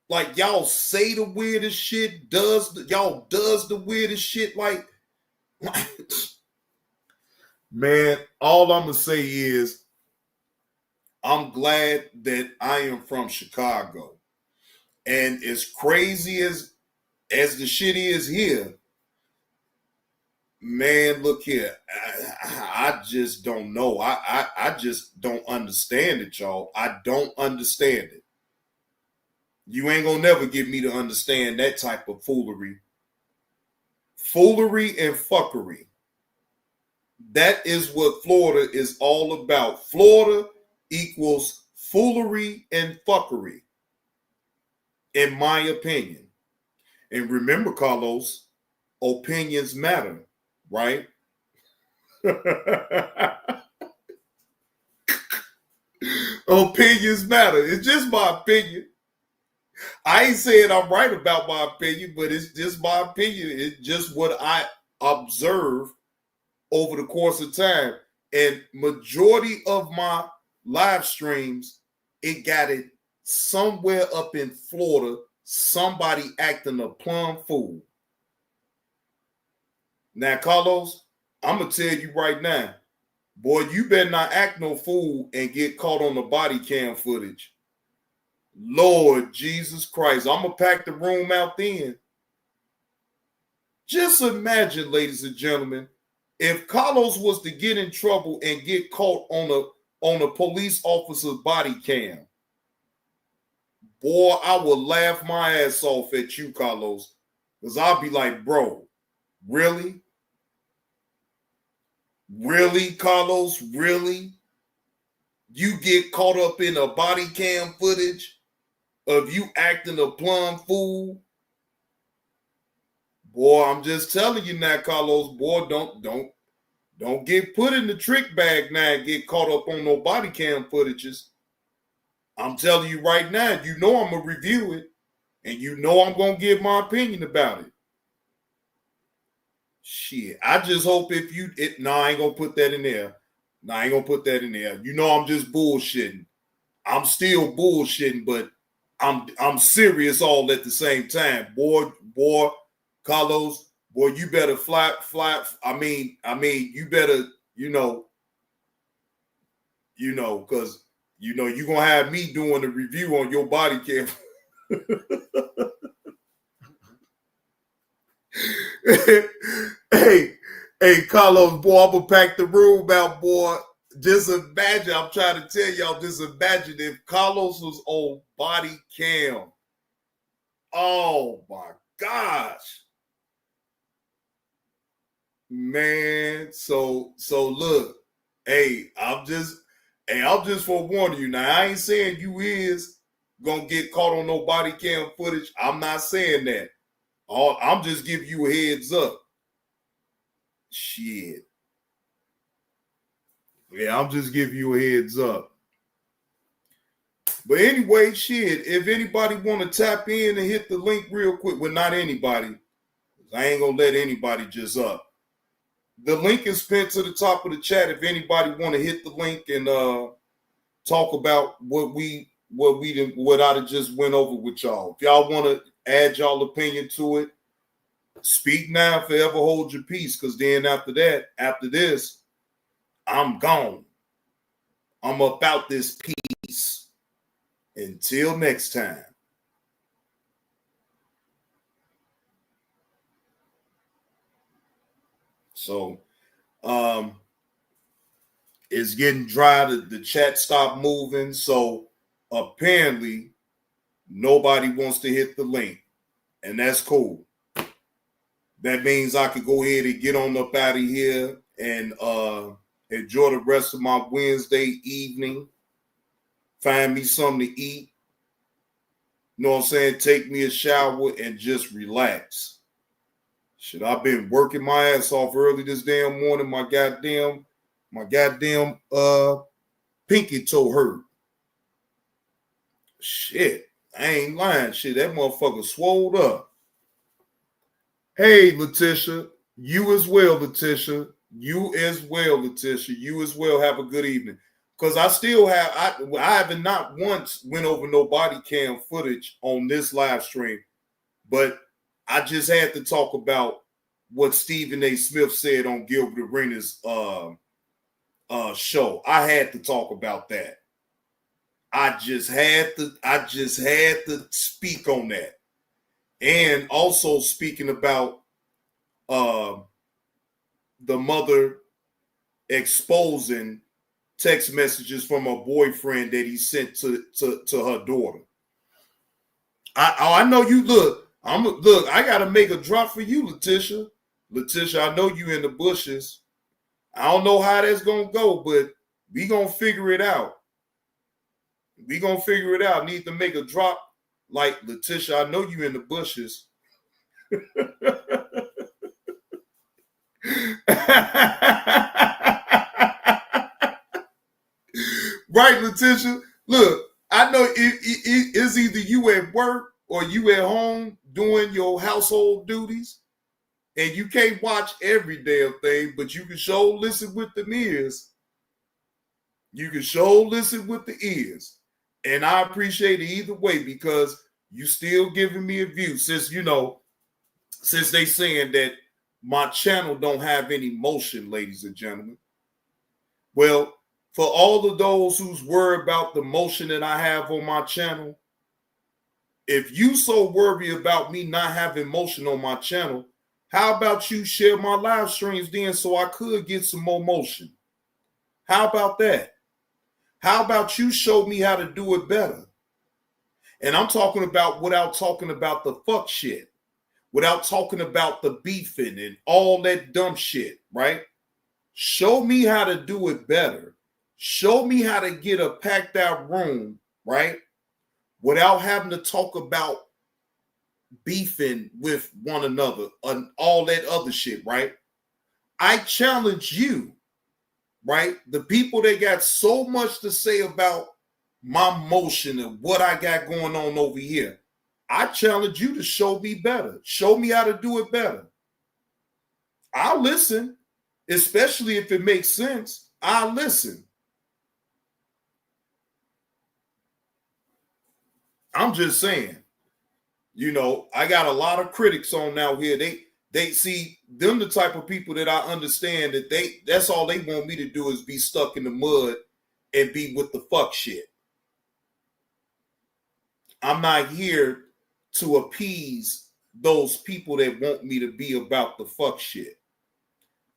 Like y'all say the weirdest shit, does the weirdest shit, like man, all I'm gonna say is I'm glad that I am from Chicago. And as crazy as the shit is here, man, look here. I just don't know. I just don't understand it, y'all. I don't understand it. You ain't gonna never get me to understand that type of foolery. Foolery and fuckery. That is what Florida is all about. Florida equals foolery and fuckery, in my opinion. And remember, Carlos, opinions matter, right? Opinions matter. It's just my opinion. I ain't saying I'm right about my opinion, but it's just my opinion. It's just what I observe over the course of time. And majority of my live streams, it got it somewhere up in Florida, somebody acting a plumb fool. Now, Carlos, I'm going to tell you right now, boy, you better not act no fool and get caught on the body cam footage. Lord Jesus Christ, I'm going to pack the room out then. Just imagine, ladies and gentlemen, if Carlos was to get in trouble and get caught on a police officer's body cam, boy, I would laugh my ass off at you, Carlos, because I'll be like, bro, really? Really, Carlos? Really? You get caught up in a body cam footage of you acting a plumb fool? Boy, I'm just telling you now, Carlos, boy, don't get put in the trick bag now and get caught up on no body cam footages. I'm telling you right now, you know I'm going to review it, and you know I'm going to give my opinion about it. Shit, I just hope I ain't going to put that in there. I ain't going to put that in there. You know I'm just bullshitting. I'm still bullshitting, but I'm serious all at the same time. Boy, Carlos, boy, you better fly. I mean, you better, because, you're going to have me doing a review on your body cam. Hey, Carlos, boy, I'm going to pack the room out, boy. Just imagine, I'm trying to tell y'all, just imagine if Carlos was on body cam. Oh, my gosh. Man, so look, I'm just forewarning you. Now, I ain't saying you is gonna get caught on no body cam footage. I'm not saying that. I'm just giving you a heads up. Shit. Yeah, I'm just giving you a heads up. But anyway, shit, if anybody want to tap in and hit the link real quick, well, not anybody. I ain't gonna let anybody just up. The link is pinned to the top of the chat. If anybody want to hit the link and talk about what I just went over with y'all. If y'all want to add y'all opinion to it, Speak now, forever hold your peace, because then after this, I'm gone. I'm about this peace. Until next time. So, it's getting dry. The chat stopped moving. So, apparently, nobody wants to hit the link. And that's cool. That means I could go ahead and get on up out of here and enjoy the rest of my Wednesday evening. Find me something to eat. You know what I'm saying? Take me a shower and just relax. Shit, I've been working my ass off early this damn morning. My goddamn pinky toe hurt. Shit, I ain't lying. Shit, that motherfucker swole up. Hey, Letitia. You as well, Letitia. You as well, Letitia. You as well. Have a good evening. Because I still have, I haven't not once went over no body cam footage on this live stream, but I just had to talk about what Stephen A. Smith said on Gilbert Arenas' show. I had to talk about that. I just had to speak on that. And also speaking about the mother exposing text messages from a boyfriend that he sent to her daughter. I know you look. I gotta make a drop for you, Letitia. Letitia, I know you in the bushes. I don't know how that's gonna go, but we gonna figure it out. We gonna figure it out. Need to make a drop. Like, Letitia, I know you in the bushes. Right, Letitia? Look, I know it's either you at work or you at home doing your household duties, and you can't watch every damn thing, but you can sure listen with the ears. You can sure listen with the ears. And I appreciate it either way, because you still giving me a view. Since they saying that my channel don't have any motion, ladies and gentlemen. Well, for all of those who's worried about the motion that I have on my channel, if you so worry about me not having motion on my channel, how about you share my live streams then so I could get some more motion? How about that? How about you show me how to do it better? And I'm talking about without talking about the fuck shit, without talking about the beefing and all that dumb shit, right? Show me how to do it better. Show me how to get a packed out room, right? Without having to talk about beefing with one another and all that other shit, right? I challenge you, right? The people that got so much to say about my motion and what I got going on over here, I challenge you to show me better. Show me how to do it better. I'll listen, especially if it makes sense. I'll listen. I'm just saying, I got a lot of critics on now here. They see them the type of people that I understand that that's all they want me to do is be stuck in the mud and be with the fuck shit. I'm not here to appease those people that want me to be about the fuck shit.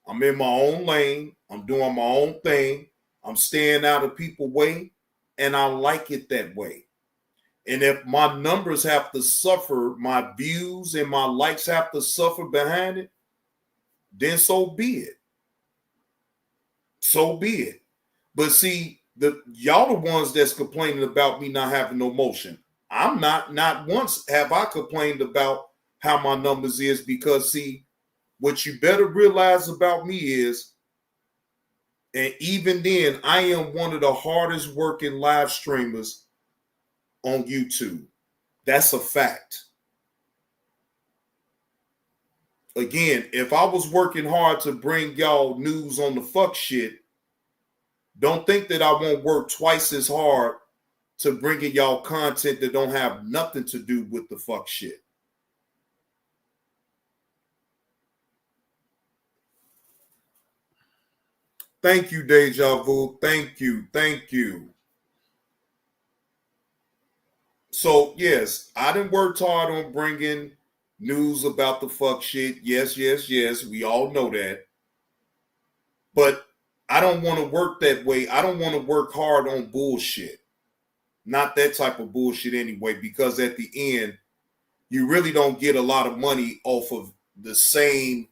I'm in my own lane. I'm doing my own thing. I'm staying out of people's way, and I like it that way. And if my numbers have to suffer, my views and my likes have to suffer behind it, then so be it. So be it. But see, y'all the ones that's complaining about me not having no motion. I'm not once have I complained about how my numbers is, because see, what you better realize about me is, and even then, I am one of the hardest working live streamers on YouTube. That's a fact. Again, if I was working hard to bring y'all news on the fuck shit, don't think that I won't work twice as hard to bringing y'all content that don't have nothing to do with the fuck shit. Thank you, Deja Vu. Thank you. Thank you. So, yes, I done worked hard on bringing news about the fuck shit. Yes, yes, yes. We all know that. But I don't want to work that way. I don't want to work hard on bullshit. Not that type of bullshit anyway, because at the end, you really don't get a lot of money off of the same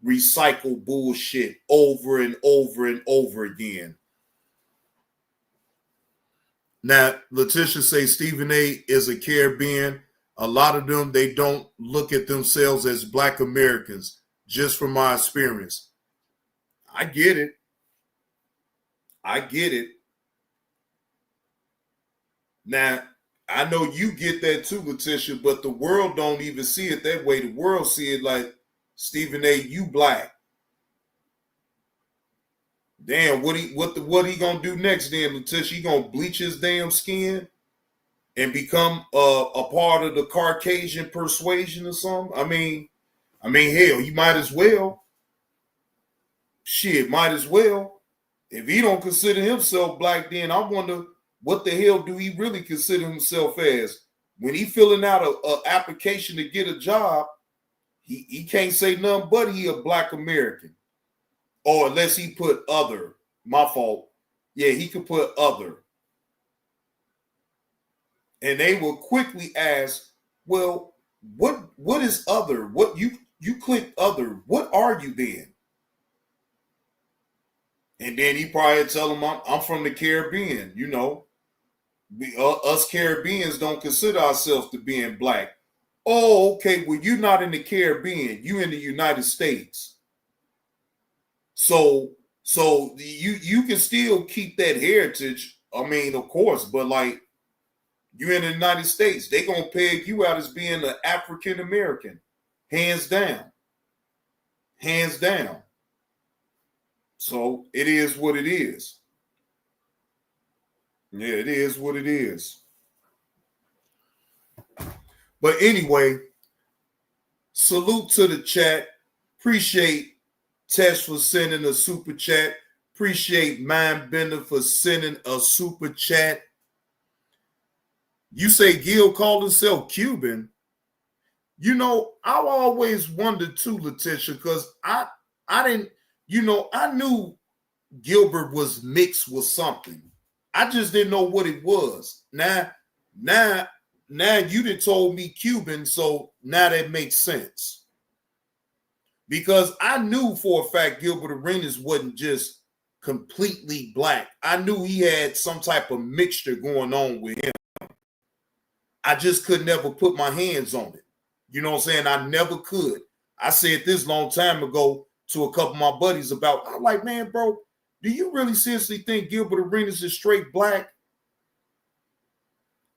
recycled bullshit over and over and over again. Now, Letitia say Stephen A. is a Caribbean. A lot of them, they don't look at themselves as Black Americans, just from my experience. I get it. I get it. Now, I know you get that too, Letitia, but the world don't even see it that way. The world see it like, Stephen A., you Black. Damn, what he gonna do next then, Letitia? He gonna bleach his damn skin and become a part of the Caucasian persuasion or something? I mean, hell, he might as well. Shit, might as well. If he don't consider himself Black, then I wonder what the hell do he really consider himself as? When he filling out a application to get a job, he can't say nothing but he a Black American. Or unless he put other. My fault. Yeah, he could put other. And they will quickly ask, well, what is other? What you click other. What are you then? And then he probably tell them, I'm from the Caribbean. You know, us Caribbeans don't consider ourselves to being Black. Oh, okay. Well, you're not in the Caribbean. You in the United States. So you can still keep that heritage. I mean, of course, but like you in the United States, they gonna peg you out as being an African American, hands down, hands down. So it is what it is. Yeah, it is what it is. But anyway, salute to the chat. Appreciate Tesh for sending a super chat. Appreciate Mindbender for sending a super chat. You say Gil called himself Cuban. You know, I always wondered too, Letitia, because I didn't, you know, I knew Gilbert was mixed with something. I just didn't know what it was. Now you done told me Cuban, so now that makes sense. Because I knew for a fact Gilbert Arenas wasn't just completely Black. I knew he had some type of mixture going on with him. I just could never put my hands on it. You know what I'm saying? I never could. I said this long time ago to a couple of my buddies about, I'm like, man, bro, do you really seriously think Gilbert Arenas is straight Black?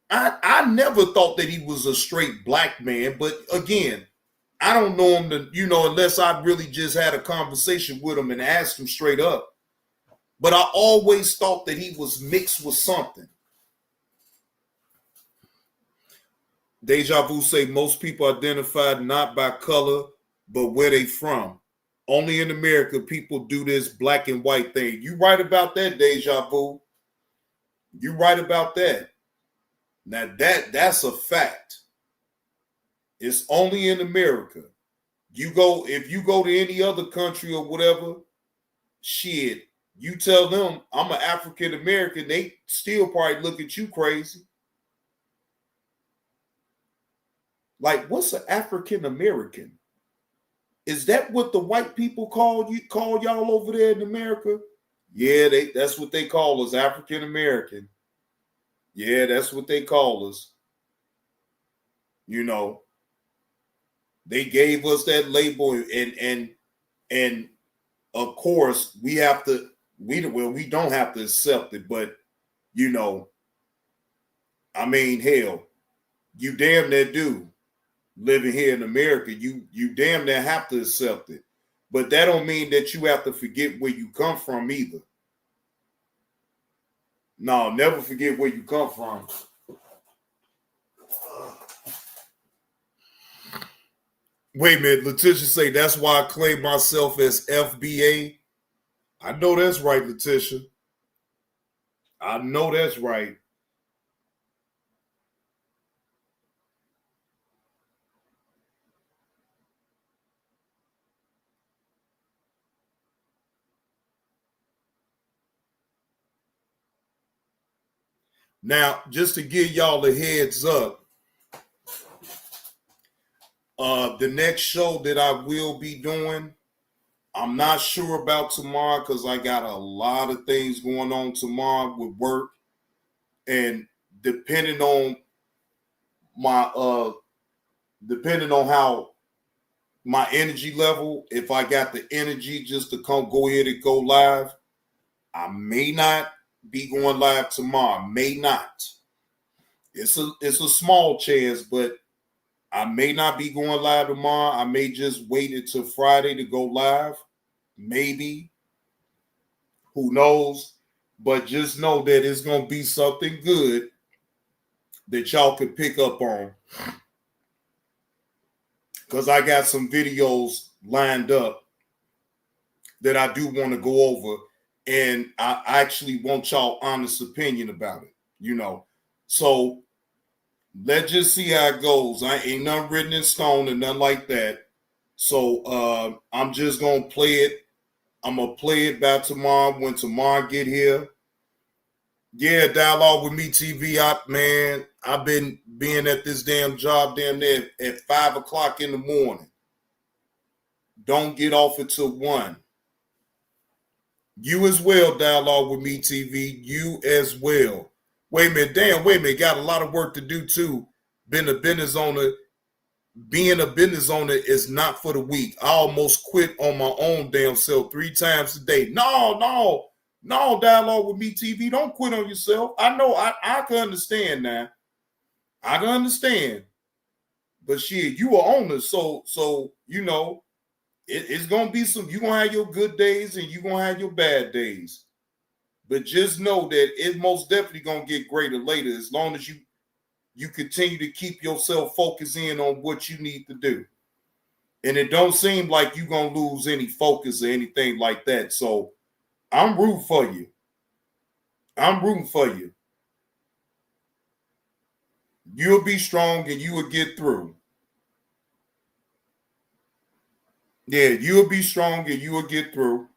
I never thought that he was a straight Black man, but again, I don't know him to, you know, unless I really just had a conversation with him and asked him straight up. But I always thought that he was mixed with something. Deja Vu say most people identified not by color, but where they from. Only in America people do this black and white thing. You right about that, Deja Vu. You right about that. Now that's a fact. It's only in America. If you go to any other country or whatever, shit, you tell them I'm an African American, they still probably look at you crazy. Like, what's an African American? Is that what the white people call y'all over there in America? Yeah, that's what they call us, African American. Yeah, that's what they call us. You know, they gave us that label, and of course we have to. We don't have to accept it, but you know, I mean, hell, you damn near do. Living here in America, you damn near have to accept it. But that don't mean that you have to forget where you come from either. No, never forget where you come from. Wait a minute, Letitia say that's why I claim myself as FBA. I know that's right, Letitia. I know that's right. Now, just to give y'all a heads up, the next show that I will be doing, I'm not sure about tomorrow because I got a lot of things going on tomorrow with work. And depending on how my energy level, if I got the energy just to go ahead and go live, I may not be going live tomorrow. May not. It's a small chance, but I may not be going live tomorrow. I may just wait until Friday to go live. Maybe. Who knows? But just know that it's going to be something good that y'all can pick up on. Because I got some videos lined up that I do want to go over. And I actually want y'all honest opinion about it, you know. So let's just see how it goes. I ain't nothing written in stone and nothing like that. So I'm just going to play it. I'm going to play it by tomorrow when tomorrow get here. Yeah, Dialogue with Me TV. Man, I've been being at this damn job damn near at 5 o'clock in the morning. Don't get off until 1. You as well, Dialogue with Me TV. You as well. Wait a minute. Got a lot of work to do too. Being a business owner is not for the weak. I almost quit on my own damn self 3 times a day. No, Dialogue with Me TV. Don't quit on yourself. I know I can understand now. I can understand. But shit, you are owner, so you know, it's gonna be you're gonna have your good days and you're gonna have your bad days. But just know that it's most definitely gonna get greater later as long as you continue to keep yourself focused in on what you need to do. And it don't seem like you're gonna lose any focus or anything like that. So I'm rooting for you. You'll be strong and you will get through. Yeah, you'll be strong and you will get through.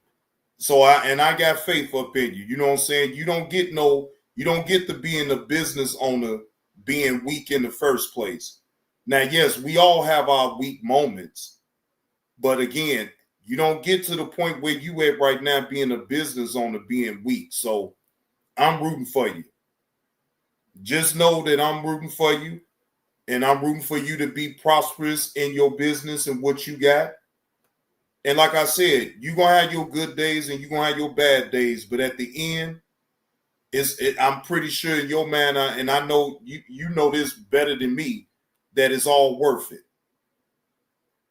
So I got faith up in you. You know what I'm saying? You don't get to being a business owner being weak in the first place. Now, yes, we all have our weak moments. But again, you don't get to the point where you at right now being a business owner being weak. So I'm rooting for you. Just know that I'm rooting for you. And I'm rooting for you to be prosperous in your business and what you got. And like I said, you're going to have your good days and you're going to have your bad days. But at the end, I'm pretty sure in your man, and I know you know this better than me, that it's all worth it.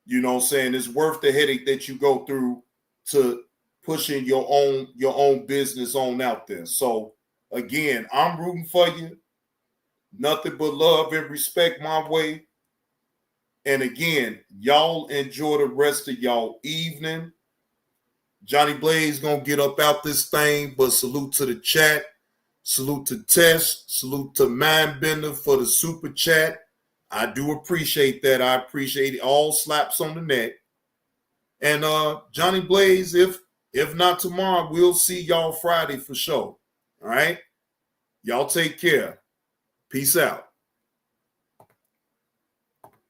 You know what I'm saying? It's worth the headache that you go through to pushing your own business on out there. So again, I'm rooting for you. Nothing but love and respect my way. And again, y'all enjoy the rest of y'all evening. Johnny Blaze gonna get up out this thing, but salute to the chat. Salute to Tess. Salute to Mindbender for the super chat. I do appreciate that. I appreciate it. All slaps on the neck. And Johnny Blaze, if not tomorrow, we'll see y'all Friday for sure. All right? Y'all take care. Peace out.